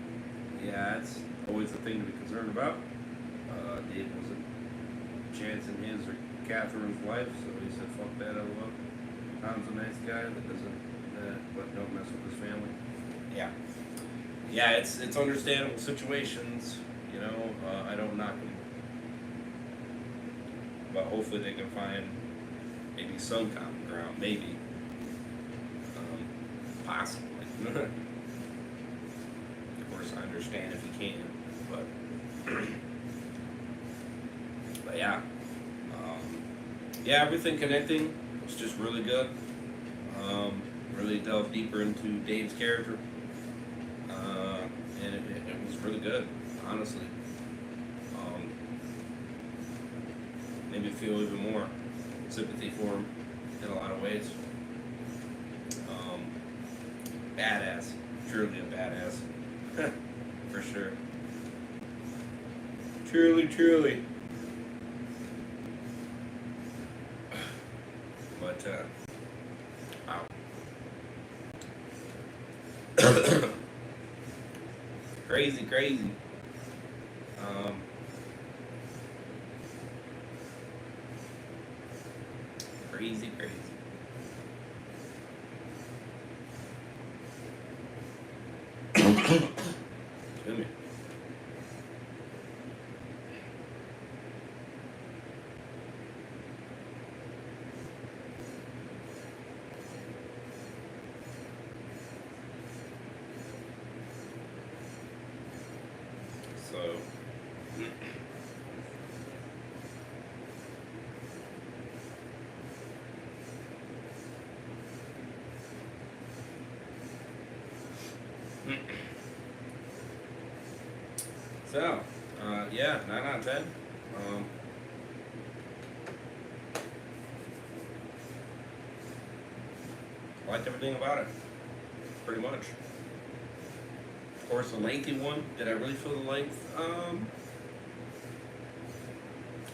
Yeah, that's always a thing to be concerned about. Dave wasn't chancing his or Catherine's life, so he said, fuck that, LOL. Tom's a nice guy that doesn't, but don't mess with his family. Yeah. Yeah, it's understandable situations, you know, I don't knock them. But hopefully they can find maybe some common ground, maybe. Possibly. Of course, I understand if you can, but yeah. Yeah, everything connecting was just really good. Really delved deeper into Dave's character, and it was really good, honestly. Made me feel even more sympathy for him in a lot of ways. Badass, truly a badass, for sure. Truly. But wow. Crazy. Crazy. Excuse me. So yeah, 9 out of 10. Liked everything about it, pretty much. Of course, a lengthy one. Did I really feel the length?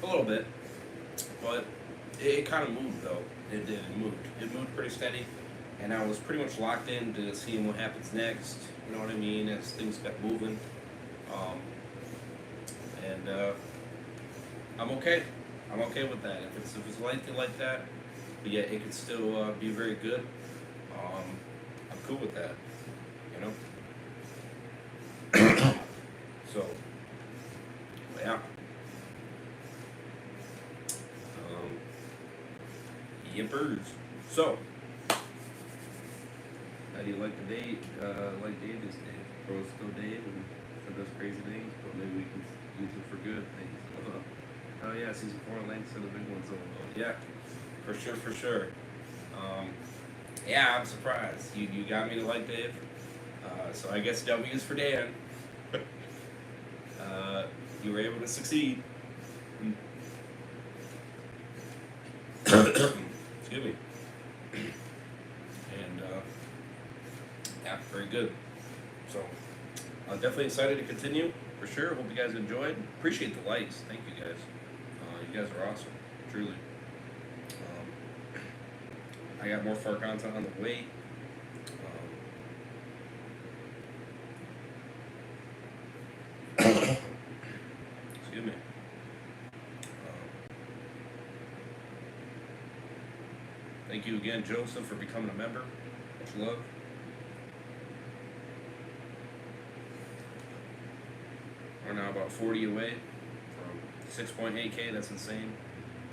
A little bit, but it kind of moved though. It did. It moved. It moved pretty steady, and I was pretty much locked in to seeing what happens next. You know what I mean? As things kept moving, and I'm okay. I'm okay with that. If it's lengthy like that, but yet it could still be very good. I'm cool with that. You know. So, yeah. Yippers. So, how do you like the day? Like Dave is Dave. Bro's still Dave and does crazy things, but maybe we can use it for good things. Oh yeah, season 4 links to the big ones. Yeah, for sure. Yeah, I'm surprised. You got me to like Dave. So I guess W is for Dan. You were able to succeed. Excuse me. And yeah, very good. So definitely excited to continue for sure. Hope you guys enjoyed. Appreciate the likes. Thank you guys. You guys are awesome, truly. I got more far content on the way. Excuse me. Thank you again, Joseph, for becoming a member. Much love. We're now about 40 away from 6.8K. That's insane.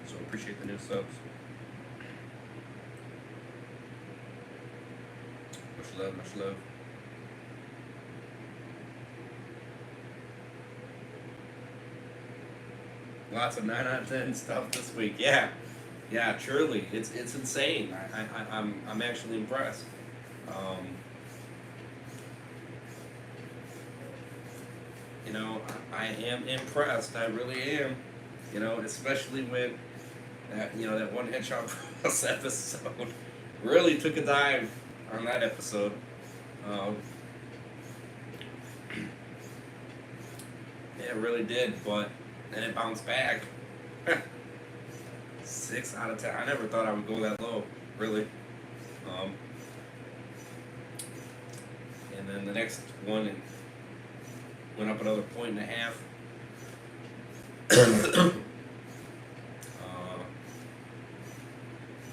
So appreciate the new subs. Much love, much love. Lots of 9 out of 10 stuff this week. Yeah, truly, it's insane. I'm actually impressed. You know, I am impressed. I really am. You know, especially when that one Headshot Bros episode really took a dive on that episode. It really did, but then it bounced back. 6 out of 10. I never thought I would go that low, really. And then the next one went up another 1.5 points.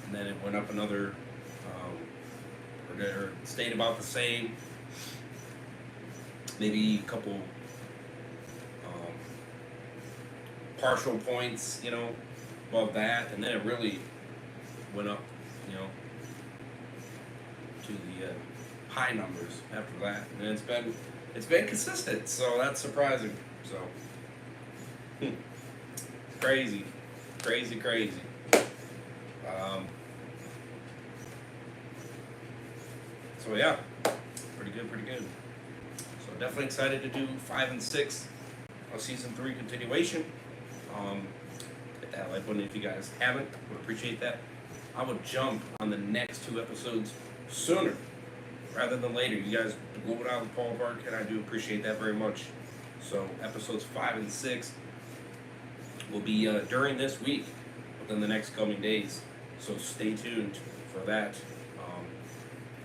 And then it went up another, or stayed about the same. Maybe a couple partial points, above that, and then it really went up, to the high numbers after that, and it's been consistent, so that's surprising. So crazy. So yeah, pretty good. So definitely excited to do 5 and 6 of season 3 continuation. Hit that like button if you guys haven't. Would appreciate that. I would jump on the next 2 episodes sooner rather than later. You guys blew it out of the ballpark, and I do appreciate that very much. So episodes 5 and 6 will be during this week, within the next coming days. So stay tuned for that.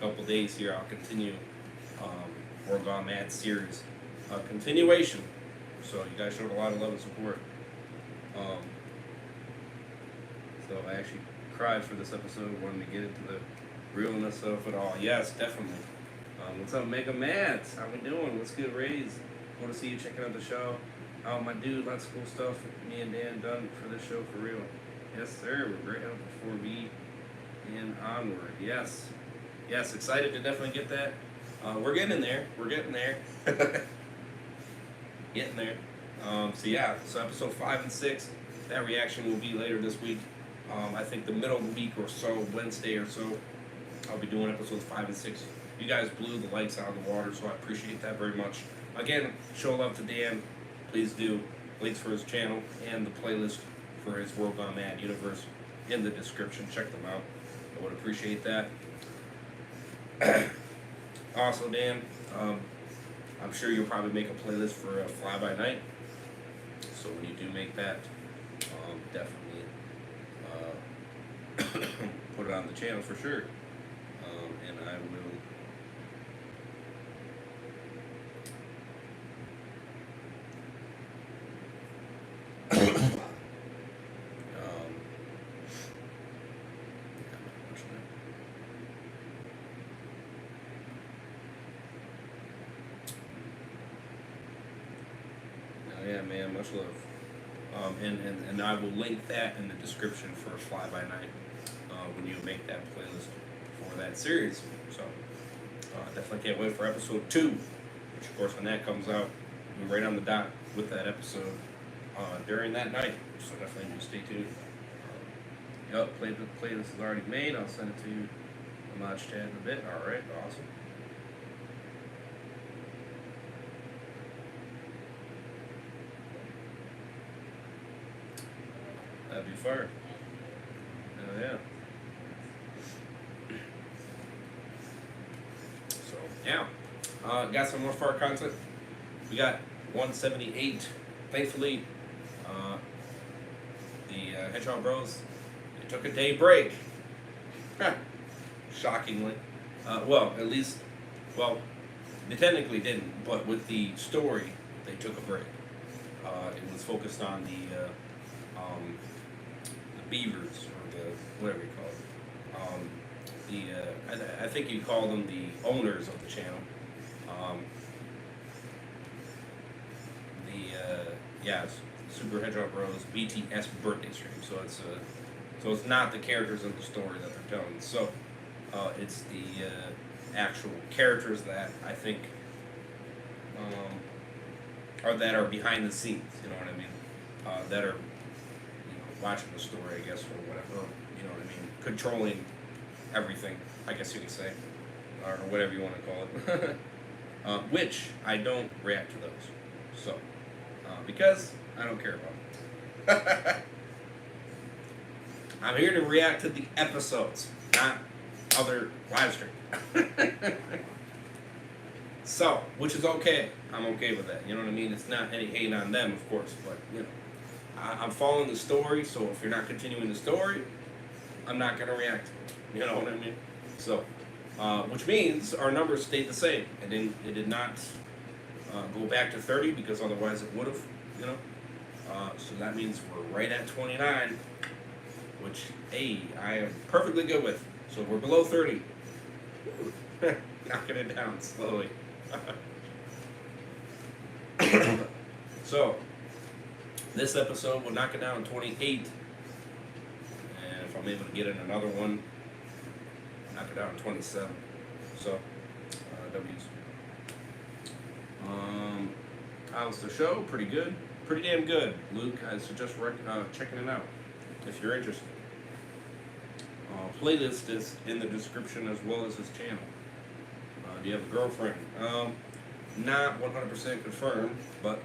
Couple days here, I'll continue World Gone Mad series continuation. So you guys showed a lot of love and support. So I actually cried for this episode, wanted to get into the realness of it all. Yes, definitely. What's up, Mega Mads? How we doing? What's good, Rays? Want to see you checking out the show. Oh, my dude, lots of cool stuff me and Dan done for this show, for real. Yes, sir. We're great out for 4B and onward. Yes, excited to definitely get that. We're getting there. Getting there. So episode 5 and 6, that reaction will be later this week. I think the middle of the week or so, Wednesday or so, I'll be doing episodes 5 and 6. You guys blew the lights out of the water, so I appreciate that very much. Again, show love to Dan. Please do. Links for his channel and the playlist for his World Gone Mad universe in the description. Check them out. I would appreciate that. Also, Dan, I'm sure you'll probably make a playlist for Fly By Night. So when you do make that, definitely put it on the channel for sure. And I will. Yeah, man, much love. And I will link that in the description for Fly By Night when you make that playlist for that series. So definitely can't wait for episode 2, which of course when that comes out, we're right on the dot with that episode during that night. So definitely just stay tuned. Playlist is already made. I'll send it to you in the mod chat in a bit. All right, awesome. That'd be fire. Oh yeah. So yeah, got some more far content. We got 178. Thankfully, the Hedgehog Bros, they took a day break. Shockingly, they technically didn't, but with the story, they took a break. It was focused on the beavers, or the whatever you call I think you call them the owners of the channel. Super Hedgehog Bros BTS birthday stream. So it's not the characters of the story that they're telling. So it's the actual characters that I think that are behind the scenes. You know what I mean? That are watching the story, I guess, or whatever. You know what I mean? Controlling everything, I guess you could say, or whatever you want to call it. Which I don't react to those. So because I don't care about them. I'm here to react to the episodes, not other live stream. So, which is okay. I'm okay with that. You know what I mean? It's not any hate on them, of course, but I'm following the story. So if you're not continuing the story, I'm not gonna react to it. You know what I mean? So, which means our numbers stayed the same. It did not go back to 30 because otherwise it would have. So that means we're right at 29, which I am perfectly good with. So we're below 30. Knocking it down slowly. So this episode will knock it down 28, and if I'm able to get in another one, knock it down 27. So W's. How's the show? Pretty good. Pretty damn good, Luke. I suggest checking it out if you're interested. Playlist is in the description as well as his channel. Do you have a girlfriend? Not 100% confirmed, but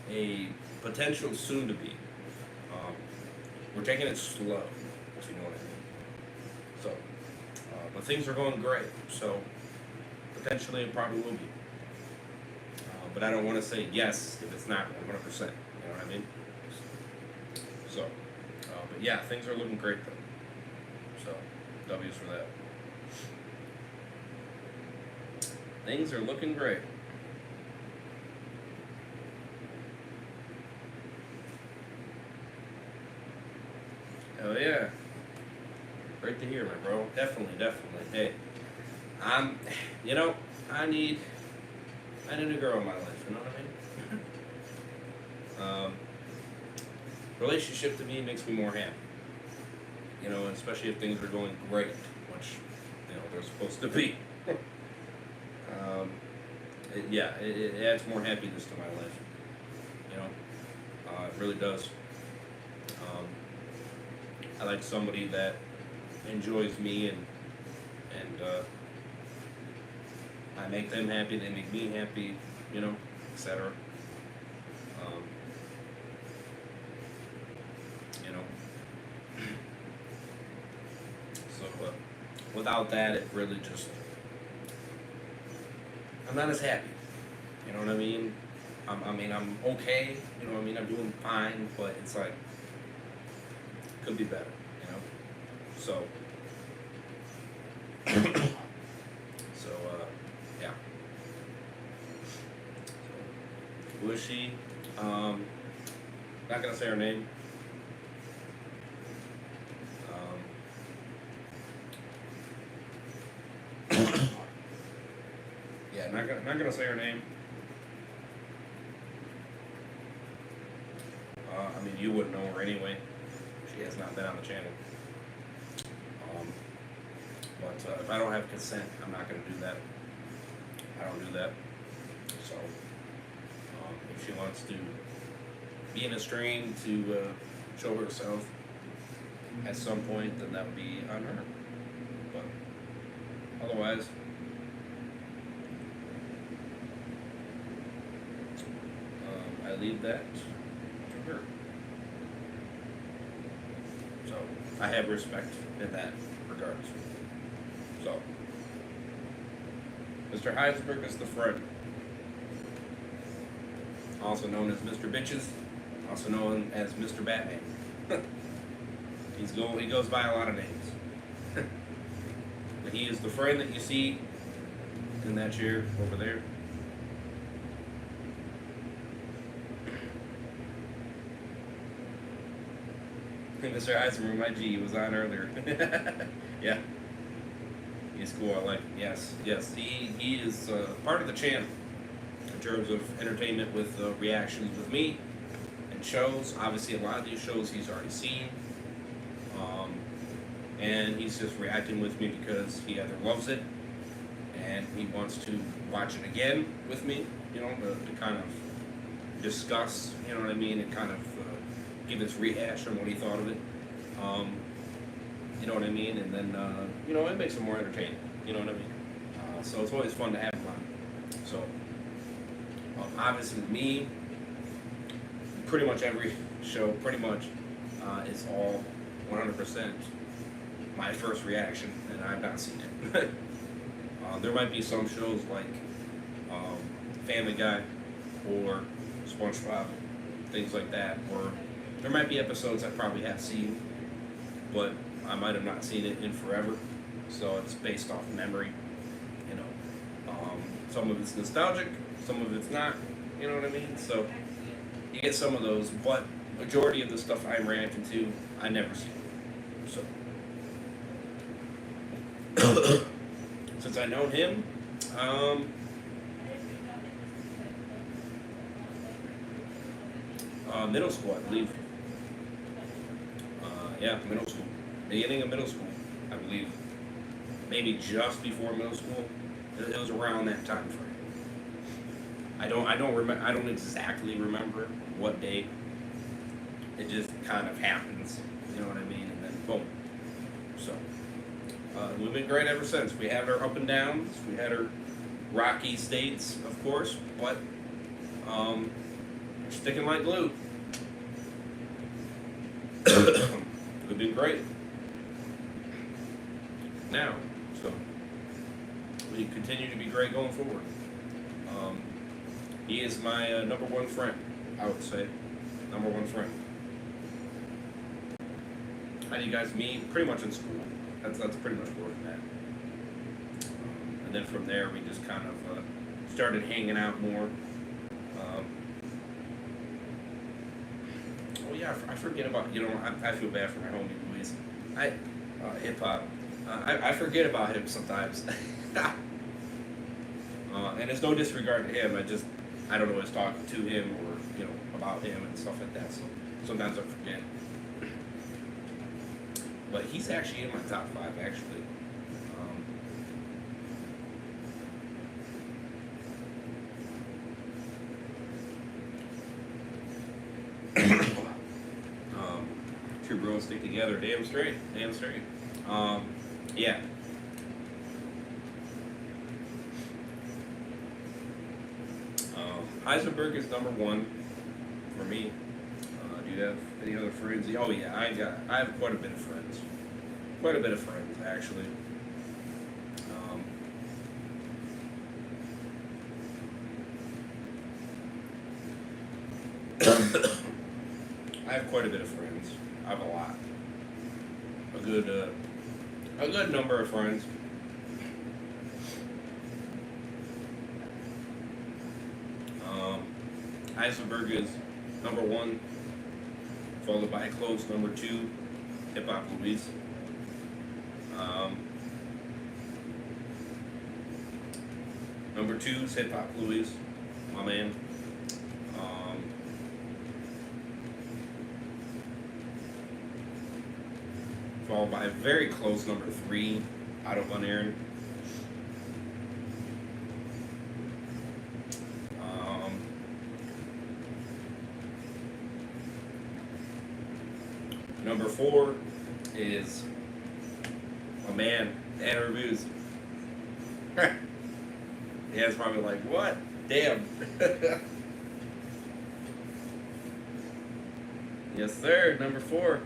a potential soon to be. We're taking it slow, if you know what I mean. So, but things are going great, so potentially it probably will be. But I don't want to say yes if it's not 100%. You know what I mean? So, but yeah, things are looking great though. So, W's for that. Things are looking great. Oh yeah. Great to hear, my bro. Definitely. Hey, I need a girl in my life, you know what I mean? Relationship to me makes me more happy. Especially if things are going great, which, they're supposed to be. It adds more happiness to my life. It really does. I like somebody that enjoys me and I make them happy, they make me happy, etc. So without that, it really just, I'm not as happy. You know what I mean? I'm okay. You know what I mean? I'm doing fine, but it's like, could be better. So. Yeah. Who is she? Not gonna say her name. Not gonna say her name. You wouldn't know her anyway. She has not been on the channel. But if I don't have consent, I'm not gonna do that. I don't do that. So if she wants to be in a stream to show herself at some point, then that would be on her. But otherwise, I leave that to her. So I have respect in that regard. So Mr. Heisenberg is the friend, also known as Mr. Bitches, also known as Mr. Batman. He goes by a lot of names. But he is the friend that you see in that chair over there. Mr. Eisenberg, my G, was on earlier. Yeah. He's cool. I like him. Yes. He is part of the channel in terms of entertainment with reactions with me and shows. Obviously, a lot of these shows he's already seen. And he's just reacting with me because he either loves it and he wants to watch it again with me, you know, to kind of discuss, you know what I mean, and kind of give his rehash on what he thought of it. You know what I mean? And then, you know, it makes it more entertaining. You know what I mean? So it's always fun to have him on. So, obviously, me, pretty much every show, pretty much, is all 100% my first reaction, and I've not seen it. There might be some shows like Family Guy or SpongeBob, things like that, or there might be episodes I probably have seen, but I might have not seen it in forever, so it's based off memory, you know. Some of it's nostalgic, some of it's not, you know what I mean? So you get some of those, but majority of the stuff I'm reacting to, I never seen. So since I known him, middle school, I believe. Yeah, middle school. Beginning of middle school, I believe. Maybe just before middle school. It was around that time frame. I don't exactly remember what date. It just kind of happens. You know what I mean? And then boom. So we've been great ever since. We had our up and downs. We had our rocky states, of course, but we're sticking like glue. We've been great. Now, so we continue to be great going forward. He is my number one friend, I would say. Number one friend. How do you guys meet? Pretty much in school. That's pretty much where we met. And then from there, we just kind of started hanging out more. Oh yeah, I forget about, you know, I feel bad for my homie Luis. Hip hop. I forget about him sometimes. And it's no disregard to him. I don't always talk to him or, you know, about him and stuff like that. So sometimes I forget. But he's actually in my top 5, actually. Two bros stick together, damn straight. Yeah. Heisenberg is number 1 for me. Do you have any other friends? Oh yeah, I have quite a bit of friends. Quite a bit of friends, actually. I have quite a bit of friends. I have a lot. A good number of friends. Heisenberg is number 1, followed by a close number 2, Hip Hop Luis. Number 2 is Hip Hop Luis, my man. Followed by a very close number 3, Otto Von Aaron. Number 4 is my man, Dan Reviews. Yeah, it's probably like, what? Damn. Yes, sir. Number 4.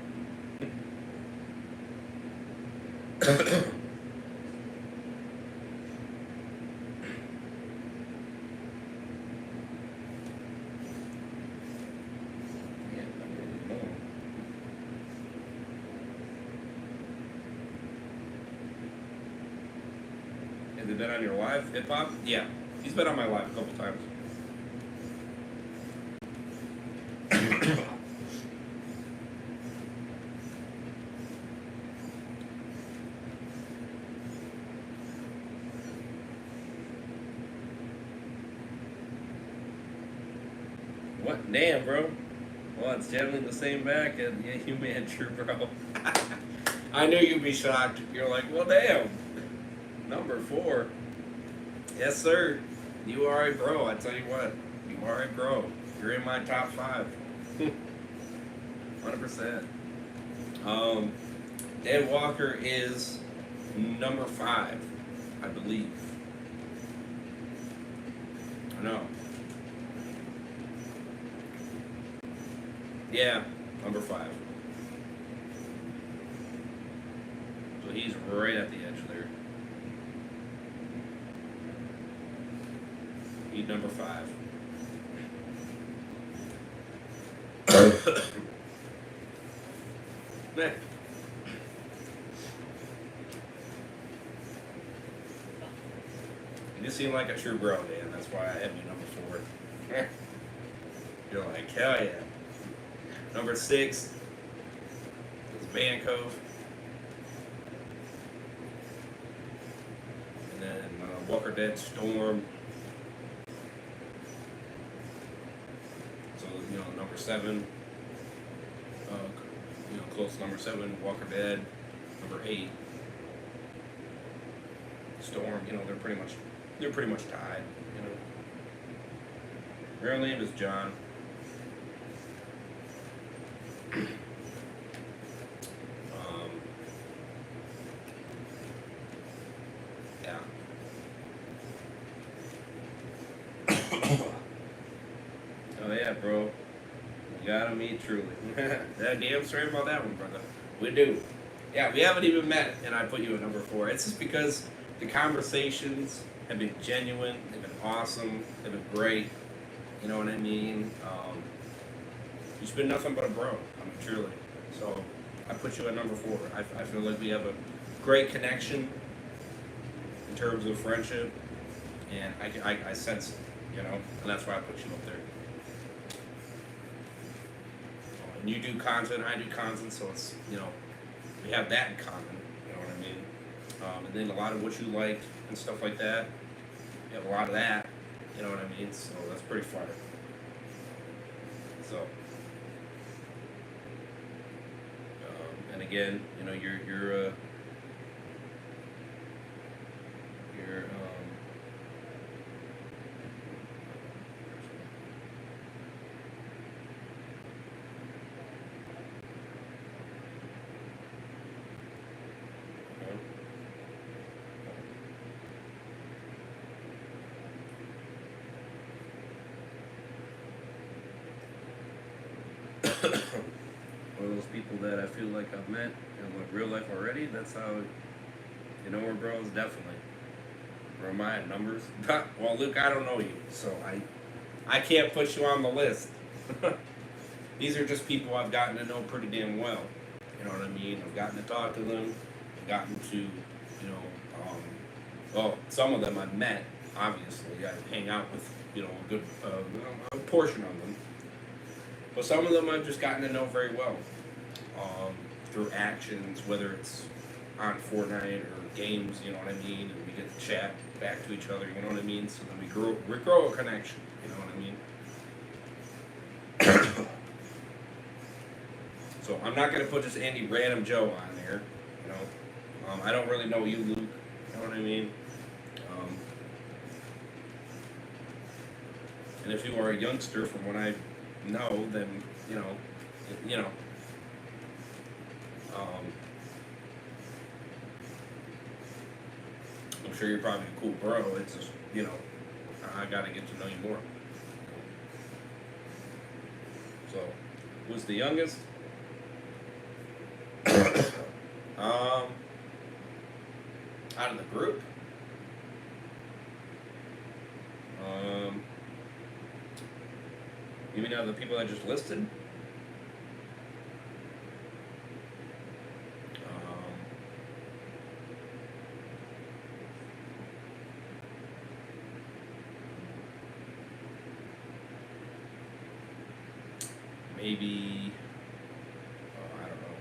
Has he been on your live hip hop? Yeah, he's been on my live a couple times. Damn, bro. Well, it's generally the same back, and yeah, you man, true, bro. I knew you'd be shocked. You're like, well, damn. Number 4. Yes, sir. You are a bro. I tell you what. You are a bro. You're in my top 5. 100%. Dan Walker is number 5, I believe. I know. Yeah, number 5. So he's right at the edge there. He's number 5. Man. You seem like a true bro, Dan. That's why I have you number 4. You're like, hell yeah. Number 6 is Van Cove. And then Walker Dead Storm. So, number 7. Close to number 7, Walker Dead. Number 8, Storm. They're pretty much tied. Real name is John. Yeah. Oh yeah, bro. You gotta meet truly. That damn straight about that one, brother. We do. Yeah, we haven't even met, and I put you at number 4. It's just because the conversations have been genuine, they've been awesome, they've been great. You know what I mean? You've been nothing but a bro. Truly. So I put you at number 4. I feel like we have a great connection in terms of friendship, and I sense it, and that's why I put you up there. And you do content, I do content, so it's, we have that in common, you know what I mean? And then a lot of what you like and stuff like that, you have a lot of that, you know what I mean? So that's pretty fun. So, and again, you're one of those people that I feel like I've met in like real life already. That's how, we're bros, definitely. Or am I at numbers? Well, Luke, I don't know you, so I can't put you on the list. These are just people I've gotten to know pretty damn well. You know what I mean? I've gotten to talk to them. I've gotten to, well, some of them I've met, obviously. I hang out with, a good a portion of them. But some of them I've just gotten to know very well through actions, whether it's on Fortnite or games, you know what I mean, and we get to chat back to each other, you know what I mean. So then we grow a connection, you know what I mean. So I'm not gonna put just any random Joe on there, I don't really know you, Luke. You know what I mean. And if you are a youngster, from what I know, then I'm sure you're probably a cool bro. It's just I gotta get to know you more. So, who's the youngest? Out of the group. You mean out of the people I just listed? Maybe, I don't know.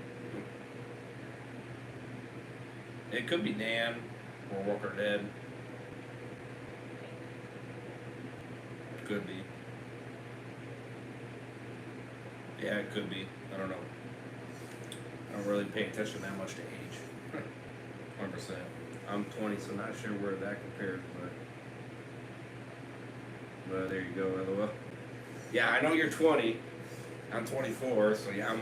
It could be Dan or Walker Dead. Could be. Yeah, it could be. I don't know. I don't really pay attention that much to age. 100%. I'm 20, so not sure where that compares, but there you go, LOL. Yeah, I know you're 20. I'm 24, so yeah, I'm.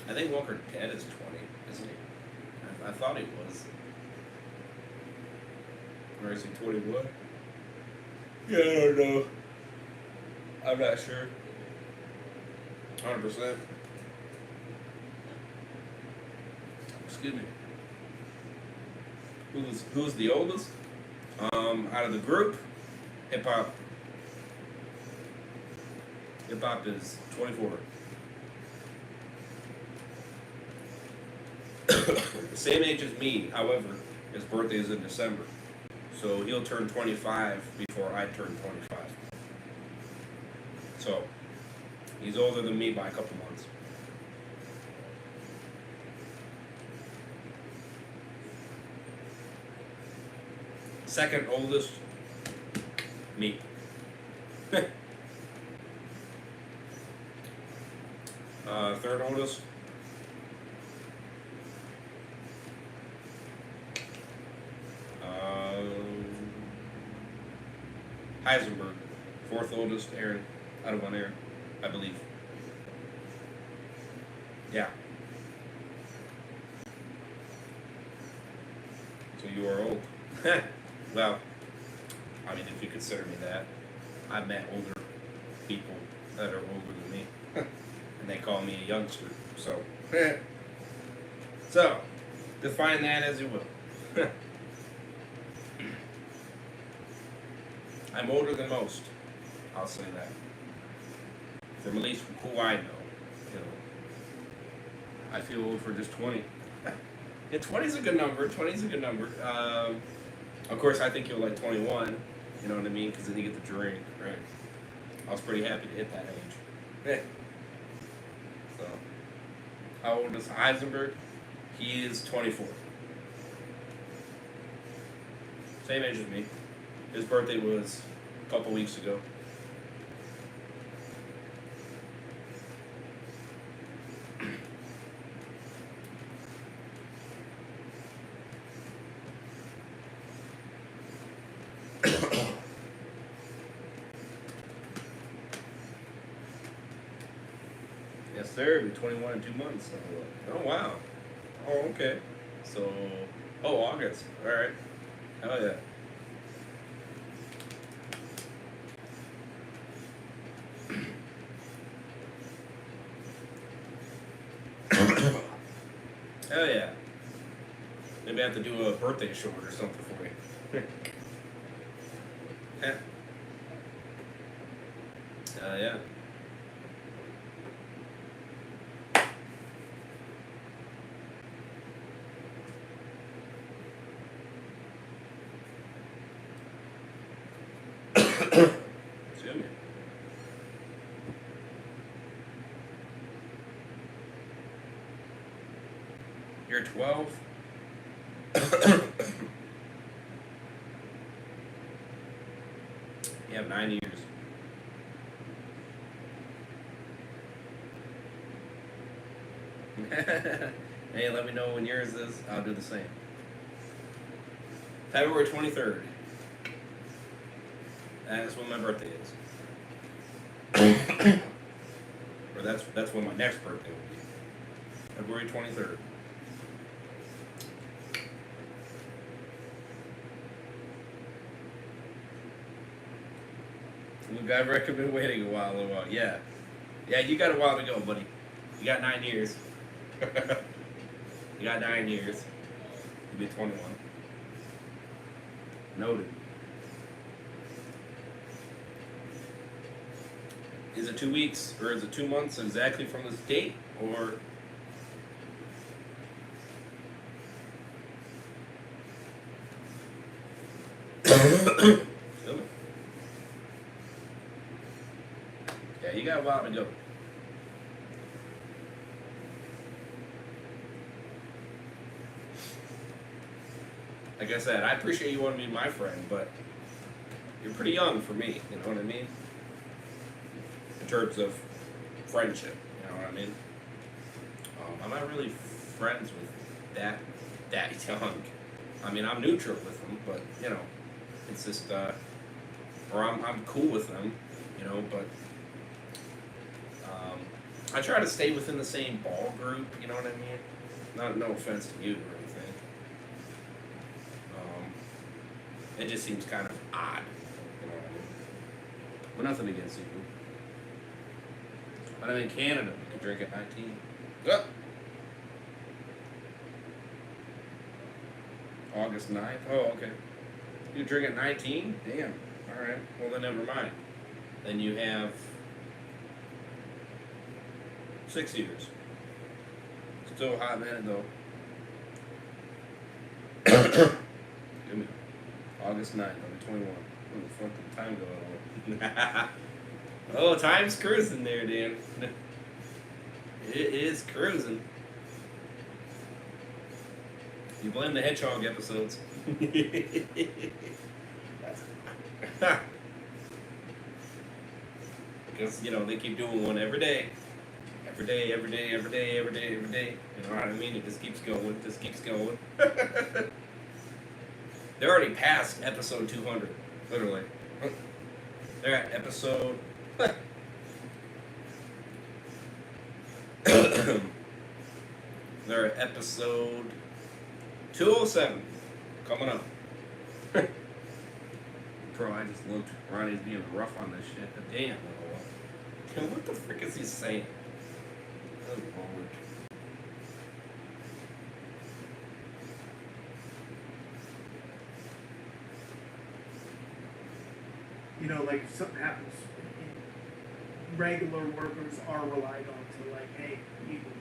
I think Walker Dead is 20, isn't he? I thought he was. Or is he 21? Yeah, I don't know. I'm not sure. 100%. Excuse me. Who's the oldest? Out of the group, hip hop. Hip hop is 24. Same age as me, however, his birthday is in December. So he'll turn 25 before I turn 25. So he's older than me by a couple months. Second oldest, me. Third oldest, Heisenberg. Fourth oldest, Aaron. Out of one Aaron, I believe. Yeah. So you are old. Well, I mean, if you consider me that, I've met older people that are older than me, and they call me a youngster. So, so define that as you will. I'm older than most. I'll say that. From at least who I know, you know. I feel old for just 20. Yeah, 20 is a good number. 20 is a good number. Of course, I think you'll like 21. You know what I mean? Because then you get the drink, right? I was pretty happy to hit that age. Yeah. So, how old is Heisenberg? He is 24. Same age as me. His birthday was a couple weeks ago. Yes, sir. Be 21 in 2 months. Oh, wow. Oh, okay. So, August. All right. Hell yeah. Hell yeah. Maybe I have to do a birthday short or something for you. Yeah. Excuse me. You're 12? You have 9 years. Hey, let me know when yours is. I'll do the same. February 23rd. That's when my birthday is. Or that's when my next birthday will be. February 23rd. Look, I recommend waiting a while. Yeah. Yeah, you got a while to go, buddy. You got 9 years. You got 9 years. You'll be 21. Noted. Is it 2 weeks or is it 2 months exactly from this date? Or yeah, you got a while to go. Like I said, I appreciate you wanting to be my friend, but you're pretty young for me. You know what I mean? In terms of friendship, you know what I mean? I'm not really friends with that young. I mean, I'm neutral with them, but you know, it's just or I'm cool with them, you know, but I try to stay within the same ball group, you know what I mean? No offense to you or anything. It just seems kind of odd, you know what I mean? But nothing against you. But I'm in Canada, you can drink at 19. Yeah. August 9th? Oh, okay. You drink at 19? Damn. Alright. Well, then never mind. Then you have 6 years. Still a hot minute, though. Give me August 9th, I'm 21. Where the fuck did time go? Oh, time's cruising there, Dan. It is cruising. You blame the hedgehog episodes. Because, you know, they keep doing one every day. Every day, every day, every day, every day, every day. You know what I mean? It just keeps going, just keeps going. They're already past episode 200, literally. They're at episode... They're at episode 207, coming up. Bro, I just looked. Ronnie's being rough on this shit. Damn. What the frick is he saying? Good Lord. You know, like if something happens, regular workers are relied on to like, hey,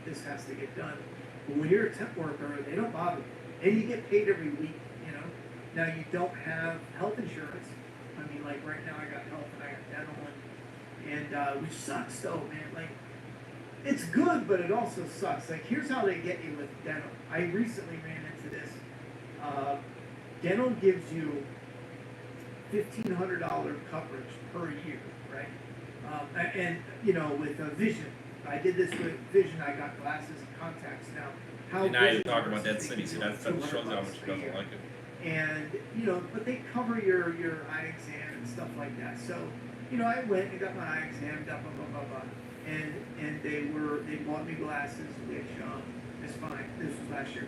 this has to get done. But when you're a temp worker, they don't bother you. And you get paid every week, you know. Now you don't have health insurance. I mean, like right now I got health and I got dental, and which sucks though, man. Like, it's good, but it also sucks. Like, here's how they get you with dental. I recently ran into this. Dental gives you $1,500 coverage per year, right? And you know, with vision, I did this with vision. I got glasses and contacts now. How now you're vision talking about works that is city, they so give that you shows how much $200 she a doesn't year. like it. And you know, but they cover your eye exam and stuff like that. So you know, I went and got my eye exam, blah blah blah blah blah, and they bought me glasses, which is fine. This was last year.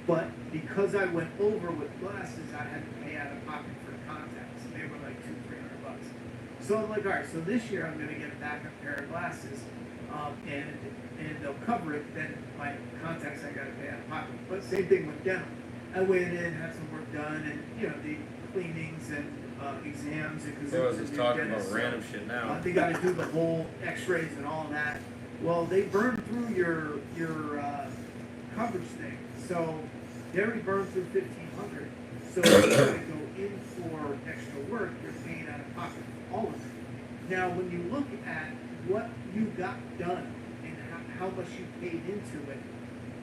But because I went over with glasses, I had to pay out of pocket for contacts. They were like $200-300. So I'm like, all right. So this year I'm gonna get a backup pair of glasses, and they'll cover it. Then my contacts I gotta pay out of pocket. But same thing with dental. I went in, had some work done, and you know the cleanings and exams. Because So I was just talking about random shit now. they got to do the whole X-rays and all that. Well, they burn through your coverage thing. So they already burned through $1,500. So if you got to go in for extra work, you're paying out of pocket for all of it. Now, when you look at what you got done and how much you paid into it,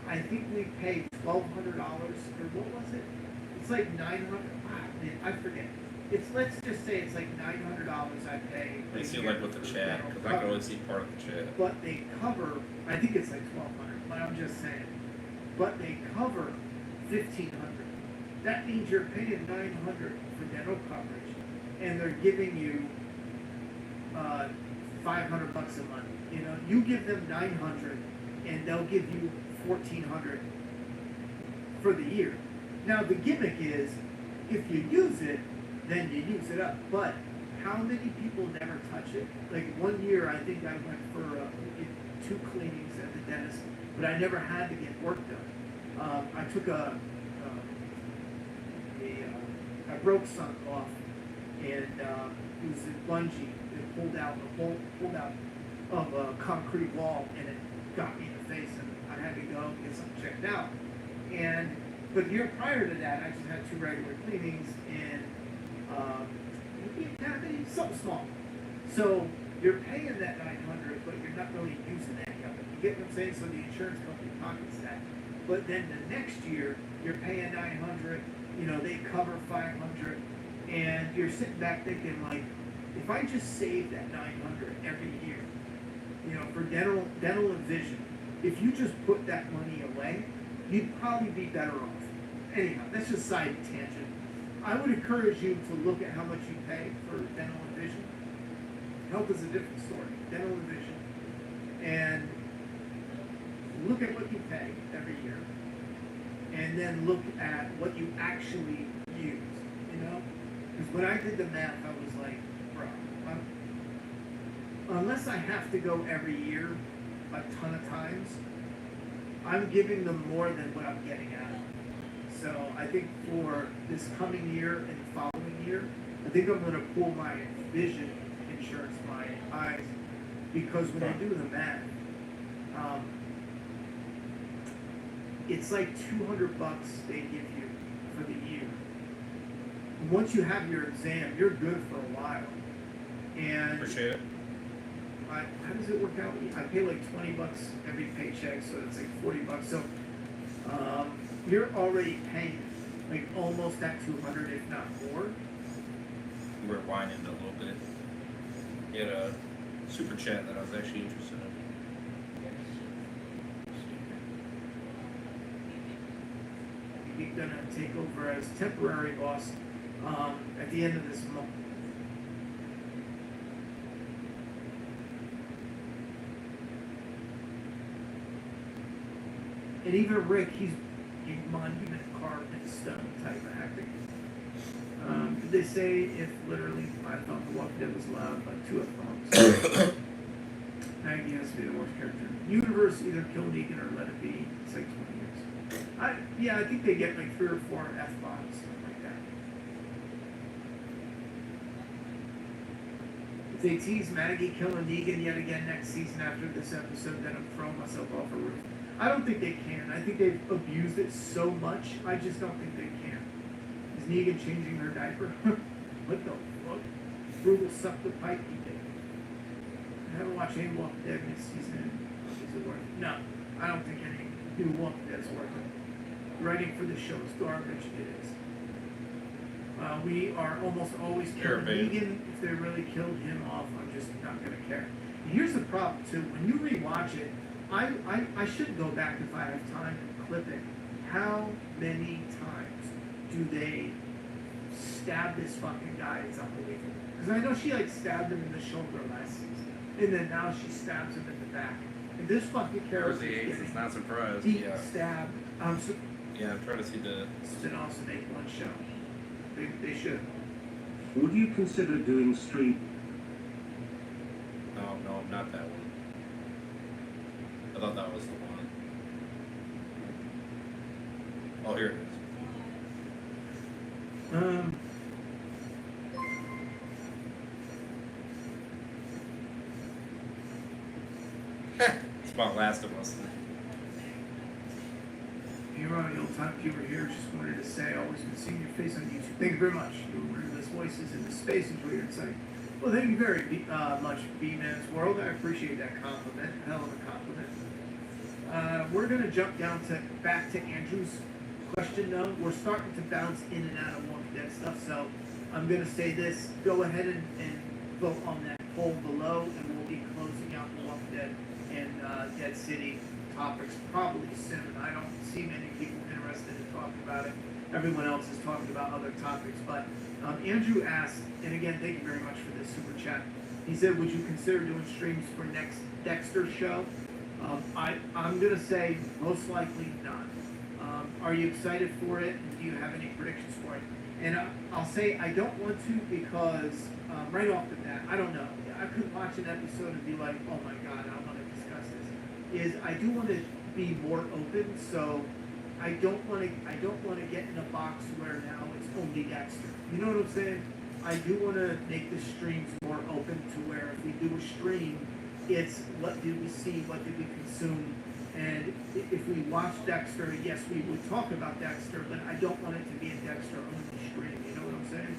I think we paid $1,200, or what was it? It's like $900. I forget. Let's just say it's like $900 I pay. They see like with the chat, because I can only see part of the chat. But they cover, I think it's like $1,200, but I'm just saying. But they cover $1,500. That means you're paying $900 for dental coverage, and they're giving you $500 a month. You know, you give them $900, and they'll give you $1,400 for the year. Now the gimmick is, if you use it, then you use it up. But how many people never touch it? Like one year, I think I went for 2 cleanings at the dentist, but I never had to get work done. I took I broke something off, and it was a bungee. It pulled out of a concrete wall, and it got me in the face, and I had to go get something checked out. But the year prior to that, I just had 2 regular cleanings and something small. So you're paying that $900, but you're not really using any of it. You get what I'm saying? So the insurance company pockets that. But then the next year, you're paying $900. You know, they cover $500, And you're sitting back thinking, like, if I just save that 900 every year, you know, for dental and vision, if you just put that money away, you'd probably be better off. Anyhow, that's just side tangent. I would encourage you to look at how much you pay for dental and vision. Health is a different story. Dental and vision. And look at what you pay every year. And then look at what you actually use, you know? Because when I did the math, I was like, bro, unless I have to go every year a ton of times, I'm giving them more than what I'm getting out of them. So I think for this coming year and the following year, I think I'm going to pull my vision insurance, my eyes, because when I do the math, it's like $200 they give you for the year. Once you have your exam, you're good for a while. And Appreciate it. how does it work out? I pay like $20 every paycheck, so it's like $40. So you're already paying like almost that 200, if not more. We're winding a little bit. Get a super chat that I was actually interested in. He's gonna take over as temporary boss at the end of this month. And even Rick, he's monument carved in stone type of acting. Did they say if literally I thought The Walking Dead was loud, like 2 F-bombs? Maggie has to be the worst character. Universe, either kill Negan or let it be. It's like 20 years. I think they get like 3 or 4 F-bombs, something like that. If they tease Maggie killing Negan yet again next season after this episode, then I'm throwing myself off a roof. I don't think they can. I think they've abused it so much, I just don't think they can. Is Negan changing her diaper? What the fuck? Frugal sucked the pipe he did. I haven't watched any Walking Dead this season. Is it worth it? No. I don't think any new Walking Dead's worth it. Writing for the show is garbage. It is. We are almost always killing Negan. If they really killed him off, I'm just not going to care. And here's the problem, too. When you rewatch it, I should go back if I have time and clip it. How many times do they stab this fucking guy? It's unbelievable. Because I know she like stabbed him in the shoulder last season, and then now she stabs him in the back. And this fucking character is It's not surprised. deep Yeah. stabbed. Yeah, I'm trying to see the. Spin-offs to make one show. They should. Would you consider doing stream? No, not that one. I thought that was the one. Oh, here it is. It's about Last of Us. You're on the old timekeeper here. Just wanted to say, I always been seeing your face on YouTube. Thank you very much. Your wordless voices in the space enjoy your insight. Well, thank you very much, B-Man's World. I appreciate that compliment. Hell of a compliment. We're gonna jump down back to Andrew's question now. We're starting to bounce in and out of Walking Dead stuff, so I'm gonna say this. Go ahead and vote on that poll below, and we'll be closing out the Walking Dead and Dead City topics probably soon. I don't see many people interested in talking about it. Everyone else is talking about other topics, but Andrew asked, and again, thank you very much for this super chat. He said, would you consider doing streams for next Dexter show? I'm gonna say most likely not. Are you excited for it? Do you have any predictions for it? And I'll say I don't want to because right off the bat, I don't know. I could watch an episode and be like, oh my god, I want to discuss this. I do want to be more open, so I don't want to get in a box where now it's only Dexter. You know what I'm saying? I do want to make the streams more open to where if we do a stream, it's what did we see, what did we consume, and if we watch Dexter, yes, we would talk about Dexter, but I don't want it to be a Dexter only stream. You know what I'm saying?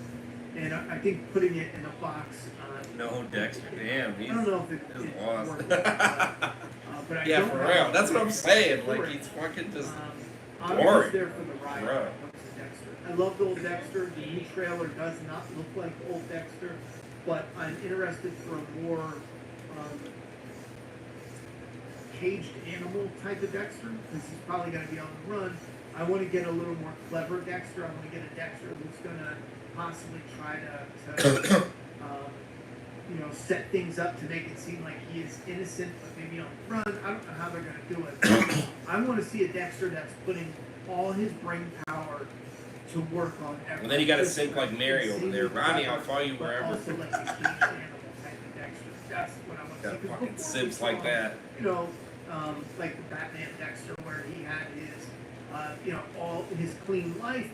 And I think putting it in a box. No, Dexter, damn, I don't know if it lost. worked, but I Yeah, don't for know real. That's what I'm saying. for Like, it. he's fucking just. I'm boring. just there for the ride. Right. When it comes to Dexter. I loved old Dexter. The new trailer does not look like old Dexter, but I'm interested for a more caged animal type of Dexter, because he's probably going to be on the run. I want to get a little more clever Dexter. I want to get a Dexter who's going to possibly try to set things up to make it seem like he is innocent, but maybe on the run. I don't know how they're going to do it. I want to see a Dexter that's putting all his brain power to work on everything. Well, then you got a simp like Mary over there. Ronnie, I'll follow you But wherever. also like a caged animal type of Dexter. That's what I want to see. Got 'Cause fucking before simps we like saw, that. Like the Batman Dexter, where he had his, all his clean life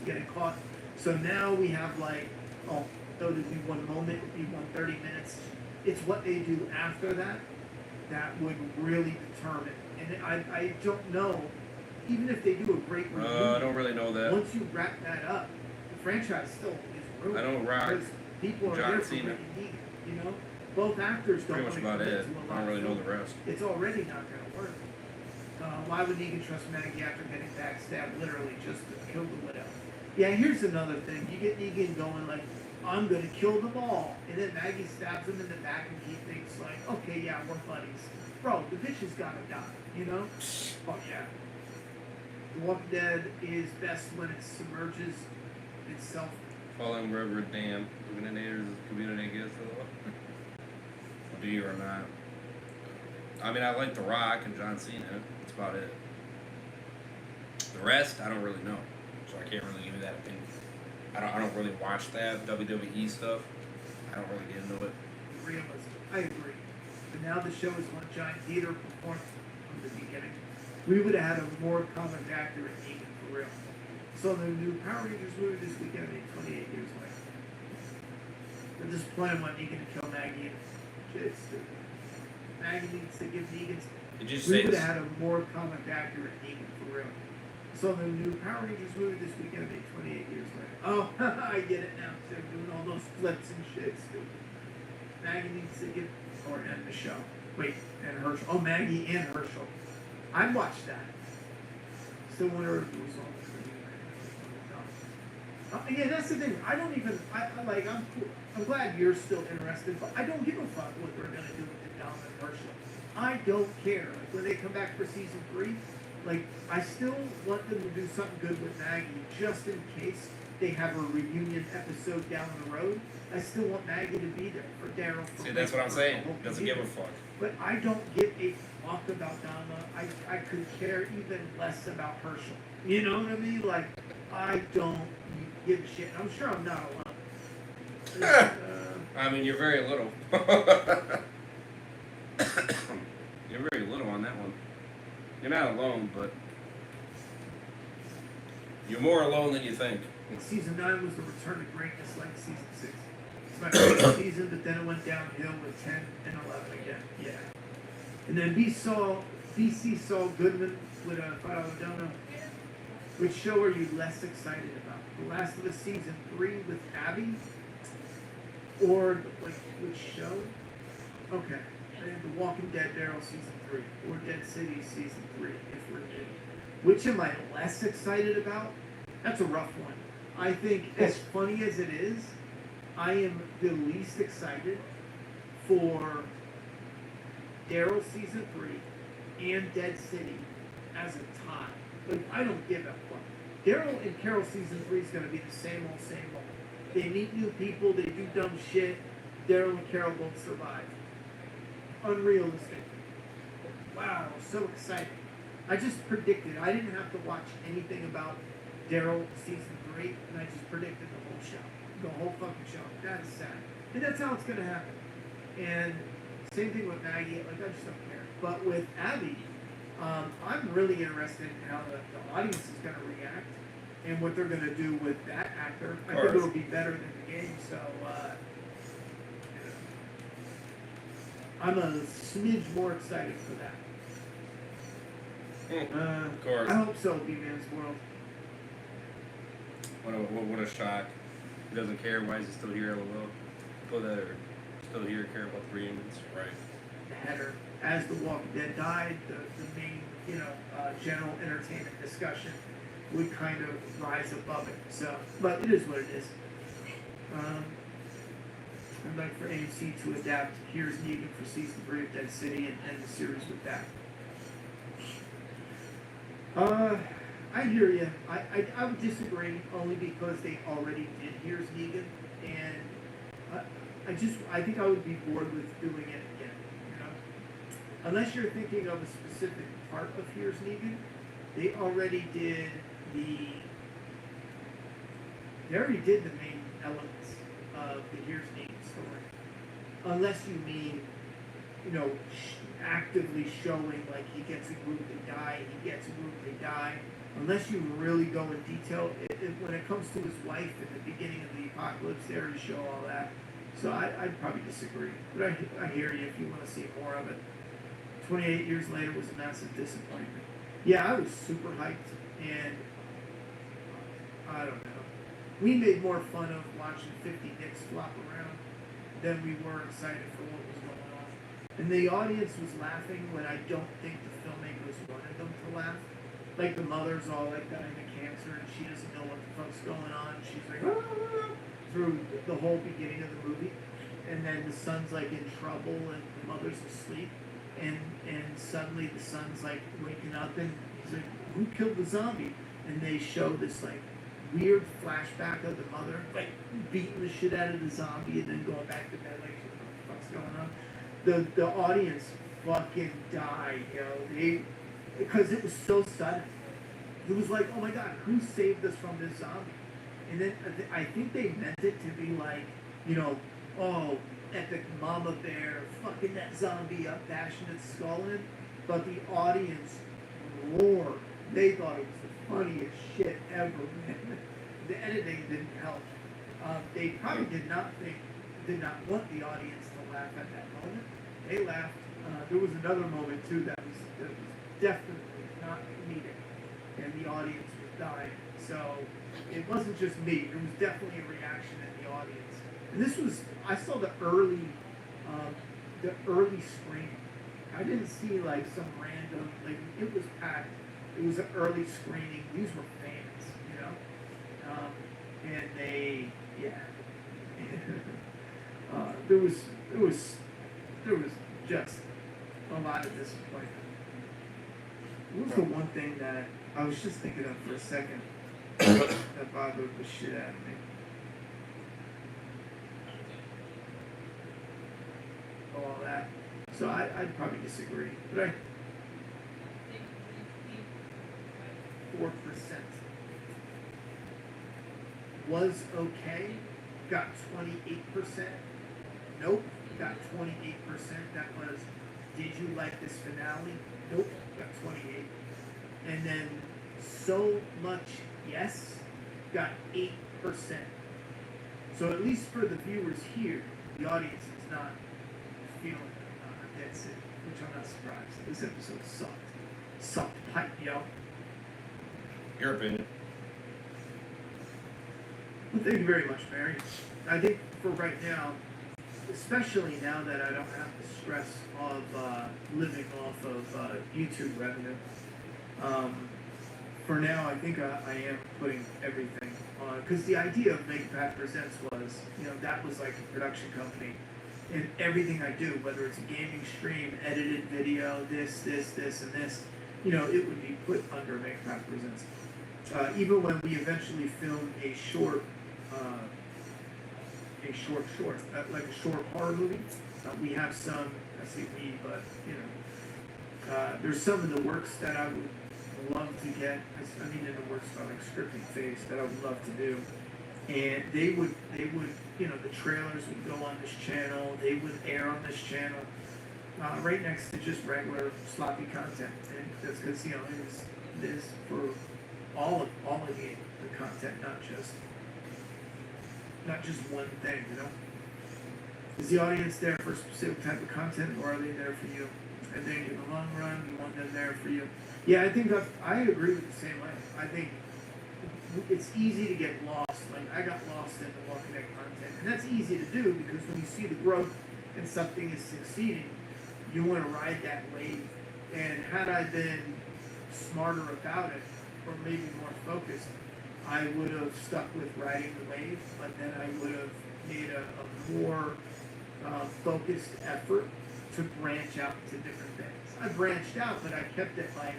getting caught. So now we have like, oh, though it'd be one moment, it'd be 130 minutes. It's what they do after that that would really determine. And I don't know, even if they do a great review, I don't really know that. once you wrap that up, the franchise still is ruined. I don't rock Because people are John there for Cena. Ricky Negan, Both actors don't Pretty want much to about commit it. to a I lot don't really of know the film. rest. It's already not going to work. Why would Negan trust Maggie after getting backstabbed literally just to kill the widow? Yeah, here's another thing. You get Negan going like, I'm going to kill them all. And then Maggie stabs him in the back and he thinks like, okay, yeah, we're buddies. Bro, the bitch has got to die, you know? Oh, yeah. The Walking Dead is best when it submerges itself. Falling River Dam. Illuminators community gets do you or not? I mean, I like The Rock and John Cena. That's about it. The rest, I don't really know, so I can't really give you that opinion. I don't really watch that WWE stuff. I don't really get into it. Realism. I agree. But now the show is one giant theater performance from the beginning. We would have had a more comic accurate Negan for real. So the new Power Rangers movie this weekend, 28 years later. They're just playing what Negan to kill Maggie. It's stupid. Maggie needs to give Negan. Did you We say would this? have had a more comic accurate Negan for real. So the new Power Rangers movie this weekend, 28 years later. Oh, I get it now. They're doing all those flips and shit. Stupid. Maggie needs to get or end the show. Wait, and Herschel. Oh, Maggie and Herschel. I watched that. Still wonder if it was all. Yeah, that's the thing. I don't even. I'm glad you're still interested, but I don't give a fuck what we're gonna do with the Dom and Herschel. I don't care. Like when they come back for season 3, like I still want them to do something good with Maggie, just in case they have a reunion episode down the road. I still want Maggie to be there for Daryl. See, that's what I'm saying. Doesn't give a fuck. But I don't give a fuck about Donna. I could care even less about Herschel. You know what I mean? Like, I don't give a shit. I'm sure I'm not alone. I mean, you're very little. You're very little on that one. You're not alone, but you're more alone than you think. Season 9 was the return to greatness like season 6. It's my favorite season, but then it went downhill with 10 and 11 again. Yeah. And then BC saw Goodman with a $5 donut. Which show are you less excited about? The Last of Us season 3 with Abby? Or, like, which show? Okay. And The Walking Dead Daryl season 3. Or Dead City season 3, if we're in. Which am I less excited about? That's a rough one. I think, as funny as it is, I am the least excited for Daryl season 3 and Dead City as a tie. Like, I don't give a fuck. Daryl and Carol season 3 is going to be the same old, same old. They meet new people, they do dumb shit. Daryl and Carol won't survive. Unrealistic. Wow, so exciting. I just predicted. I didn't have to watch anything about Daryl season 3, and I just predicted the whole show. The whole fucking show. That is sad. And that's how it's going to happen. And same thing with Maggie. Like, I just don't care. But with Abby, I'm really interested in how the audience is going to react and what they're going to do with that actor. I think it'll be better than the game. So, I'm a smidge more excited for that. Of course. I hope so, B-Man's World. What a shock. He doesn't care. Why is he still here? LOL. Put that or still here, care about the reunions. Right. The header. As The Walking Dead died, the main, general entertainment discussion would kind of rise above it. So, but it is what it is. I'd like for AMC to adapt Here's Negan for season 3 of Dead City and end the series with that. I hear you. I would disagree only because they already did Here's Negan, and I think I would be bored with doing it again. You know, unless you're thinking of a specific part of Here's Negan, they already did the main elements of the Here's Negan story. Unless you mean, you know, actively showing like he gets a group to die, he gets a group to die. Unless you really go in detail, when it comes to his wife at the beginning of the apocalypse, they already show all that. So I'd probably disagree. But I hear you if you want to see more of it. 28 years later was a massive disappointment. Yeah, I was super hyped, and I don't know. We made more fun of watching 50 dicks flop around than we were excited for what was going on. And the audience was laughing when I don't think the filmmakers wanted them to laugh. Like the mother's all like dying of cancer and she doesn't know what the fuck's going on. She's like, ah, through the whole beginning of the movie. And then the son's like in trouble and the mother's asleep. And suddenly the son's like waking up and he's like, who killed the zombie? And they show this like weird flashback of the mother like beating the shit out of the zombie and then going back to bed like, what the fuck's going on? The audience fucking died, you know. Because it was so sudden. It was like, oh my god, who saved us from this zombie? And then I think they meant it to be like, you know, oh, epic mama bear fucking that zombie up, bashing its skull in. But the audience roared. They thought it was the funniest shit ever, man. The editing didn't help. They probably did not want the audience to laugh at that moment. They laughed. There was another moment too that was definitely not comedic, and the audience was dying. So it wasn't just me. There was definitely a reaction in the audience. And this was, I saw the early screening. I didn't see like some random, like it was packed. It was an early screening. These were fans, you know, and they, yeah. There was just a lot of disappointment. What was the one thing that I was just thinking of for a second that bothered the shit out of me? All that. So I'd probably disagree, but 4% was okay. Got 28%. Nope. Got 28%. That was, did you like this finale? Nope. Got 28. And then so much yes got 8%. So at least for the viewers here, the audience is not feeling Dead City, which I'm not surprised. This episode sucked. Sucked pipe, yo. Your opinion. Well, thank you very much, Mary. I think for right now, especially now that I don't have the stress of living off of YouTube revenue, for now I think I am putting everything on. Because the idea of Make Pat Presents was, you know, that was like a production company. And everything I do, whether it's a gaming stream, edited video, this, and this, you know, it would be put under Make Pat Presents. Even when we eventually filmed a short, like a short horror movie, we have some, I say we, but, you know, there's some in the works that I would love to get, I mean in the works, like scripting phase, that I would love to do. And they would, you know, the trailers would go on this channel, they would air on this channel, right next to just regular sloppy content. And that's because, you know, it is for all of the content, not just one thing, you know? Is the audience there for a specific type of content, or are they there for you? I think in the long run, you want them there for you. Yeah, I think I agree with the same way. I think it's easy to get lost. Like, I got lost in the Walking Dead content. And that's easy to do because when you see the growth and something is succeeding, you want to ride that wave. And had I been smarter about it, or maybe more focused, I would have stuck with riding the wave, but then I would have made a more focused effort to branch out to different things. I branched out, but I kept it like,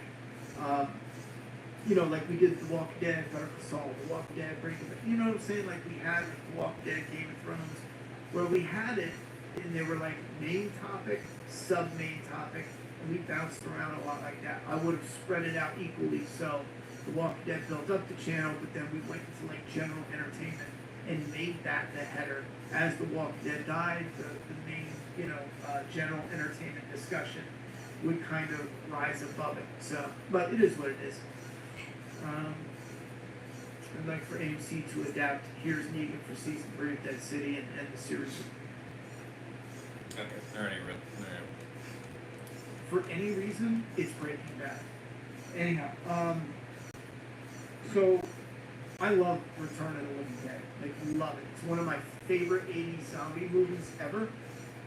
like we did The Walking Dead, Better Call Saul, The Walking Dead, Breaking Bad. You know what I'm saying? Like we had The Walking Dead, Game of Thrones, where we had it, and they were like main topic, sub-main topic, and we bounced around a lot like that. I would have spread it out equally, so The Walking Dead built up the channel, but then we went into like general entertainment and made that the header. As The Walking Dead died, the main, general entertainment discussion would kind of rise above it. So, but it is what it is. I'd like for AMC to adapt Here's Negan for season 3 of Dead City and end the series. Okay, already read. Alright. For any reason, it's Breaking Bad. Anyhow, so I love Return of the Living Dead. Like, love it. It's one of my favorite 80s zombie movies ever.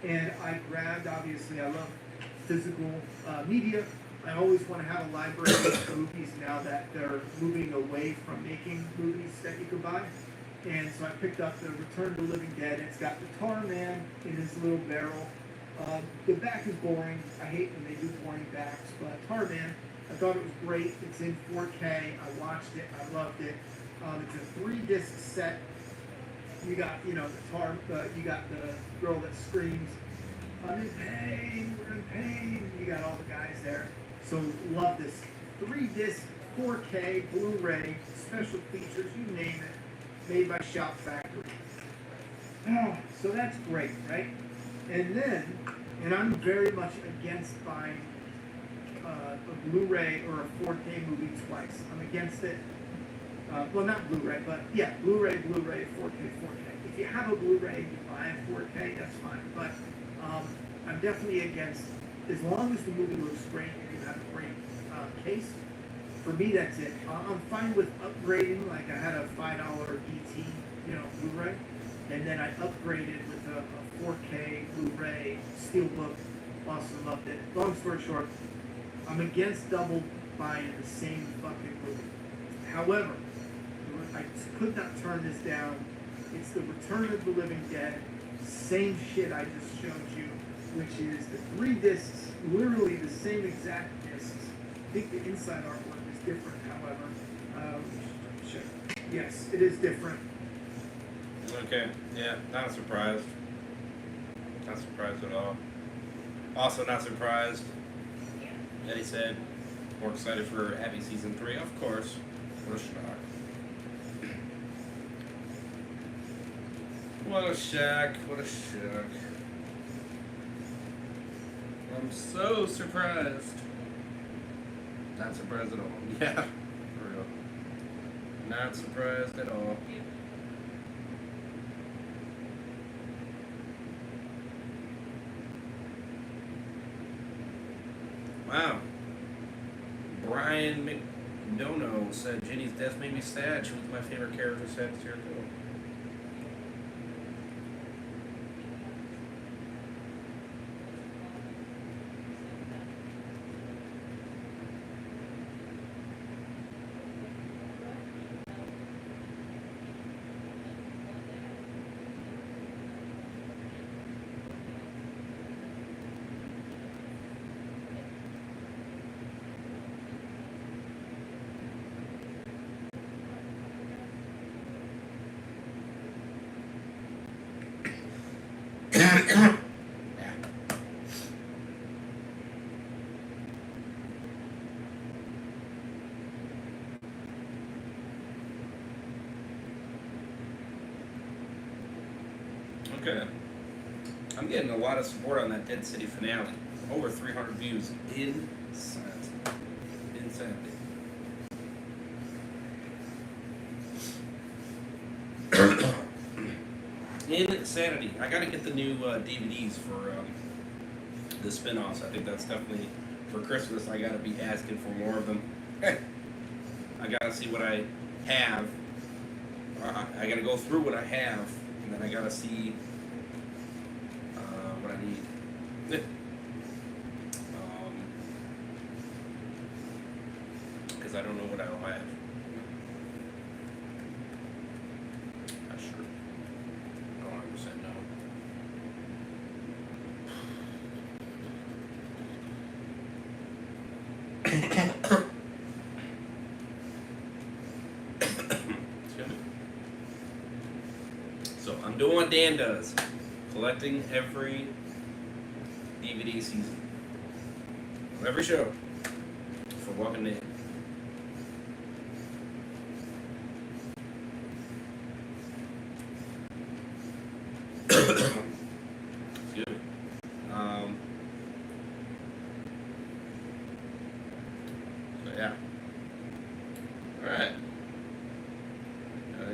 And I grabbed, obviously, I love physical media. I always want to have a library of movies now that they're moving away from making movies that you could buy. And so I picked up the Return of the Living Dead. It's got the Tar Man in his little barrel. The back is boring. I hate when they do boring backs, but Tar Man, I thought it was great. It's in 4K. I watched it. I loved it. It's a 3-disc set. You got, the tar. You got the girl that screams, "I'm in pain. We're in pain." You got all the guys there. So love this 3-disc 4K Blu-ray special features. You name it. Made by Shout Factory. So that's great, right? And then, and I'm very much against buying a Blu-ray or a 4K movie twice. I'm against it. Well, not Blu-ray, but yeah, Blu-ray, 4K. If you have a Blu-ray, you buy a 4K, that's fine. But I'm definitely against, as long as the movie looks great and you have a great case, for me, that's it. I'm fine with upgrading. Like I had a $5 BT, Blu-ray, and then I upgraded with a 4K Blu-ray Steelbook. Also loved it. Long story short, I'm against double buying the same fucking movie. However, I could not turn this down. It's the Return of the Living Dead. Same shit I just showed you, which is the 3 discs, literally the same exact discs. I think the inside artwork is different, however. Check. Yes, it is different. Okay, yeah, not surprised. Not surprised at all. Also not surprised, Eddie said, more excited for Abby Season 3, of course. What a shock. What a shock, what a shock. I'm so surprised. Not surprised at all. Yeah, for real. Not surprised at all. Wow. Brian McDonough said Ginny's death made me sad. She was my favorite character 7 years ago. Okay. I'm getting a lot of support on that Dead City finale. Over 300 views. Insanity. Insanity. I gotta get the new DVDs for the spin-offs. I think that's definitely, for Christmas, I gotta be asking for more of them. I gotta see what I have. I gotta go through what I have, and then I gotta see what I need. Because I don't know what I'll have. Not sure. I don't 100% know. Excuse me. So I'm doing what Dan does, collecting every DVD season, of every show for Walking Dead. Excuse me. So yeah. All right.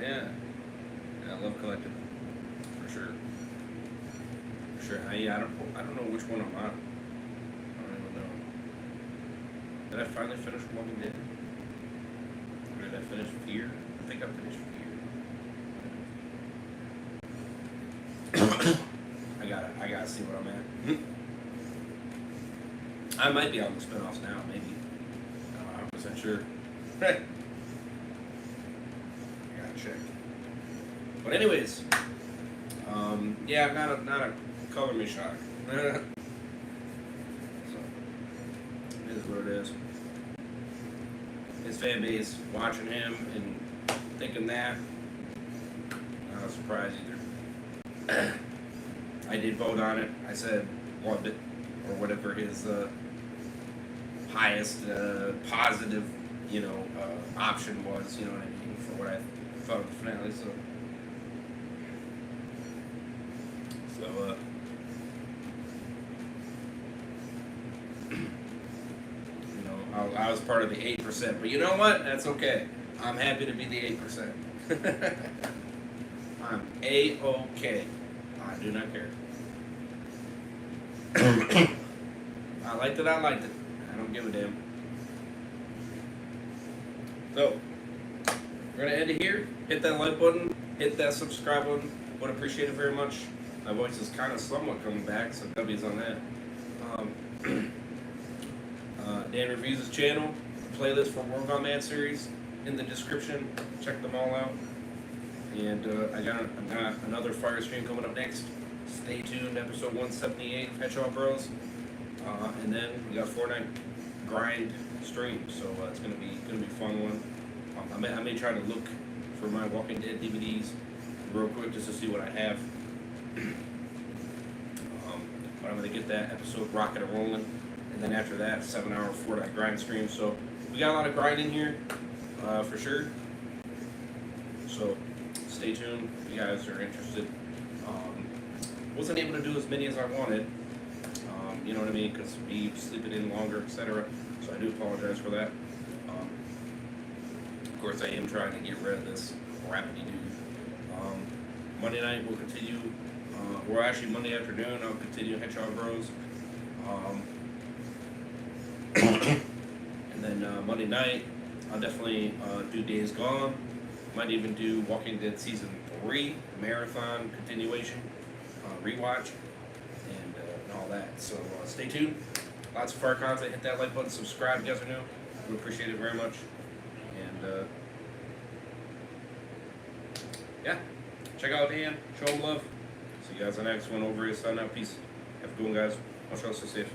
Yeah. I love collecting for sure. For sure. I don't know which one I'm on. I don't even know. Did I finally finish Walking Dead? Or did I finish Fear? I think I finished Fear. I gotta see what I'm at. I might be on the spinoffs now, maybe. I'm not 100% sure. I gotta check. But anyways, yeah, not a color me shock. So it is what it is. His fan base watching him and thinking that, not a surprise either. I did vote on it. I said loved it, or whatever his highest positive, option was. You know what I mean, for what I thought of the finale. So I was part of the 8%, but you know what? That's okay. I'm happy to be the 8%. I'm A-OK. I do not care. I liked it, I liked it. I don't give a damn. So, we're going to end it here. Hit that like button. Hit that subscribe button. Would appreciate it very much. My voice is kind of somewhat coming back, so W's on that. Dan Reviews his channel, playlist for World Gone Mad series in the description. Check them all out. And I got another fire stream coming up next. Stay tuned, episode 178 of Hedgehog Bros. And then we got Fortnite grind stream, so it's gonna be a fun one. I may try to look for my Walking Dead DVDs real quick just to see what I have. But I'm gonna get that episode rocking and rolling. And then after that, 7-hour Fortnite grind stream. So we got a lot of grind in here, for sure. So stay tuned if you guys are interested. Wasn't able to do as many as I wanted. You know what I mean? Because me sleeping in longer, etc. So I do apologize for that. Of course, I am trying to get rid of this crappy dude. Monday night we'll continue. Or actually Monday afternoon I'll continue Hedgehog Bros. And then Monday night, I'll definitely do Days Gone. Might even do Walking Dead Season 3, marathon continuation, rewatch, and all that. So stay tuned. Lots of fire content. Hit that like button, subscribe if you guys are new. We appreciate it very much. And yeah, check out Dan. Show him love. See you guys on the next one. Over here. Sign out. Peace. Have a good one, guys. Much else to safe.